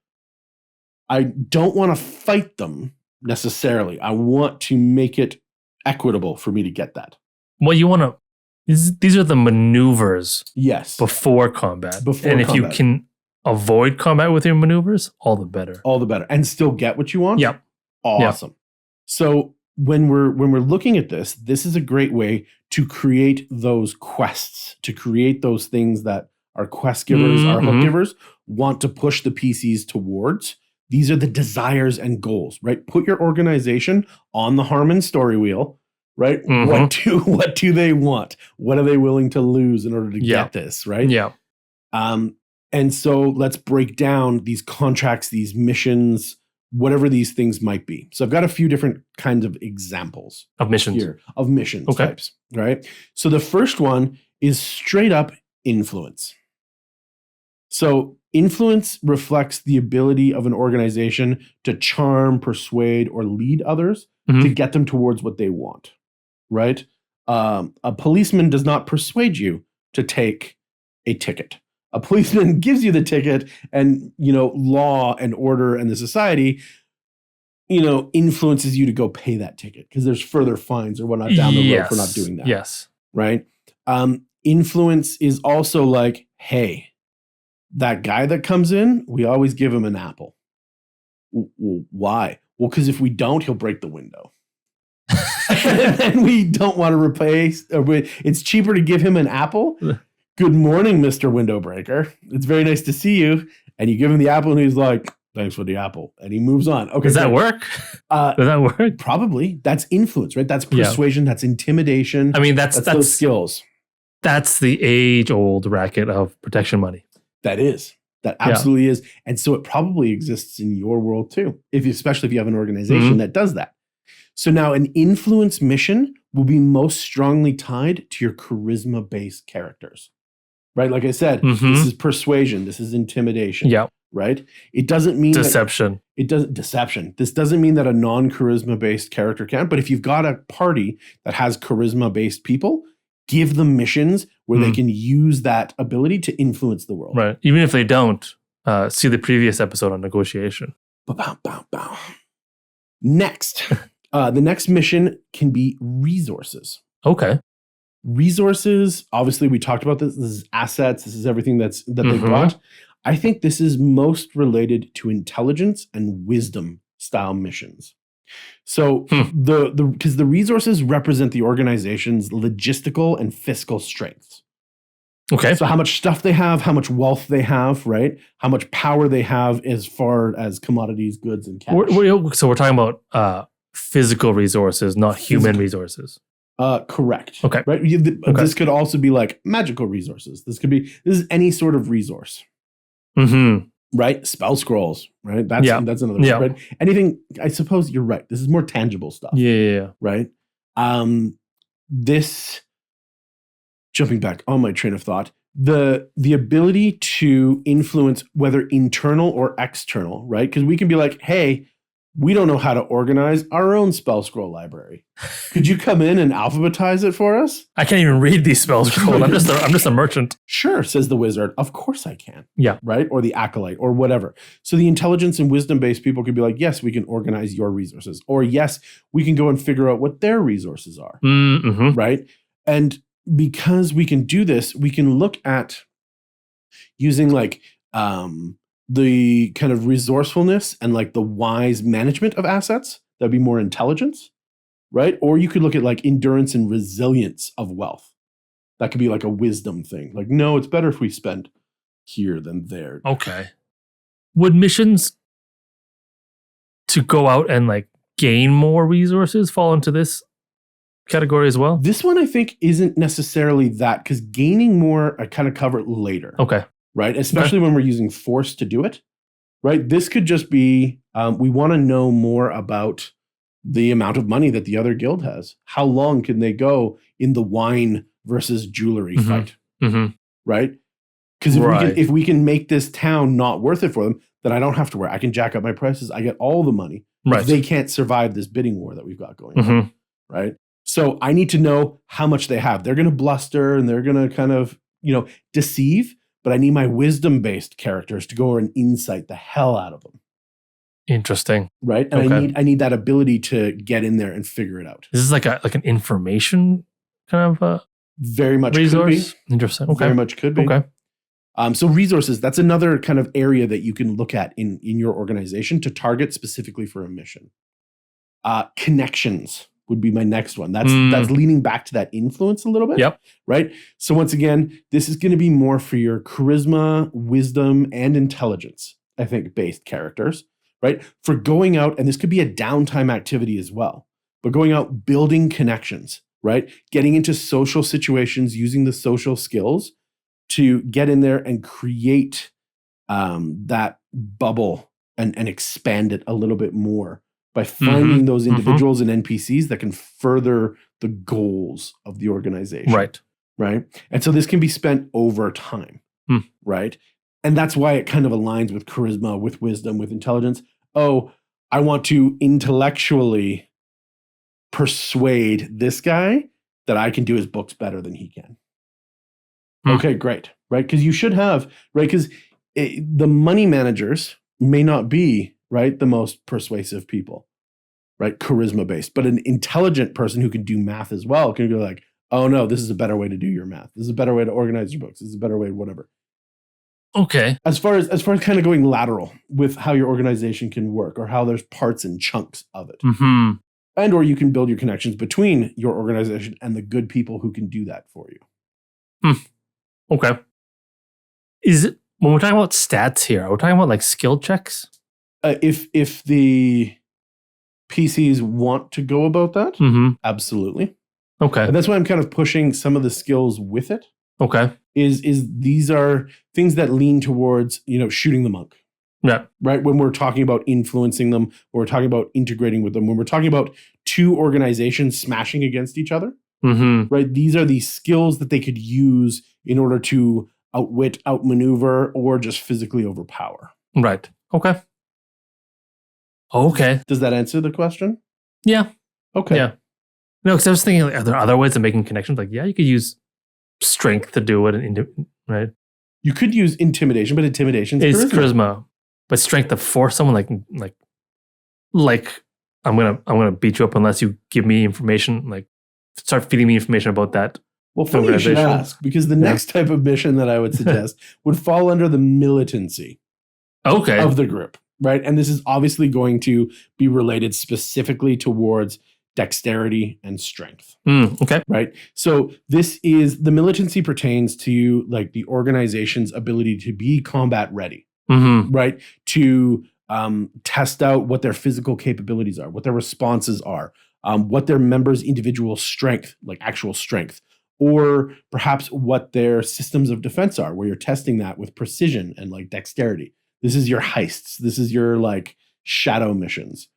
Speaker 2: I don't want to fight them necessarily. I want to make it equitable for me to get that.
Speaker 1: Well, you want to. These are the maneuvers.
Speaker 2: Yes.
Speaker 1: Before combat. If you can avoid combat with your maneuvers, all the better.
Speaker 2: All the better, and still get what you want.
Speaker 1: Yep.
Speaker 2: Awesome. Yep. So when we're looking at this is a great way to create those quests, to create those things that our quest givers, our hook givers want to push the PCs towards. These are the desires and goals, right? Put your organization on the Harmon story wheel, right? What do they want? What are they willing to lose in order to get this, right?
Speaker 1: Yeah.
Speaker 2: And so let's break down these contracts, these missions, whatever these things might be. So I've got a few different kinds of examples
Speaker 1: of missions
Speaker 2: here, of missions types, right? So the first one is straight up influence. So influence reflects the ability of an organization to charm, persuade, or lead others to get them towards what they want, right? A policeman does not persuade you to take a ticket. A policeman gives you the ticket, and, law and order and the society, influences you to go pay that ticket because there's further fines or whatnot down the road for not doing that.
Speaker 1: Yes.
Speaker 2: Right? Influence is also like, hey, that guy that comes in, we always give him an apple. Why? Well, because if we don't, he'll break the window. And we don't want to replace. It's cheaper to give him an apple. Good morning, Mr. Window Breaker. It's very nice to see you. And you give him the apple, and he's like, thanks for the apple. And he moves on. Okay,
Speaker 1: does that work? Does that work?
Speaker 2: Probably. That's influence, right? That's persuasion. That's intimidation.
Speaker 1: I mean, that's
Speaker 2: those skills.
Speaker 1: That's the age-old racket of protection money.
Speaker 2: That absolutely is. And so it probably exists in your world too, especially if you have an organization that does that. So now an influence mission will be most strongly tied to your charisma-based characters, right? Like I said, this is persuasion. This is intimidation, right? It doesn't mean
Speaker 1: Deception.
Speaker 2: Deception. This doesn't mean that a non-charisma based character can't, but if you've got a party that has charisma based people, give them missions where they can use that ability to influence the world.
Speaker 1: Right. Even if they don't, see the previous episode on negotiation.
Speaker 2: Bow, bow, bow. Next, the next mission can be resources.
Speaker 1: Okay.
Speaker 2: Resources, obviously we talked about this. This is assets. This is everything that they've got. I think this is most related to intelligence and wisdom style missions. So because the resources represent the organization's logistical and fiscal strengths.
Speaker 1: Okay.
Speaker 2: So how much stuff they have, how much wealth they have, right? How much power they have as far as commodities, goods, and cash.
Speaker 1: So we're talking about physical resources, not human resources.
Speaker 2: Correct.
Speaker 1: Okay.
Speaker 2: Right. This could also be like magical resources. This is any sort of resource. Right. Spell scrolls. Right. That's another one. Right? Anything. I suppose you're right. This is more tangible stuff.
Speaker 1: Yeah.
Speaker 2: Right. This. Jumping back on my train of thought, the ability to influence whether internal or external, right? Because we can be like, hey, we don't know how to organize our own spell scroll library. Could you come in and alphabetize it for us?
Speaker 1: I can't even read these spell scrolls. I'm just a merchant.
Speaker 2: Sure, says the wizard. Of course I can.
Speaker 1: Yeah.
Speaker 2: Right? Or the acolyte or whatever. So the intelligence and wisdom-based people could be like, yes, we can organize your resources. Or yes, we can go and figure out what their resources are. Right? And because we can do this, we can look at using like the kind of resourcefulness and like the wise management of assets. That'd be more intelligence, right? Or you could look at like endurance and resilience of wealth. That could be like a wisdom thing. Like, no, it's better if we spend here than there.
Speaker 1: Okay. Would missions to go out and like gain more resources fall into this category as well?
Speaker 2: This one I think isn't necessarily that, because gaining more I kind of cover it later.
Speaker 1: Okay.
Speaker 2: Right? Especially when we're using force to do it. Right? This could just be we want to know more about the amount of money that the other guild has. How long can they go in the wine versus jewelry fight? Right? Because if we can make this town not worth it for them, then I don't have to worry. I can jack up my prices. I get all the money.
Speaker 1: Right.
Speaker 2: They can't survive this bidding war that we've got going on. Right? So I need to know how much they have. They're going to bluster and they're going to kind of, deceive, but I need my wisdom-based characters to go and insight the hell out of them.
Speaker 1: Interesting.
Speaker 2: Right? And I need that ability to get in there and figure it out.
Speaker 1: This is like an information kind of
Speaker 2: very much
Speaker 1: resource.
Speaker 2: Could be.
Speaker 1: Interesting. Okay.
Speaker 2: Very much could be.
Speaker 1: Okay.
Speaker 2: So resources, that's another kind of area that you can look at in your organization to target specifically for a mission. Connections would be my next one. That's leaning back to that influence a little bit.
Speaker 1: Yep.
Speaker 2: Right? So once again, this is going to be more for your charisma, wisdom, and intelligence, I think, based characters, right? For going out, and this could be a downtime activity as well, but going out, building connections, right? Getting into social situations, using the social skills to get in there and create that bubble and expand it a little bit more by finding those individuals and NPCs that can further the goals of the organization.
Speaker 1: Right.
Speaker 2: Right. And so this can be spent over time. Right. And that's why it kind of aligns with charisma, with wisdom, with intelligence. Oh, I want to intellectually persuade this guy that I can do his books better than he can. Okay, great. Right. Because you should have, right? Because the money managers may not be, right, the most persuasive people, right? Charisma based, but an intelligent person who can do math as well can go like, oh no, this is a better way to do your math. This is a better way to organize your books. This is a better way, whatever.
Speaker 1: Okay.
Speaker 2: As far as kind of going lateral with how your organization can work or how there's parts and chunks of it. And or you can build your connections between your organization and the good people who can do that for you.
Speaker 1: Okay. When we're talking about stats here, are we talking about like skill checks?
Speaker 2: If the PCs want to go about that, absolutely.
Speaker 1: Okay.
Speaker 2: And that's why I'm kind of pushing some of the skills with it.
Speaker 1: Okay.
Speaker 2: Is these are things that lean towards, shooting the monk.
Speaker 1: Yeah.
Speaker 2: Right. When we're talking about influencing them, or we're talking about integrating with them, when we're talking about two organizations smashing against each other, right? These are the skills that they could use in order to outwit, outmaneuver, or just physically overpower.
Speaker 1: Right. Okay. Okay.
Speaker 2: Does that answer the question?
Speaker 1: Yeah.
Speaker 2: Okay.
Speaker 1: Yeah. No, because I was thinking, are there other ways of making connections? Like, yeah, you could use strength to do it, right?
Speaker 2: You could use intimidation, but intimidation's
Speaker 1: It's
Speaker 2: charisma.
Speaker 1: charisma, but strength to force someone like I'm gonna beat you up unless you give me information. Like, start feeding me information about that.
Speaker 2: Well, funny you should
Speaker 1: organization.
Speaker 2: ask, because the next type of mission that I would suggest would fall under the militancy
Speaker 1: Okay.
Speaker 2: of the group, right? And this is obviously going to be related specifically towards dexterity and strength,
Speaker 1: Okay.
Speaker 2: right? So this is, the militancy pertains to like the organization's ability to be combat ready, right? To test out what their physical capabilities are, what their responses are, what their members' individual strength, like actual strength, or perhaps what their systems of defense are, where you're testing that with precision and like dexterity. This is your heists. This is your like shadow missions.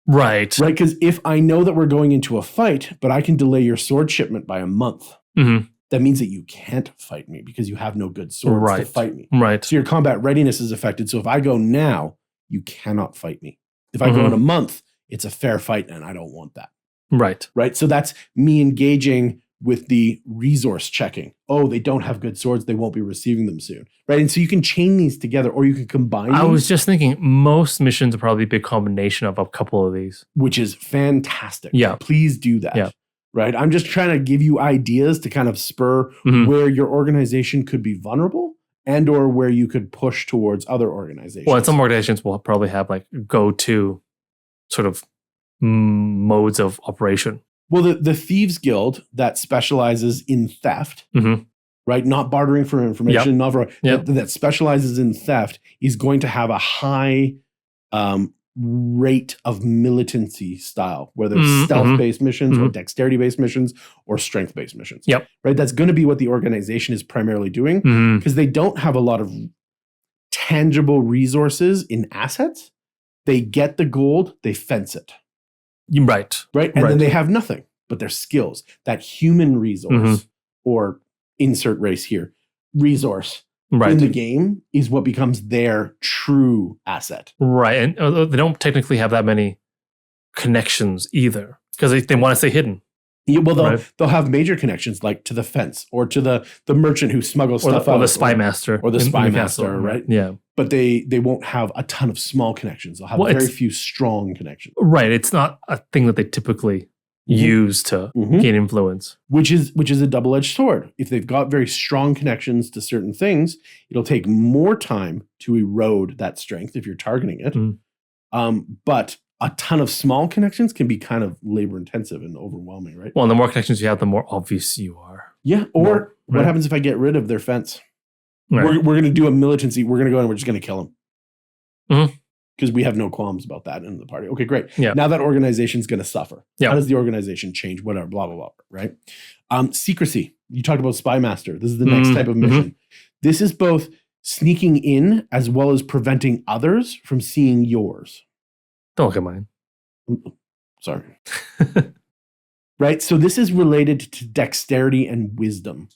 Speaker 1: Right.
Speaker 2: Right. Because if I know that we're going into a fight, but I can delay your sword shipment by a month, that means that you can't fight me because you have no good swords to fight me.
Speaker 1: Right.
Speaker 2: So your combat readiness is affected. So if I go now, you cannot fight me. If I go in a month, it's a fair fight and I don't want that.
Speaker 1: Right.
Speaker 2: Right. So that's me engaging with the resource checking. Oh, they don't have good swords. They won't be receiving them soon. Right. And so you can chain these together or you can combine
Speaker 1: I
Speaker 2: these,
Speaker 1: was just thinking most missions are probably a big combination of a couple of these.
Speaker 2: which is fantastic.
Speaker 1: Yeah.
Speaker 2: Please do that.
Speaker 1: Yeah.
Speaker 2: Right. I'm just trying to give you ideas to kind of spur where your organization could be vulnerable and or where you could push towards other organizations.
Speaker 1: Well, and some organizations will probably have like go-to sort of modes of operation.
Speaker 2: Well, the Thieves Guild that specializes in theft, right? Not bartering for information, not for, that specializes in theft is going to have a high rate of militancy style, whether it's stealth-based missions or dexterity-based missions or strength-based missions. Right? That's going to be what the organization is primarily doing because they don't have a lot of tangible resources in assets. They get the gold, they fence it.
Speaker 1: Right.
Speaker 2: Right. And then they have nothing but their skills, that human resource or insert race here, resource in the game is what becomes their true asset.
Speaker 1: Right. And they don't technically have that many connections either because they want to stay hidden.
Speaker 2: Yeah, well, they'll have major connections like to the fence or to the merchant who smuggles stuff out.
Speaker 1: Or the spy master.
Speaker 2: Or the spy master, right?
Speaker 1: Yeah.
Speaker 2: But they won't have a ton of small connections. They'll have very few strong connections.
Speaker 1: Right. It's not a thing that they typically use to gain influence.
Speaker 2: Which is a double-edged sword. If they've got very strong connections to certain things, it'll take more time to erode that strength if you're targeting it. But a ton of small connections can be kind of labor-intensive and overwhelming, right?
Speaker 1: Well, and the more connections you have, the more obvious you are.
Speaker 2: Yeah. Or what happens if I get rid of their fence? We're going to do a militancy. We're going to go in and we're just going to kill them. Because we have no qualms about that in the party. Okay, great.
Speaker 1: Yeah.
Speaker 2: Now that organization's going to suffer.
Speaker 1: Yeah.
Speaker 2: How does the organization change? Whatever, blah, blah, blah, right? Secrecy. You talked about Spy Master. This is the next type of mission. This is both sneaking in as well as preventing others from seeing yours.
Speaker 1: Don't look at mine.
Speaker 2: Sorry. Right? So this is related to dexterity and wisdom.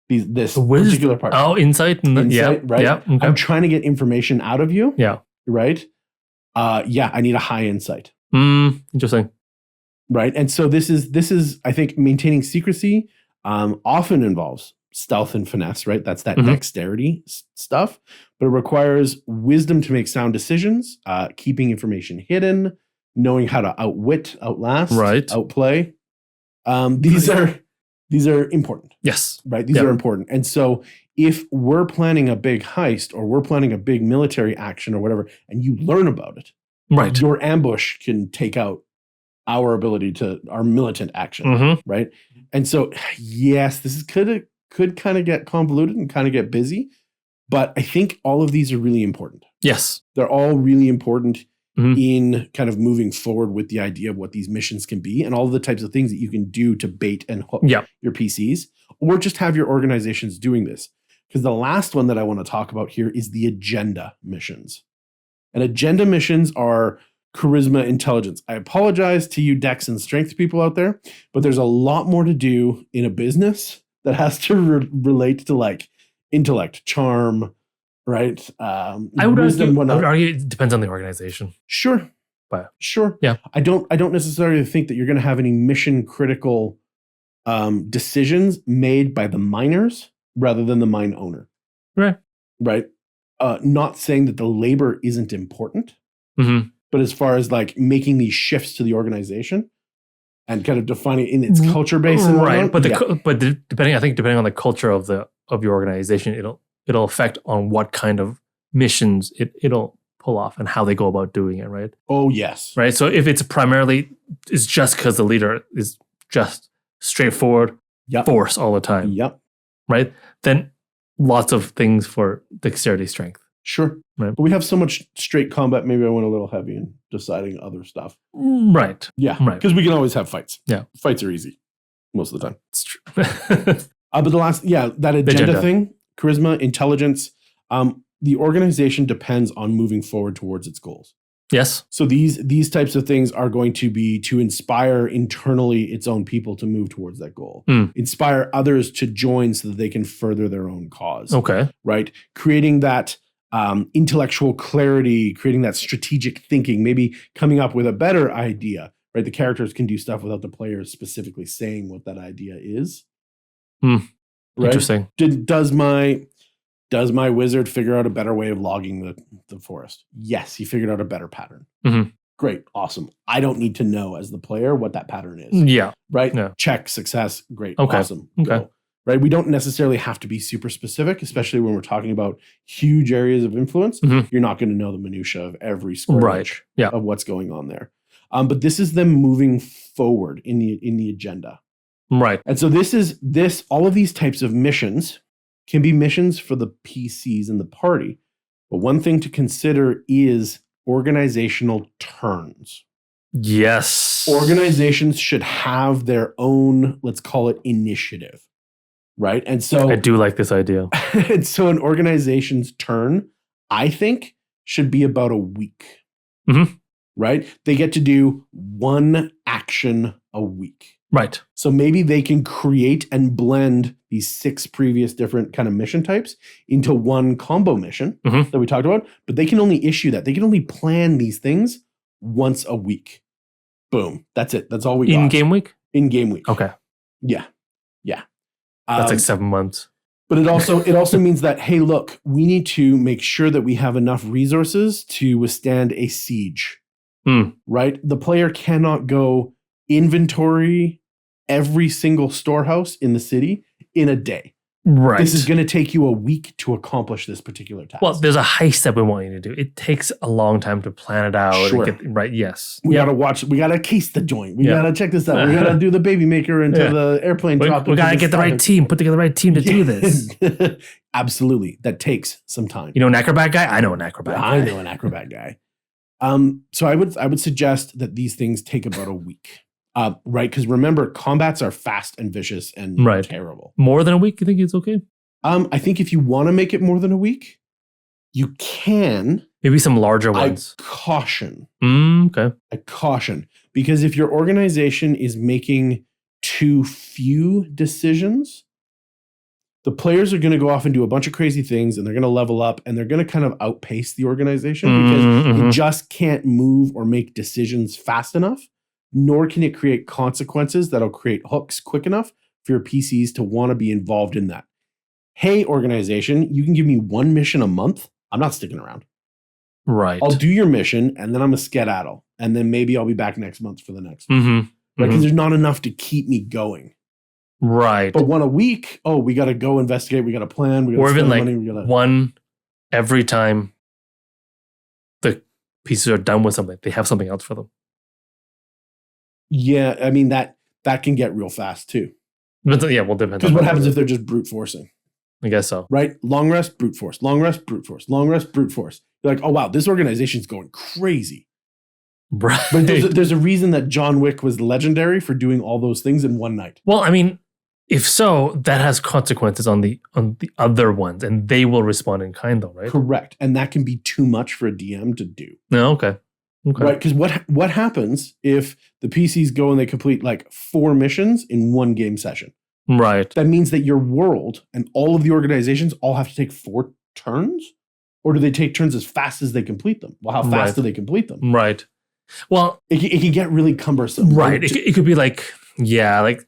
Speaker 2: This particular part.
Speaker 1: Oh, insight?
Speaker 2: Insight, right?
Speaker 1: Yeah. Okay.
Speaker 2: I'm trying to get information out of you.
Speaker 1: Yeah.
Speaker 2: Right? I need a high insight.
Speaker 1: Interesting.
Speaker 2: Right? And so this is, I think, maintaining secrecy often involves stealth and finesse, right? That's that dexterity stuff. But it requires wisdom to make sound decisions, keeping information hidden, knowing how to outwit, outlast, outplay. These are important.
Speaker 1: Yes.
Speaker 2: Right? These are important. And so if we're planning a big heist or we're planning a big military action or whatever, and you learn about it, your ambush can take out our ability to, our militant action, right? And so, yes, this is could kind of get convoluted and kind of get busy, but I think all of these are really important.
Speaker 1: Yes.
Speaker 2: They're all really important in kind of moving forward with the idea of what these missions can be and all of the types of things that you can do to bait and hook your PCs, or just have your organizations doing this. Because the last one that I want to talk about here is the agenda missions. And agenda missions are charisma intelligence. I apologize to you dex and strength people out there, but there's a lot more to do in a business that has to relate to like intellect, charm, right?
Speaker 1: I would
Speaker 2: wisdom,
Speaker 1: argue,
Speaker 2: whatnot.
Speaker 1: it depends on the organization.
Speaker 2: Sure.
Speaker 1: But
Speaker 2: Sure.
Speaker 1: yeah.
Speaker 2: I don't necessarily think that you're going to have any mission critical decisions made by the miners rather than the mine owner.
Speaker 1: Right.
Speaker 2: Right. Not saying that the labor isn't important,
Speaker 1: Mm-hmm.
Speaker 2: but as far as like making these shifts to the organization and kind of defining in its culture base and
Speaker 1: right.
Speaker 2: whatnot,
Speaker 1: But depending on the culture of your organization, it'll affect on what kind of missions it'll pull off and how they go about doing it, right?
Speaker 2: Oh yes.
Speaker 1: Right. So if it's just because the leader is just straightforward force all the time.
Speaker 2: Yep.
Speaker 1: Right. Then lots of things for dexterity strength.
Speaker 2: Sure.
Speaker 1: Right.
Speaker 2: But we have so much straight combat, maybe I went a little heavy in deciding other stuff.
Speaker 1: Right.
Speaker 2: Yeah.
Speaker 1: Right.
Speaker 2: Because we can always have fights.
Speaker 1: Yeah.
Speaker 2: Fights are easy most of the time.
Speaker 1: It's true.
Speaker 2: But that agenda thing, charisma, intelligence, the organization depends on moving forward towards its goals.
Speaker 1: Yes.
Speaker 2: So these types of things are going to be to inspire internally its own people to move towards that goal. Inspire others to join so that they can further their own cause.
Speaker 1: Okay.
Speaker 2: Right? Creating that intellectual clarity, creating that strategic thinking, maybe coming up with a better idea. Right? The characters can do stuff without the players specifically saying what that idea is. Right?
Speaker 1: Interesting.
Speaker 2: Does my wizard figure out a better way of logging the forest? Yes, he figured out a better pattern.
Speaker 1: Mm-hmm.
Speaker 2: Great, awesome. I don't need to know as the player what that pattern is.
Speaker 1: Yeah.
Speaker 2: Right?
Speaker 1: Yeah.
Speaker 2: Check, success, great,
Speaker 1: okay.
Speaker 2: awesome.
Speaker 1: Okay.
Speaker 2: Go. Right? We don't necessarily have to be super specific, especially when we're talking about huge areas of influence.
Speaker 1: Mm-hmm.
Speaker 2: You're not going to know the minutia of every square inch of what's going on there. But this is them moving forward in the agenda.
Speaker 1: Right.
Speaker 2: And so all of these types of missions can be missions for the PCs in the party. But one thing to consider is organizational turns.
Speaker 1: Yes.
Speaker 2: Organizations should have their own, let's call it initiative. Right? And so
Speaker 1: I do like this idea.
Speaker 2: And so an organization's turn, I think, should be about a week.
Speaker 1: Mm-hmm.
Speaker 2: Right? They get to do one action a week.
Speaker 1: Right.
Speaker 2: So maybe they can create and blend these 6 previous different kind of mission types into one combo mission that we talked about, but they can only issue that. They can only plan these things once a week. Boom. That's it. That's all we got.
Speaker 1: In game week?
Speaker 2: In game week.
Speaker 1: Okay.
Speaker 2: Yeah. Yeah.
Speaker 1: That's like 7 months.
Speaker 2: But it also means that, hey, look, we need to make sure that we have enough resources to withstand a siege. Right? The player cannot go inventory every single storehouse in the city in a day.
Speaker 1: Right.
Speaker 2: This is going to take you a week to accomplish this particular task.
Speaker 1: Well, there's a heist that we want you to do. It takes a long time to plan it out.
Speaker 2: Sure.
Speaker 1: Right. Yes.
Speaker 2: We got to watch. We got to case the joint. We got to check this out. We got to do the baby maker until the airplane dropped.
Speaker 1: We got to get the right team. Put together the right team to do this.
Speaker 2: Absolutely. That takes some time.
Speaker 1: You know an acrobat guy? I know an acrobat guy.
Speaker 2: I know an acrobat guy. So I would suggest that these things take about a week. Right, because remember, combats are fast and vicious and terrible.
Speaker 1: More than a week, you think it's okay?
Speaker 2: I think if you want to make it more than a week, you can.
Speaker 1: Maybe some larger ones.
Speaker 2: I caution.
Speaker 1: Okay.
Speaker 2: I caution. Because if your organization is making too few decisions, the players are going to go off and do a bunch of crazy things, and they're going to level up, and they're going to kind of outpace the organization because you just can't move or make decisions fast enough. Nor can it create consequences that'll create hooks quick enough for your PCs to want to be involved in that. Hey, organization, you can give me one mission a month. I'm not sticking around.
Speaker 1: Right.
Speaker 2: I'll do your mission, and then I'm a skedaddle. And then maybe I'll be back next month for the next one. Right? Because there's not enough to keep me going.
Speaker 1: Right.
Speaker 2: But one a week, we got to go investigate. We got to plan. We got to spend money.
Speaker 1: One every time the pieces are done with something, they have something else for them.
Speaker 2: Yeah, I mean, that can get real fast too.
Speaker 1: But yeah, well, depends.
Speaker 2: Because what happens if they're just brute forcing?
Speaker 1: I guess so.
Speaker 2: Right? Long rest, brute force. Long rest, brute force. Long rest, brute force. You're like, oh, wow, this organization's going crazy.
Speaker 1: Right.
Speaker 2: But there's a reason that John Wick was legendary for doing all those things in one night.
Speaker 1: Well, I mean, if so, that has consequences on the other ones, and they will respond in kind, though, right?
Speaker 2: Correct. And that can be too much for a DM to do.
Speaker 1: No, okay.
Speaker 2: Right, because what happens if the PCs go and they complete like 4 missions in one game session?
Speaker 1: Right.
Speaker 2: That means that your world and all of the organizations all have to take 4 turns Or do they take turns as fast as they complete them? Well, how fast do they complete them?
Speaker 1: Right. Well,
Speaker 2: it can get really cumbersome.
Speaker 1: Right. It could be like, like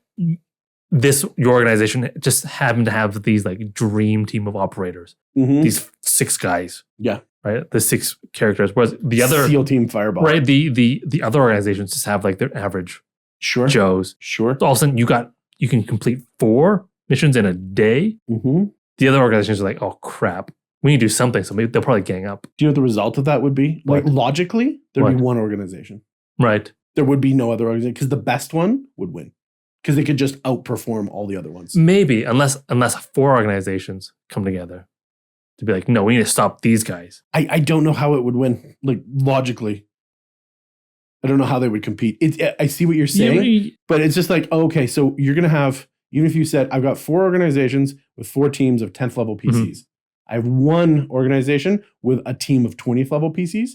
Speaker 1: your organization just happened to have these like dream team of operators. These 6 guys.
Speaker 2: Yeah.
Speaker 1: Right. The 6 characters. Whereas the other
Speaker 2: SEAL Team Fireball.
Speaker 1: Right. The other organizations just have like their average Joes.
Speaker 2: Sure.
Speaker 1: So all of a sudden you can complete 4 missions in a day. The other organizations are like, oh crap. We need to do something. So maybe they'll probably gang up.
Speaker 2: Do you know what the result of that would be? Like logically, there'd be one organization.
Speaker 1: Right.
Speaker 2: There would be no other organization because the best one would win. Because they could just outperform all the other ones.
Speaker 1: Maybe, unless 4 organizations come together to be like, no, we need to stop these guys.
Speaker 2: I don't know how it would win. Like logically. I don't know how they would compete. I see what you're saying, but it's just like, okay, so you're going to have, even if you said, I've got 4 organizations with 4 teams of 10th level PCs. I have 1 organization with a team of 20th level PCs.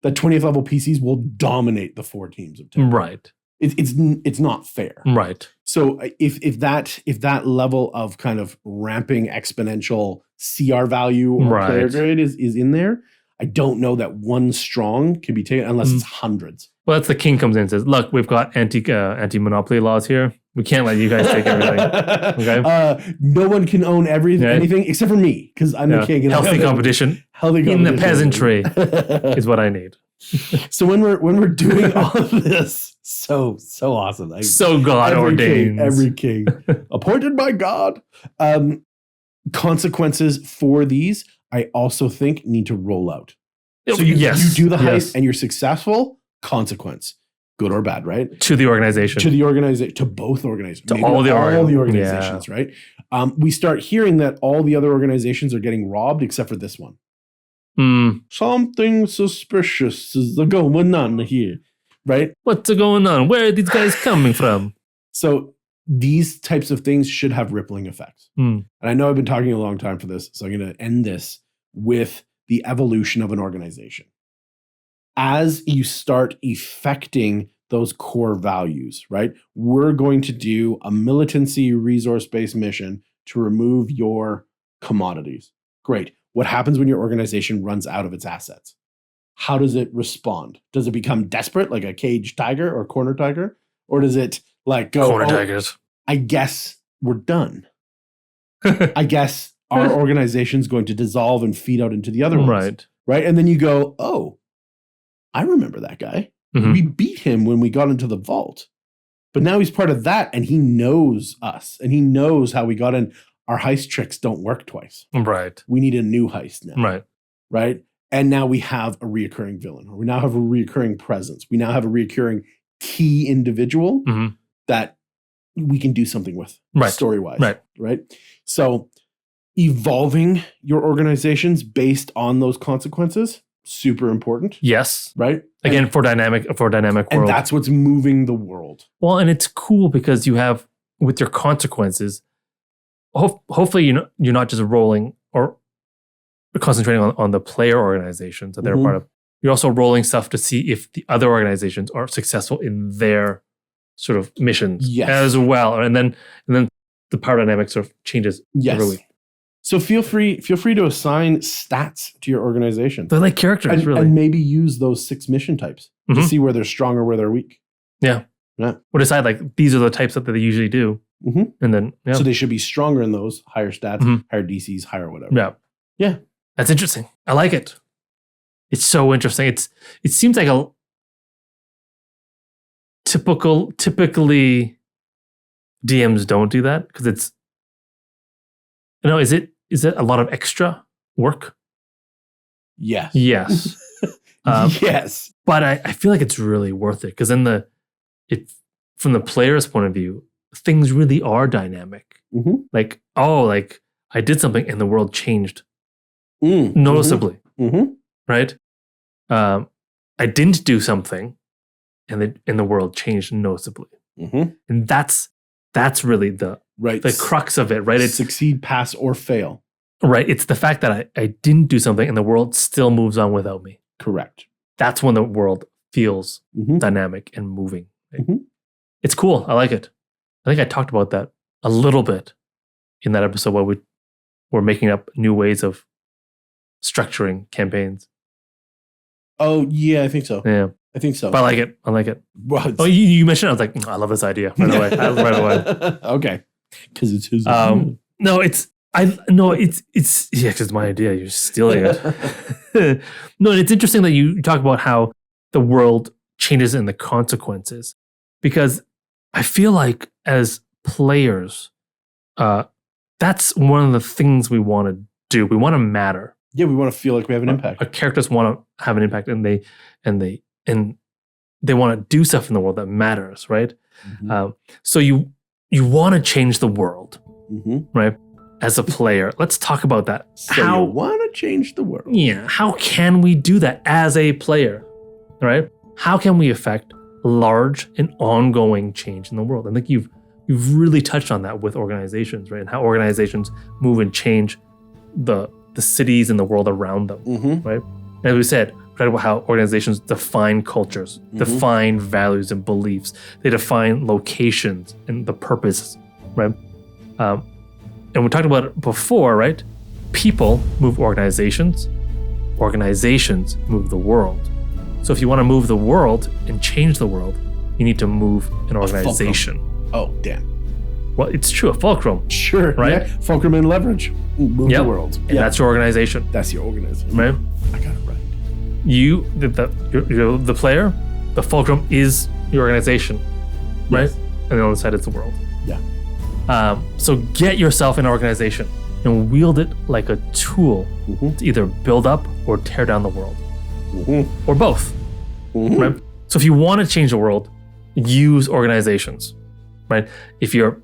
Speaker 2: The 20th level PCs will dominate the 4 teams of 10.
Speaker 1: Right.
Speaker 2: It's not fair.
Speaker 1: Right.
Speaker 2: So if that level of kind of ramping exponential CR value or player grade is in there, I don't know that 1 strong can be taken unless it's hundreds.
Speaker 1: Well, that's the king comes in and says, look, we've got anti-monopoly laws here. We can't let you guys take everything. Okay.
Speaker 2: No one can own anything except for me because I'm the king.
Speaker 1: Healthy competition in the peasantry is what I need.
Speaker 2: So when we're doing all of this, so awesome.
Speaker 1: So God ordained.
Speaker 2: Every king appointed by God. Consequences for these, I also think need to roll out. So you do the heist and you're successful. Consequence. Good or bad, right?
Speaker 1: To the organization.
Speaker 2: To both organizations.
Speaker 1: To all the
Speaker 2: organizations, right? We start hearing that all the other organizations are getting robbed except for this one. Something suspicious is going on here, right?
Speaker 1: What's going on? Where are these guys coming from?
Speaker 2: So these types of things should have rippling effects. And I know I've been talking a long time for this, so I'm going to end this with the evolution of an organization. As you start effecting those core values, right? We're going to do a militancy resource-based mission to remove your commodities. Great. What happens when your organization runs out of its assets? How does it respond? Does it become desperate like a caged tiger or corner tiger? Or does it like go,
Speaker 1: corner tigers?
Speaker 2: I guess we're done. I guess our organization's going to dissolve and feed out into the other ones. Right. And then you go, oh, I remember that guy. We beat him when we got into the vault. But now he's part of that and he knows us and he knows how we got in. Our heist tricks don't work twice.
Speaker 1: Right.
Speaker 2: We need a new heist now.
Speaker 1: Right.
Speaker 2: Right. And now we have a reoccurring villain, or we now have a reoccurring presence. We now have a reoccurring key individual that we can do something with story-wise. Right. So evolving your organizations based on those consequences, super important.
Speaker 1: Yes.
Speaker 2: Right.
Speaker 1: Again, for dynamic world.
Speaker 2: And that's what's moving the world.
Speaker 1: Well, and it's cool because you have, with your consequences, hopefully you're not just rolling or concentrating on the player organizations that they're part of. You're also rolling stuff to see if the other organizations are successful in their sort of missions as well. And then the power dynamic sort of changes every week.
Speaker 2: So feel free to assign stats to your organization.
Speaker 1: They're like characters, really.
Speaker 2: And maybe use those 6 mission types to see where they're strong or where they're weak.
Speaker 1: Yeah. Or decide like these are the types that they usually do. And then
Speaker 2: so they should be stronger in those, higher stats, higher DCs, higher whatever. Yeah.
Speaker 1: That's interesting. I like it. It's so interesting. It seems like a typically DMs don't do that because it's is it a lot of extra work?
Speaker 2: Yes.
Speaker 1: Yes.
Speaker 2: Yes.
Speaker 1: But I feel like it's really worth it because then from the player's point of view, things really are dynamic. Like, I did something and the world changed noticeably. Right? I didn't do something and the world changed noticeably. And that's really the crux of it, right? It's
Speaker 2: succeed, pass, or fail.
Speaker 1: Right. It's the fact that I didn't do something and the world still moves on without me.
Speaker 2: Correct.
Speaker 1: That's when the world feels dynamic and moving. Right? It's cool. I like it. I think I talked about that a little bit in that episode where we were making up new ways of
Speaker 2: structuring
Speaker 1: campaigns.
Speaker 2: Oh, yeah, I think so.
Speaker 1: Yeah.
Speaker 2: I think so.
Speaker 1: But I like it. I like it.
Speaker 2: Well,
Speaker 1: Oh, you mentioned it. I was like, I love this idea right away. Right away.
Speaker 2: Okay. Because it's his.
Speaker 1: No, it's because it's my idea. You're stealing it. No, and it's interesting that you talk about how the world changes in the consequences, because I feel like as players, that's one of the things we want to do. We want to matter.
Speaker 2: Yeah, we want to feel like we have an impact.
Speaker 1: Our characters want to have an impact, and they want to do stuff in the world that matters, right?
Speaker 2: Mm-hmm.
Speaker 1: So you want to change the world, right? As a player, let's talk about that.
Speaker 2: So you want to change the world?
Speaker 1: Yeah. How can we do that as a player, right? How can we affect large and ongoing change in the world? I think you've really touched on that with organizations, right? And how organizations move and change the cities and the world around them, right? And as we said, we talked about how organizations define cultures, define values and beliefs. They define locations and the purpose, right? And we talked about it before, right? People move organizations. Organizations move the world. So if you want to move the world and change the world, you need to move an organization.
Speaker 2: Oh, damn.
Speaker 1: Well, it's true. A fulcrum.
Speaker 2: Sure.
Speaker 1: Right?
Speaker 2: Yeah. Fulcrum and leverage. Move the world.
Speaker 1: And that's your organization.
Speaker 2: That's your organization.
Speaker 1: Right?
Speaker 2: I got it right.
Speaker 1: You, the player, the fulcrum is your organization. Right?
Speaker 2: Yes.
Speaker 1: And the other side is the world.
Speaker 2: Yeah.
Speaker 1: So get yourself an organization and wield it like a tool to either build up or tear down the world. Or both. Right? So if you want to change the world, use organizations. Right? If your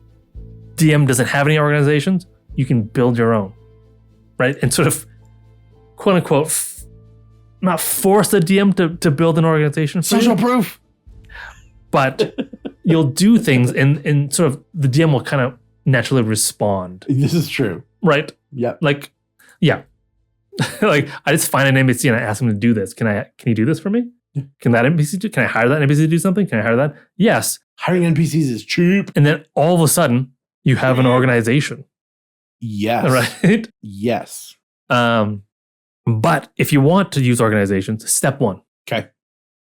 Speaker 1: DM doesn't have any organizations, you can build your own. Right? And sort of, quote unquote, not force the DM to build an organization.
Speaker 2: Social proof.
Speaker 1: But you'll do things and sort of the DM will kind of naturally respond.
Speaker 2: This is true.
Speaker 1: Right?
Speaker 2: Yeah.
Speaker 1: Like, yeah. Like, I just find an NPC and I ask them to do this. Can you do this for me? Can that NPC do? Can I hire that NPC to do something? Can I hire that? Yes.
Speaker 2: Hiring NPCs is cheap.
Speaker 1: And then all of a sudden, you have an organization.
Speaker 2: Yes.
Speaker 1: Right?
Speaker 2: Yes.
Speaker 1: But if you want to use organizations, step one.
Speaker 2: Okay.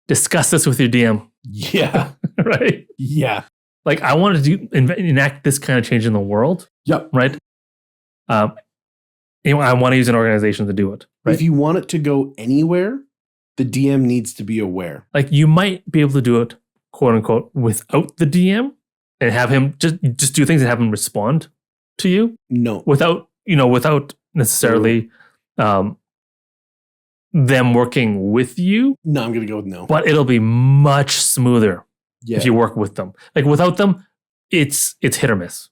Speaker 1: Discuss this with your DM.
Speaker 2: Yeah.
Speaker 1: Right?
Speaker 2: Yeah.
Speaker 1: Like, I wanted to enact this kind of change in the world.
Speaker 2: Yep.
Speaker 1: Right? I want to use an organization to do it. Right?
Speaker 2: If you want it to go anywhere, the DM needs to be aware.
Speaker 1: Like, you might be able to do it, quote unquote, without the DM and have him just do things and have him respond to you.
Speaker 2: No.
Speaker 1: Without necessarily them working with you.
Speaker 2: No, I'm going to go with no.
Speaker 1: But it'll be much smoother
Speaker 2: if
Speaker 1: you work with them. Like, without them, it's hit or miss.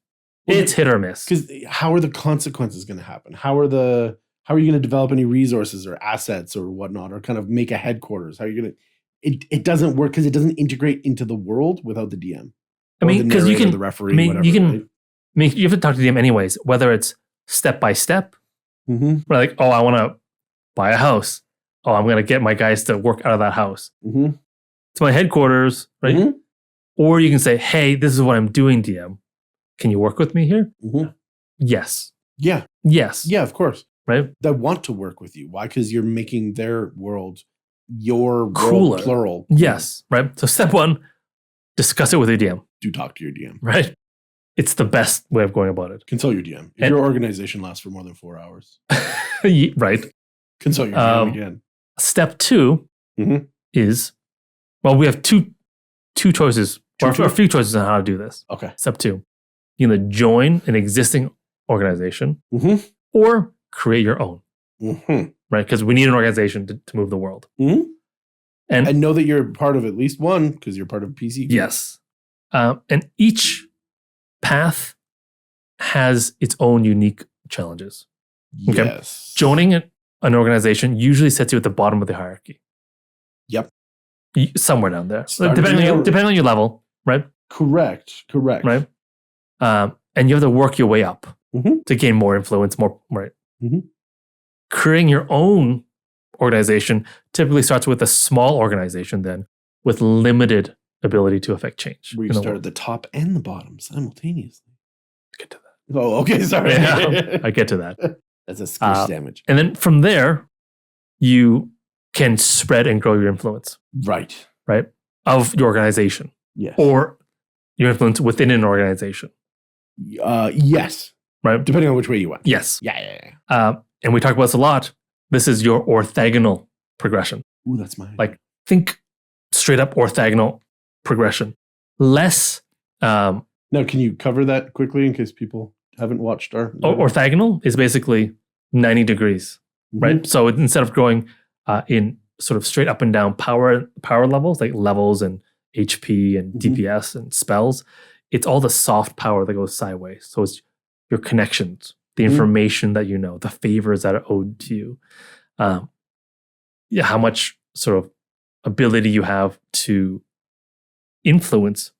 Speaker 1: It's hit or miss.
Speaker 2: Because how are the consequences going to happen? How are you going to develop any resources or assets or whatnot, or kind of make a headquarters? How are you going to? It doesn't work because it doesn't integrate into the world without the DM.
Speaker 1: I mean, because you can,
Speaker 2: the referee, whatever,
Speaker 1: you can,
Speaker 2: right?
Speaker 1: I mean, you have to talk to the DM anyways, whether it's step by step. Where like, oh, I want to buy a house. Oh, I'm going to get my guys to work out of that house. It's my headquarters, right? Or you can say, hey, this is what I'm doing, DM. Can you work with me here? Yes.
Speaker 2: Yeah.
Speaker 1: Yes.
Speaker 2: Yeah, of course.
Speaker 1: Right?
Speaker 2: They want to work with you. Why? Because you're making their world your
Speaker 1: cooler.
Speaker 2: World, plural.
Speaker 1: Yes. Right? So step one, discuss it with your DM.
Speaker 2: Do talk to your DM.
Speaker 1: Right? It's the best way of going about it.
Speaker 2: Consult your DM. If your organization lasts for more than 4 hours.
Speaker 1: Right.
Speaker 2: Consult your DM again.
Speaker 1: Step two is, well, we have two choices, or a few choices on how to do this.
Speaker 2: Okay.
Speaker 1: Step two, you can either join an existing organization or create your own. Right? Because we need an organization to move the world. And
Speaker 2: know that you're part of at least one because you're part of PC group.
Speaker 1: Yes. And each path has its own unique challenges. Okay?
Speaker 2: Yes.
Speaker 1: Joining an organization usually sets you at the bottom of the hierarchy.
Speaker 2: Yep.
Speaker 1: Somewhere down there. Depending on your level, right?
Speaker 2: Correct.
Speaker 1: Right? And you have to work your way up to gain more influence, more, right? Creating your own organization typically starts with a small organization then with limited ability to affect change.
Speaker 2: Where you start at the top and the bottom simultaneously.
Speaker 1: Get to that.
Speaker 2: Oh, okay. Sorry.
Speaker 1: Yeah, I get to that.
Speaker 2: That's a squish damage.
Speaker 1: And then from there, you can spread and grow your influence.
Speaker 2: Right.
Speaker 1: Right? Of your organization.
Speaker 2: Yes.
Speaker 1: Or your influence within an organization.
Speaker 2: Yes.
Speaker 1: Right?
Speaker 2: Depending on which way you went.
Speaker 1: Yes.
Speaker 2: Yeah.
Speaker 1: And we talk about this a lot. This is your orthogonal progression.
Speaker 2: Ooh, that's mine.
Speaker 1: Like, think straight up orthogonal progression. Less.
Speaker 2: Now, can you cover that quickly in case people haven't watched our...
Speaker 1: Orthogonal is basically 90 degrees, right? So instead of growing in sort of straight up and down power levels, like levels and HP and DPS and spells, it's all the soft power that goes sideways. So it's your connections, the information that you know, the favors that are owed to you, how much sort of ability you have to influence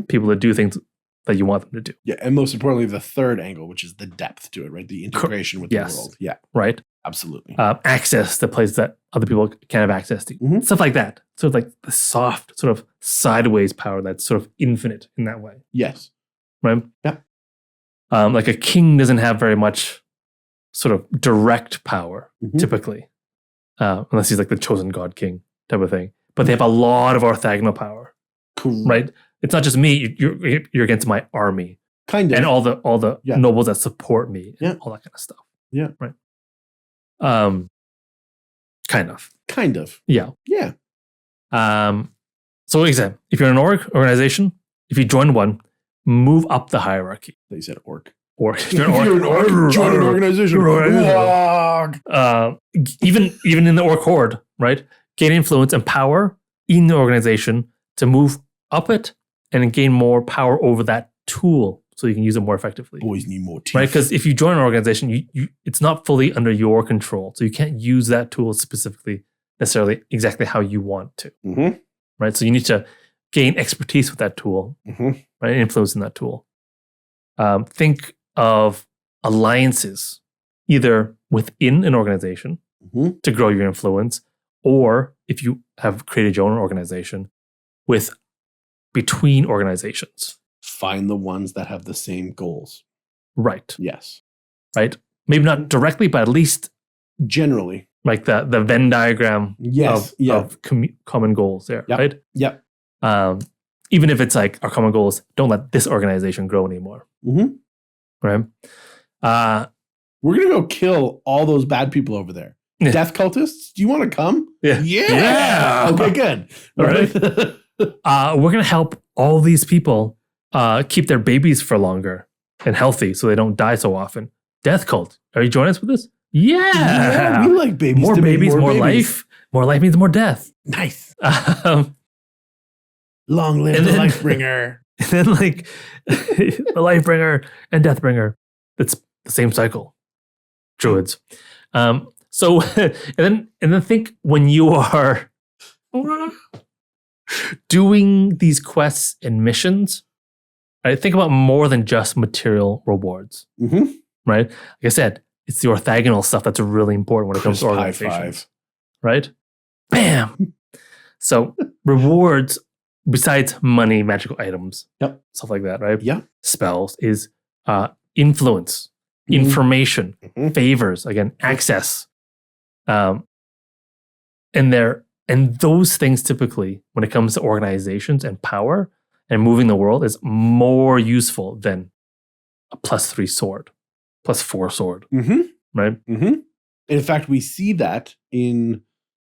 Speaker 1: people to do things that you want them to do.
Speaker 2: Yeah, and most importantly, the third angle, which is the depth to it, right? The integration with the world. Yeah,
Speaker 1: right.
Speaker 2: Absolutely.
Speaker 1: Access to places that other people can't have access to. Stuff like that. Sort of like the soft, sort of sideways power that's sort of infinite in that way.
Speaker 2: Yes.
Speaker 1: Right?
Speaker 2: Yeah.
Speaker 1: Like a king doesn't have very much sort of direct power, typically. Unless he's like the chosen god king type of thing. But they have a lot of orthogonal power.
Speaker 2: Cool.
Speaker 1: Right? It's not just me, you're against my army.
Speaker 2: Kind of.
Speaker 1: And all the nobles that support me and all that kind of stuff.
Speaker 2: Yeah.
Speaker 1: Right. Kind of. Yeah.
Speaker 2: Yeah.
Speaker 1: So example, if you're in an organization, if you join one, move up the hierarchy.
Speaker 2: They said orc.
Speaker 1: Or if you're
Speaker 2: an orc, join an organization.
Speaker 1: Even in the orc horde, right? Gain influence and power in the organization to move up it and gain more power over that tool so you can use it more effectively.
Speaker 2: Boys need more teeth.
Speaker 1: Right? Because if you join an organization, you it's not fully under your control. So you can't use that tool specifically necessarily exactly how you want to. Right? So you need to gain expertise with that tool, right? Influence in that tool. Think of alliances, either within an organization to grow your influence, or if you have created your own organization, with between organizations.
Speaker 2: Find the ones that have the same goals.
Speaker 1: Right.
Speaker 2: Yes.
Speaker 1: Right. Maybe not directly, but at least
Speaker 2: generally.
Speaker 1: Like the Venn diagram of common goals there, right?
Speaker 2: Yep.
Speaker 1: Even if it's like our common goals, don't let this organization grow anymore. Right?
Speaker 2: We're going to go kill all those bad people over there. Death cultists, do you want to come?
Speaker 1: Yeah.
Speaker 2: Okay, good.
Speaker 1: All right. We're going to help all these people keep their babies for longer and healthy so they don't die so often. Death cult. Are you joining us with this? Yeah.
Speaker 2: We like babies.
Speaker 1: More babies, more life. More life means more death.
Speaker 2: Nice. Long live the life bringer.
Speaker 1: And then like the life bringer and death bringer. It's the same cycle. Druids. So and then think when you are doing these quests and missions, right? Think about more than just material rewards. Right? Like I said, it's the orthogonal stuff that's really important when it comes to organizations. Right? Bam! So rewards, besides money, magical items, stuff like that, right?
Speaker 2: Yeah.
Speaker 1: Spells is influence, information, favors, again, access. And those things typically, when it comes to organizations and power and moving the world, is more useful than a +3 sword, +4 sword, right?
Speaker 2: In fact, we see that in,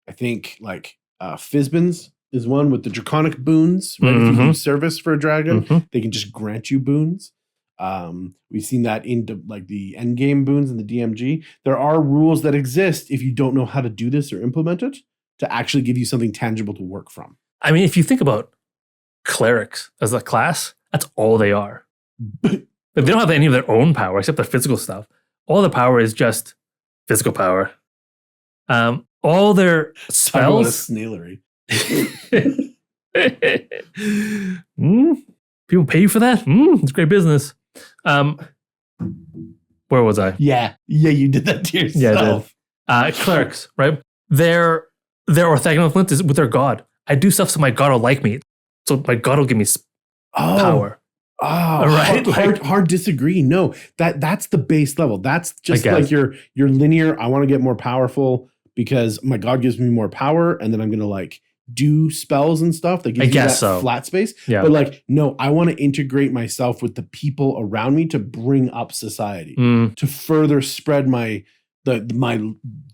Speaker 2: I think, like Fizban's is one with the draconic boons. Right? If you use service for a dragon, they can just grant you boons. We've seen that in like the end game boons in the DMG. There are rules that exist if you don't know how to do this or implement it to actually give you something tangible to work from.
Speaker 1: I mean, if you think about clerics as a class, that's all they are. They don't have any of their own power except their physical stuff. All the power is just physical power. All their spells.
Speaker 2: Snailery.
Speaker 1: People pay you for that? It's great business. Where was I?
Speaker 2: Yeah, you did that to yourself.
Speaker 1: Yeah, I did. Clerics, right? Their orthogonal influence is with their god. I do stuff so my god will like me. So my god will give me power. Right?
Speaker 2: Hard disagree. No, that's the base level. That's just
Speaker 1: guess.
Speaker 2: like your linear. I want to get more powerful because my God gives me more power, and then I'm gonna like do spells and stuff that gives you that flat space.
Speaker 1: Yeah.
Speaker 2: But like, no, I want to integrate myself with the people around me to bring up society, to further spread my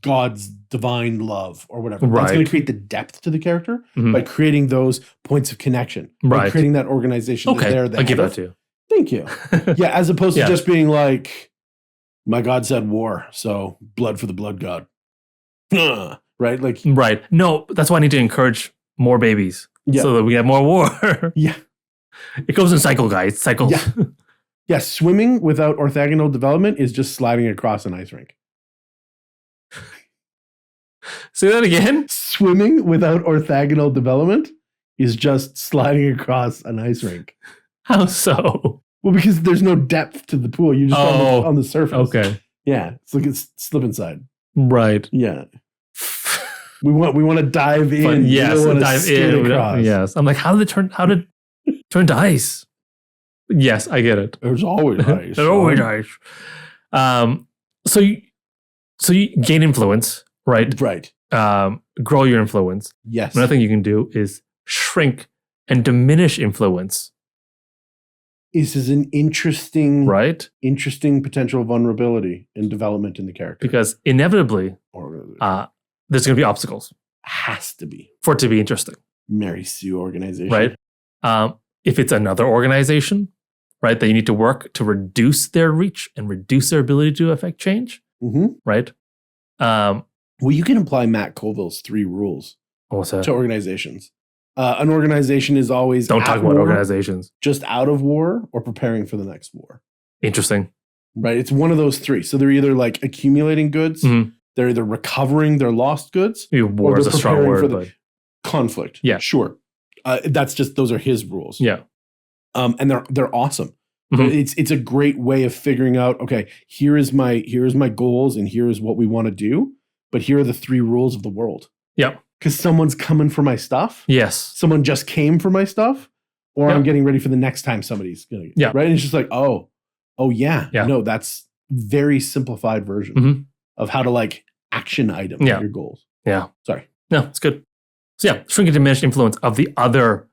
Speaker 2: God's divine love or whatever.
Speaker 1: Right.
Speaker 2: That's going to create the depth to the character by creating those points of connection, by creating that organization.
Speaker 1: Okay,
Speaker 2: that they're
Speaker 1: I'll give that to you.
Speaker 2: Thank you. Yeah, as opposed to just being like, my God said war, so blood for the blood god. Right? Like,
Speaker 1: right. No, that's why I need to encourage more babies so that we have more war.
Speaker 2: Yeah.
Speaker 1: It goes in cycle, guys. Cycles.
Speaker 2: Yeah. Yeah, swimming without orthogonal development is just sliding across an ice rink.
Speaker 1: Say that again?
Speaker 2: Swimming without orthogonal development is just sliding across an ice rink.
Speaker 1: How so?
Speaker 2: Well, because there's no depth to the pool. You're just on the surface.
Speaker 1: Okay.
Speaker 2: Yeah. It's like it's slip inside.
Speaker 1: Right.
Speaker 2: Yeah. We want to dive in.
Speaker 1: But yes,
Speaker 2: dive in.
Speaker 1: Yes. I'm like, how did it turn to ice? Yes, I get it.
Speaker 2: There's always ice.
Speaker 1: There's always ice. So you gain influence, right?
Speaker 2: Right.
Speaker 1: Grow your influence.
Speaker 2: Yes.
Speaker 1: Another thing you can do is shrink and diminish influence.
Speaker 2: This is an interesting potential vulnerability and development in the character.
Speaker 1: Because inevitably, there's going to be obstacles.
Speaker 2: Has to be.
Speaker 1: For it to be interesting.
Speaker 2: Mary Sue organization.
Speaker 1: Right. If it's another organization, right, that you need to work to reduce their reach and reduce their ability to affect change, right?
Speaker 2: Well, you can apply Matt Colville's 3 rules to organizations. An organization is always
Speaker 1: don't talk about organizations.
Speaker 2: Just out of war or preparing for the next war.
Speaker 1: Interesting.
Speaker 2: Right. It's one of those 3. So they're either like accumulating goods, they're either recovering their lost goods,
Speaker 1: war is a strong word, but
Speaker 2: conflict.
Speaker 1: Yeah,
Speaker 2: sure. That's just those are his rules.
Speaker 1: Yeah.
Speaker 2: And they're awesome. It's a great way of figuring out, okay, here is my goals and here is what we want to do, but here are the 3 rules of the world.
Speaker 1: Yeah.
Speaker 2: Because someone's coming for my stuff.
Speaker 1: Yes.
Speaker 2: Someone just came for my stuff, or I'm getting ready for the next time somebody's gonna get right. And it's just like, oh yeah. No, that's very simplified version of how to like action item your goals.
Speaker 1: Yeah.
Speaker 2: Sorry.
Speaker 1: No, it's good. So yeah, shrink and diminish influence of the other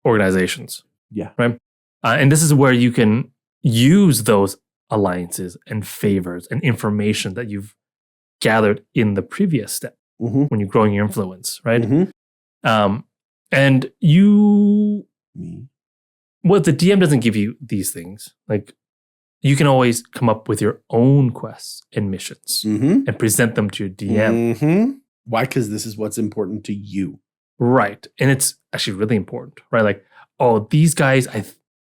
Speaker 1: organizations.
Speaker 2: Yeah.
Speaker 1: Right. And this is where you can use those alliances and favors and information that you've gathered in the previous step when you're growing your influence, right? And what the DM doesn't give you these things, like you can always come up with your own quests and missions and present them to your DM.
Speaker 2: Why? Because this is what's important to you.
Speaker 1: Right. And it's actually really important, right? Like, oh, these guys,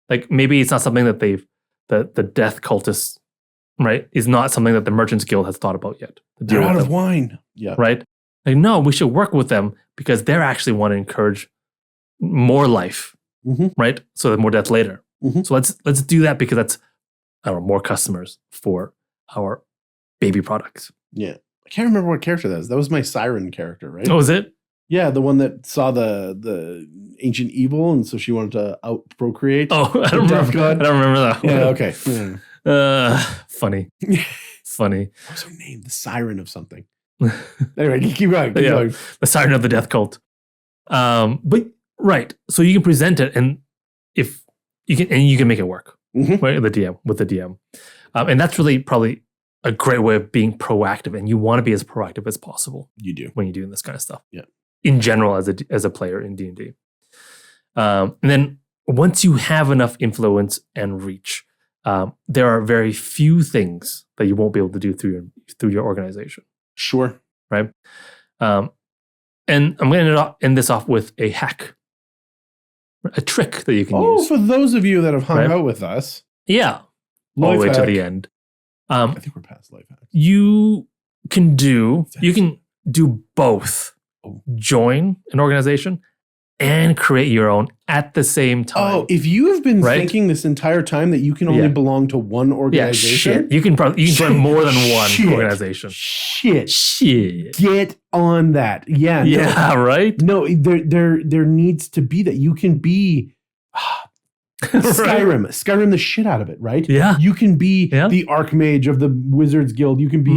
Speaker 1: like maybe it's not something that the death cultists, right, is not something that the Merchants Guild has thought about yet.
Speaker 2: They're out of wine. Yeah.
Speaker 1: Right? Like, no, we should work with them because they're actually want to encourage more life, right? So that more death later. So let's do that because that's, I don't know, more customers for our baby products.
Speaker 2: Yeah. I can't remember what character that was. That was my Siren character, right?
Speaker 1: Oh, is it?
Speaker 2: Yeah, the one that saw the ancient evil, and so she wanted to out procreate.
Speaker 1: Oh, I don't remember that.
Speaker 2: Yeah, okay.
Speaker 1: Funny. Funny.
Speaker 2: What was her name? The Siren of something. Anyway, keep going. Keep going.
Speaker 1: The Siren of the Death Cult. But right, so you can present it, and if you can make it work, right? With the DM, and that's really probably a great way of being proactive. And you want to be as proactive as possible. You do when you're doing this kind of stuff.
Speaker 2: Yeah.
Speaker 1: In general, as a player in D&D, and then once you have enough influence and reach, there are very few things that you won't be able to do through your organization.
Speaker 2: Sure.
Speaker 1: Right. And I'm going to end this off with a hack, a trick that you can use.
Speaker 2: Oh, for those of you that have hung out with us.
Speaker 1: Yeah. All the way to the end.
Speaker 2: I think we're past life hacks.
Speaker 1: You can do both. Join an organization and create your own at the same time.
Speaker 2: Oh, if you have been thinking this entire time that you can only belong to one organization,
Speaker 1: you can join more than one organization.
Speaker 2: Shit. Get on that. Yeah.
Speaker 1: Yeah. Right.
Speaker 2: No, there needs to be that you can be. Skyrim the shit out of it, right?
Speaker 1: Yeah.
Speaker 2: You can be
Speaker 1: Yeah.
Speaker 2: the Archmage of the Wizards Guild. You can be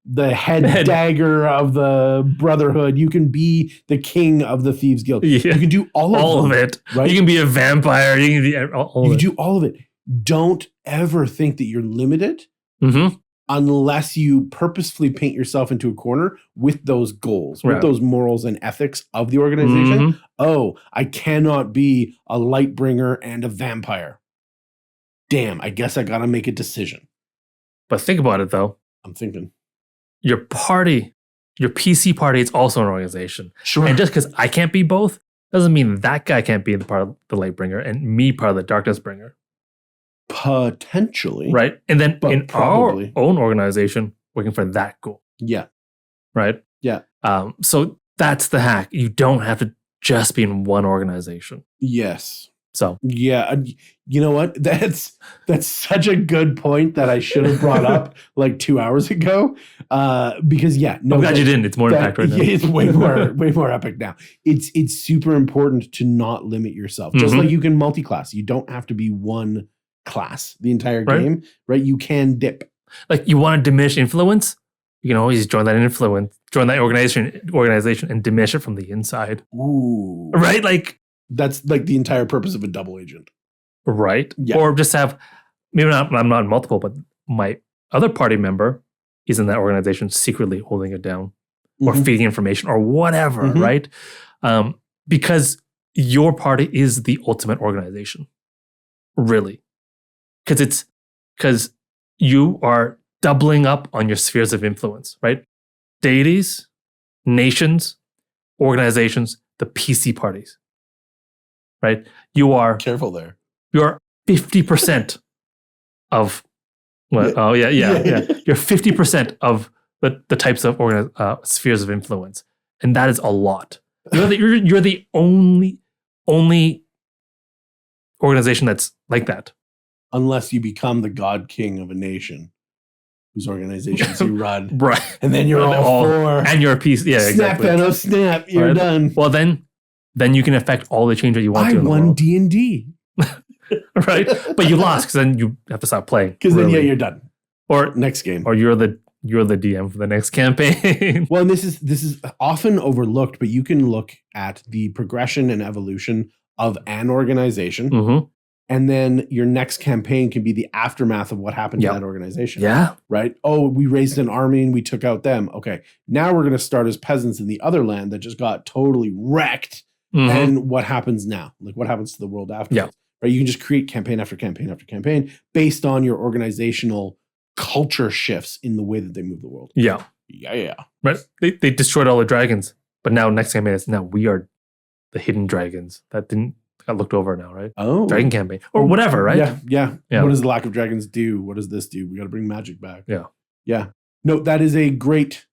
Speaker 2: the head dagger of the Brotherhood. You can be the king of the Thieves Guild.
Speaker 1: Yeah.
Speaker 2: You can do all
Speaker 1: of it.
Speaker 2: right?
Speaker 1: You can be a vampire. You can be all
Speaker 2: you
Speaker 1: of it.
Speaker 2: do all of it. Don't ever think that you're limited
Speaker 1: Mm-hmm.
Speaker 2: unless you purposefully paint yourself into a corner with those goals, with
Speaker 1: Right.
Speaker 2: those morals and ethics of the organization.
Speaker 1: Mhm.
Speaker 2: Oh, I cannot be a Lightbringer and a vampire. Damn, I guess I gotta make a decision.
Speaker 1: But think about it, though.
Speaker 2: I'm thinking.
Speaker 1: Your party, your PC party, it's also an organization.
Speaker 2: Sure.
Speaker 1: And just because I can't be both doesn't mean that guy can't be the part of the Lightbringer and me part of the Darkness Bringer.
Speaker 2: Potentially.
Speaker 1: Right? And then
Speaker 2: But
Speaker 1: in
Speaker 2: probably.
Speaker 1: our own organization, working for that goal.
Speaker 2: Yeah.
Speaker 1: Right?
Speaker 2: Yeah.
Speaker 1: So that's the hack. You don't have to just be in one organization.
Speaker 2: Yes.
Speaker 1: So
Speaker 2: Yeah. You know what? That's such a good point that I should have brought up like 2 hours ago. Because no,
Speaker 1: I'm glad you didn't. It's more impact right now.
Speaker 2: It's way more epic now. It's super important to not limit yourself. Just
Speaker 1: Mhm.
Speaker 2: like you can multi-class. You don't have to be one class the entire
Speaker 1: Right.
Speaker 2: game, right? You can dip.
Speaker 1: Like you want to diminish influence, you can always join that organization and diminish it from the inside.
Speaker 2: Ooh.
Speaker 1: Right? Like
Speaker 2: That's like the entire purpose of a double agent.
Speaker 1: right.
Speaker 2: Yeah.
Speaker 1: Or just have maybe I'm not multiple, but my other party member is in that organization secretly holding it down or
Speaker 2: Mhm.
Speaker 1: feeding information or whatever,
Speaker 2: Mhm.
Speaker 1: right? Because your party is the ultimate organization. Really. Because you are doubling up on your spheres of influence, right? Deities, nations, organizations, the PC parties. Right? You're
Speaker 2: Careful there.
Speaker 1: 50% of what?
Speaker 2: Yeah.
Speaker 1: Oh yeah.
Speaker 2: Yeah.
Speaker 1: You're 50% of the types of spheres of influence, and that is a lot. You're the only organization that's like that.
Speaker 2: Unless you become the god king of a nation whose organizations you run.
Speaker 1: Right.
Speaker 2: And then you're all for.
Speaker 1: And you're a piece. Yeah,
Speaker 2: Snap,
Speaker 1: exactly.
Speaker 2: Thanos, snap. You're
Speaker 1: Right.
Speaker 2: done.
Speaker 1: Well, then you can affect all the change that you want
Speaker 2: I
Speaker 1: to in the
Speaker 2: won
Speaker 1: world.
Speaker 2: D&D.
Speaker 1: Right? But you lost because then you have to stop playing.
Speaker 2: Because then,
Speaker 1: really.
Speaker 2: you're done.
Speaker 1: Or
Speaker 2: Next game.
Speaker 1: you're the DM for the next campaign.
Speaker 2: Well, and this is often overlooked, but you can look at the progression and evolution of an organization,
Speaker 1: Mm-hmm.
Speaker 2: and then your next campaign can be the aftermath of what happened
Speaker 1: Yep.
Speaker 2: to that organization.
Speaker 1: Yeah.
Speaker 2: Right? Oh, we raised an army and we took out them. Okay, now we're going to start as peasants in the other land that just got totally wrecked.
Speaker 1: Mhm.
Speaker 2: And what happens now? Like what happens to the world afterwards?
Speaker 1: Yeah.
Speaker 2: Right? You can just create campaign after campaign after campaign based on your organizational culture shifts in the way that they move the world.
Speaker 1: Yeah.
Speaker 2: Yeah.
Speaker 1: Right. They destroyed all the dragons, but now next campaign is now we are the hidden dragons that got looked over now, right?
Speaker 2: Oh.
Speaker 1: Dragon campaign or whatever, right?
Speaker 2: Yeah.
Speaker 1: Yeah.
Speaker 2: What does the lack of dragons do? What does this do? We got to bring magic back.
Speaker 1: Yeah.
Speaker 2: Yeah. No, that is a great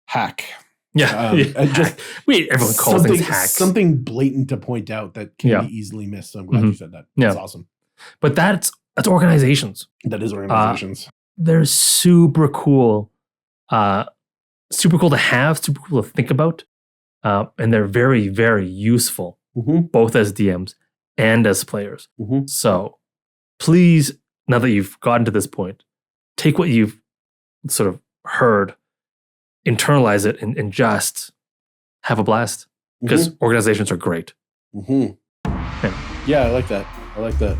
Speaker 2: hack.
Speaker 1: Yeah.
Speaker 2: And just
Speaker 1: everyone calls things hacks.
Speaker 2: Something blatant to point out that can
Speaker 1: Yeah.
Speaker 2: be easily missed. So I'm glad
Speaker 1: Mhm.
Speaker 2: you said that. That's awesome.
Speaker 1: But that's organizations.
Speaker 2: That is organizations.
Speaker 1: They're super cool. Super cool to have, super cool to think about. And they're very, very useful,
Speaker 2: Mhm.
Speaker 1: both as DMs and as players.
Speaker 2: Mhm.
Speaker 1: So please, now that you've gotten to this point, take what you've sort of heard, internalize it, and just have a blast. Because organizations are great.
Speaker 2: Mhm. Yeah, I like that.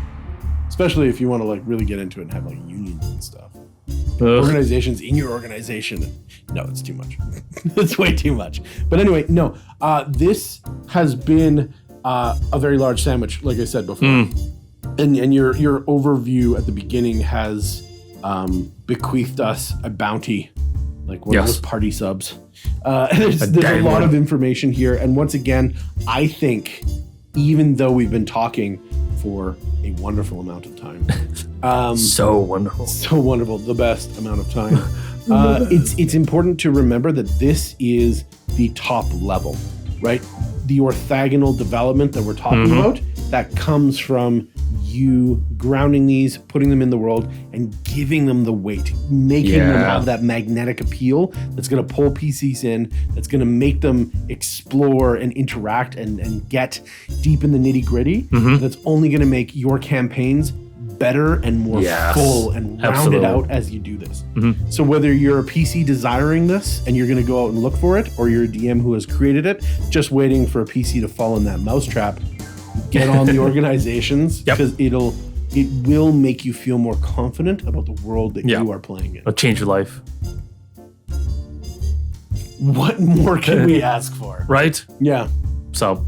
Speaker 2: Especially if you want to like really get into it and have like unions and stuff. Organizations in your organization. No, it's too much. It's way too much. But anyway, no. This has been a very large sandwich, like I said before. And your overview at the beginning has bequeathed us a bounty, like one of those party subs. There's a lot of information here. And once again, I think even though we've been talking for a wonderful amount of time,
Speaker 1: so wonderful,
Speaker 2: the best amount of time, it's important to remember that this is the top level, right? The orthogonal development that we're talking about, that comes from you grounding these, putting them in the world, and giving them the weight, making them have that magnetic appeal that's going to pull PCs in, that's going to make them explore and interact and get deep in the nitty gritty. That's only going to make your campaigns better and more full and rounded out as you do this. So whether you're a PC desiring this and you're going to go out and look for it, or you're a DM who has created it, just waiting for a PC to fall in that mousetrap, get on the organizations, because it will make you feel more confident about the world that you are playing in.
Speaker 1: It'll change your life.
Speaker 2: What more can we ask for?
Speaker 1: Right?
Speaker 2: Yeah.
Speaker 1: So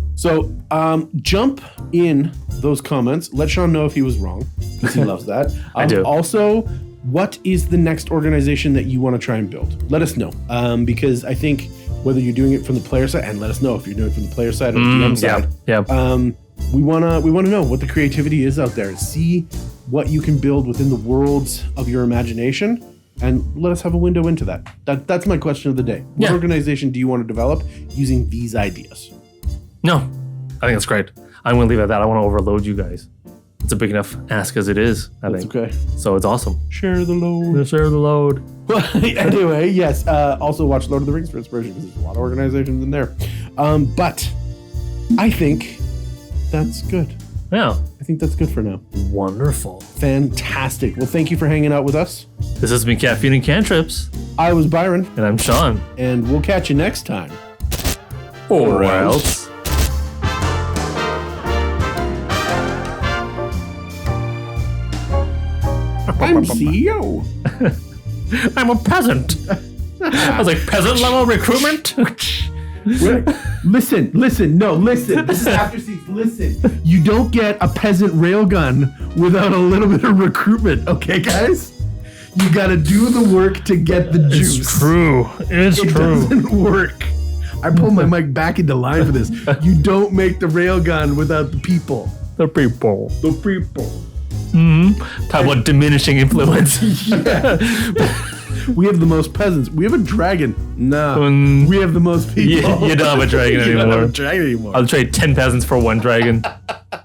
Speaker 2: jump in those comments. Let Sean know if he was wrong, because he loves that.
Speaker 1: I do.
Speaker 2: Also, what is the next organization that you want to try and build? Let us know, because I think whether you're doing it from the player side, and let us know if you're doing it from the player side or the DM side. We wanna know what the creativity is out there. See what you can build within the worlds of your imagination, and let us have a window into that. That's my question of the day. What organization do you want to develop using these ideas?
Speaker 1: No, I think that's great. I'm going to leave it at that. I want to overload you guys. It's a big enough ask as it is, I think.
Speaker 2: Okay.
Speaker 1: So it's awesome.
Speaker 2: Share the load.
Speaker 1: Share the load.
Speaker 2: Anyway, yes. Also watch Lord of the Rings for inspiration, because there's a lot of organizations in there. But I think that's good.
Speaker 1: Yeah.
Speaker 2: I think that's good for now.
Speaker 1: Wonderful.
Speaker 2: Fantastic. Well, thank you for hanging out with us.
Speaker 1: This has been Caffeine and Cantrips.
Speaker 2: I was Byron.
Speaker 1: And I'm Sean.
Speaker 2: And we'll catch you next time.
Speaker 1: Or else.
Speaker 2: I'm CEO.
Speaker 1: I'm a peasant. I was like, peasant level recruitment?
Speaker 2: Listen. This is after seats. Listen. You don't get a peasant railgun without a little bit of recruitment, okay, guys? You gotta do the work to get the juice.
Speaker 1: It's true. It
Speaker 2: doesn't work. I pulled my mic back into line for this. You don't make the railgun without the people.
Speaker 1: The people.
Speaker 2: Mm-hmm.
Speaker 1: Talk about diminishing influence.
Speaker 2: We have the most peasants. We have a dragon. No. We have the most people.
Speaker 1: You don't have a dragon anymore.
Speaker 2: I'll
Speaker 1: trade 10 peasants for one dragon.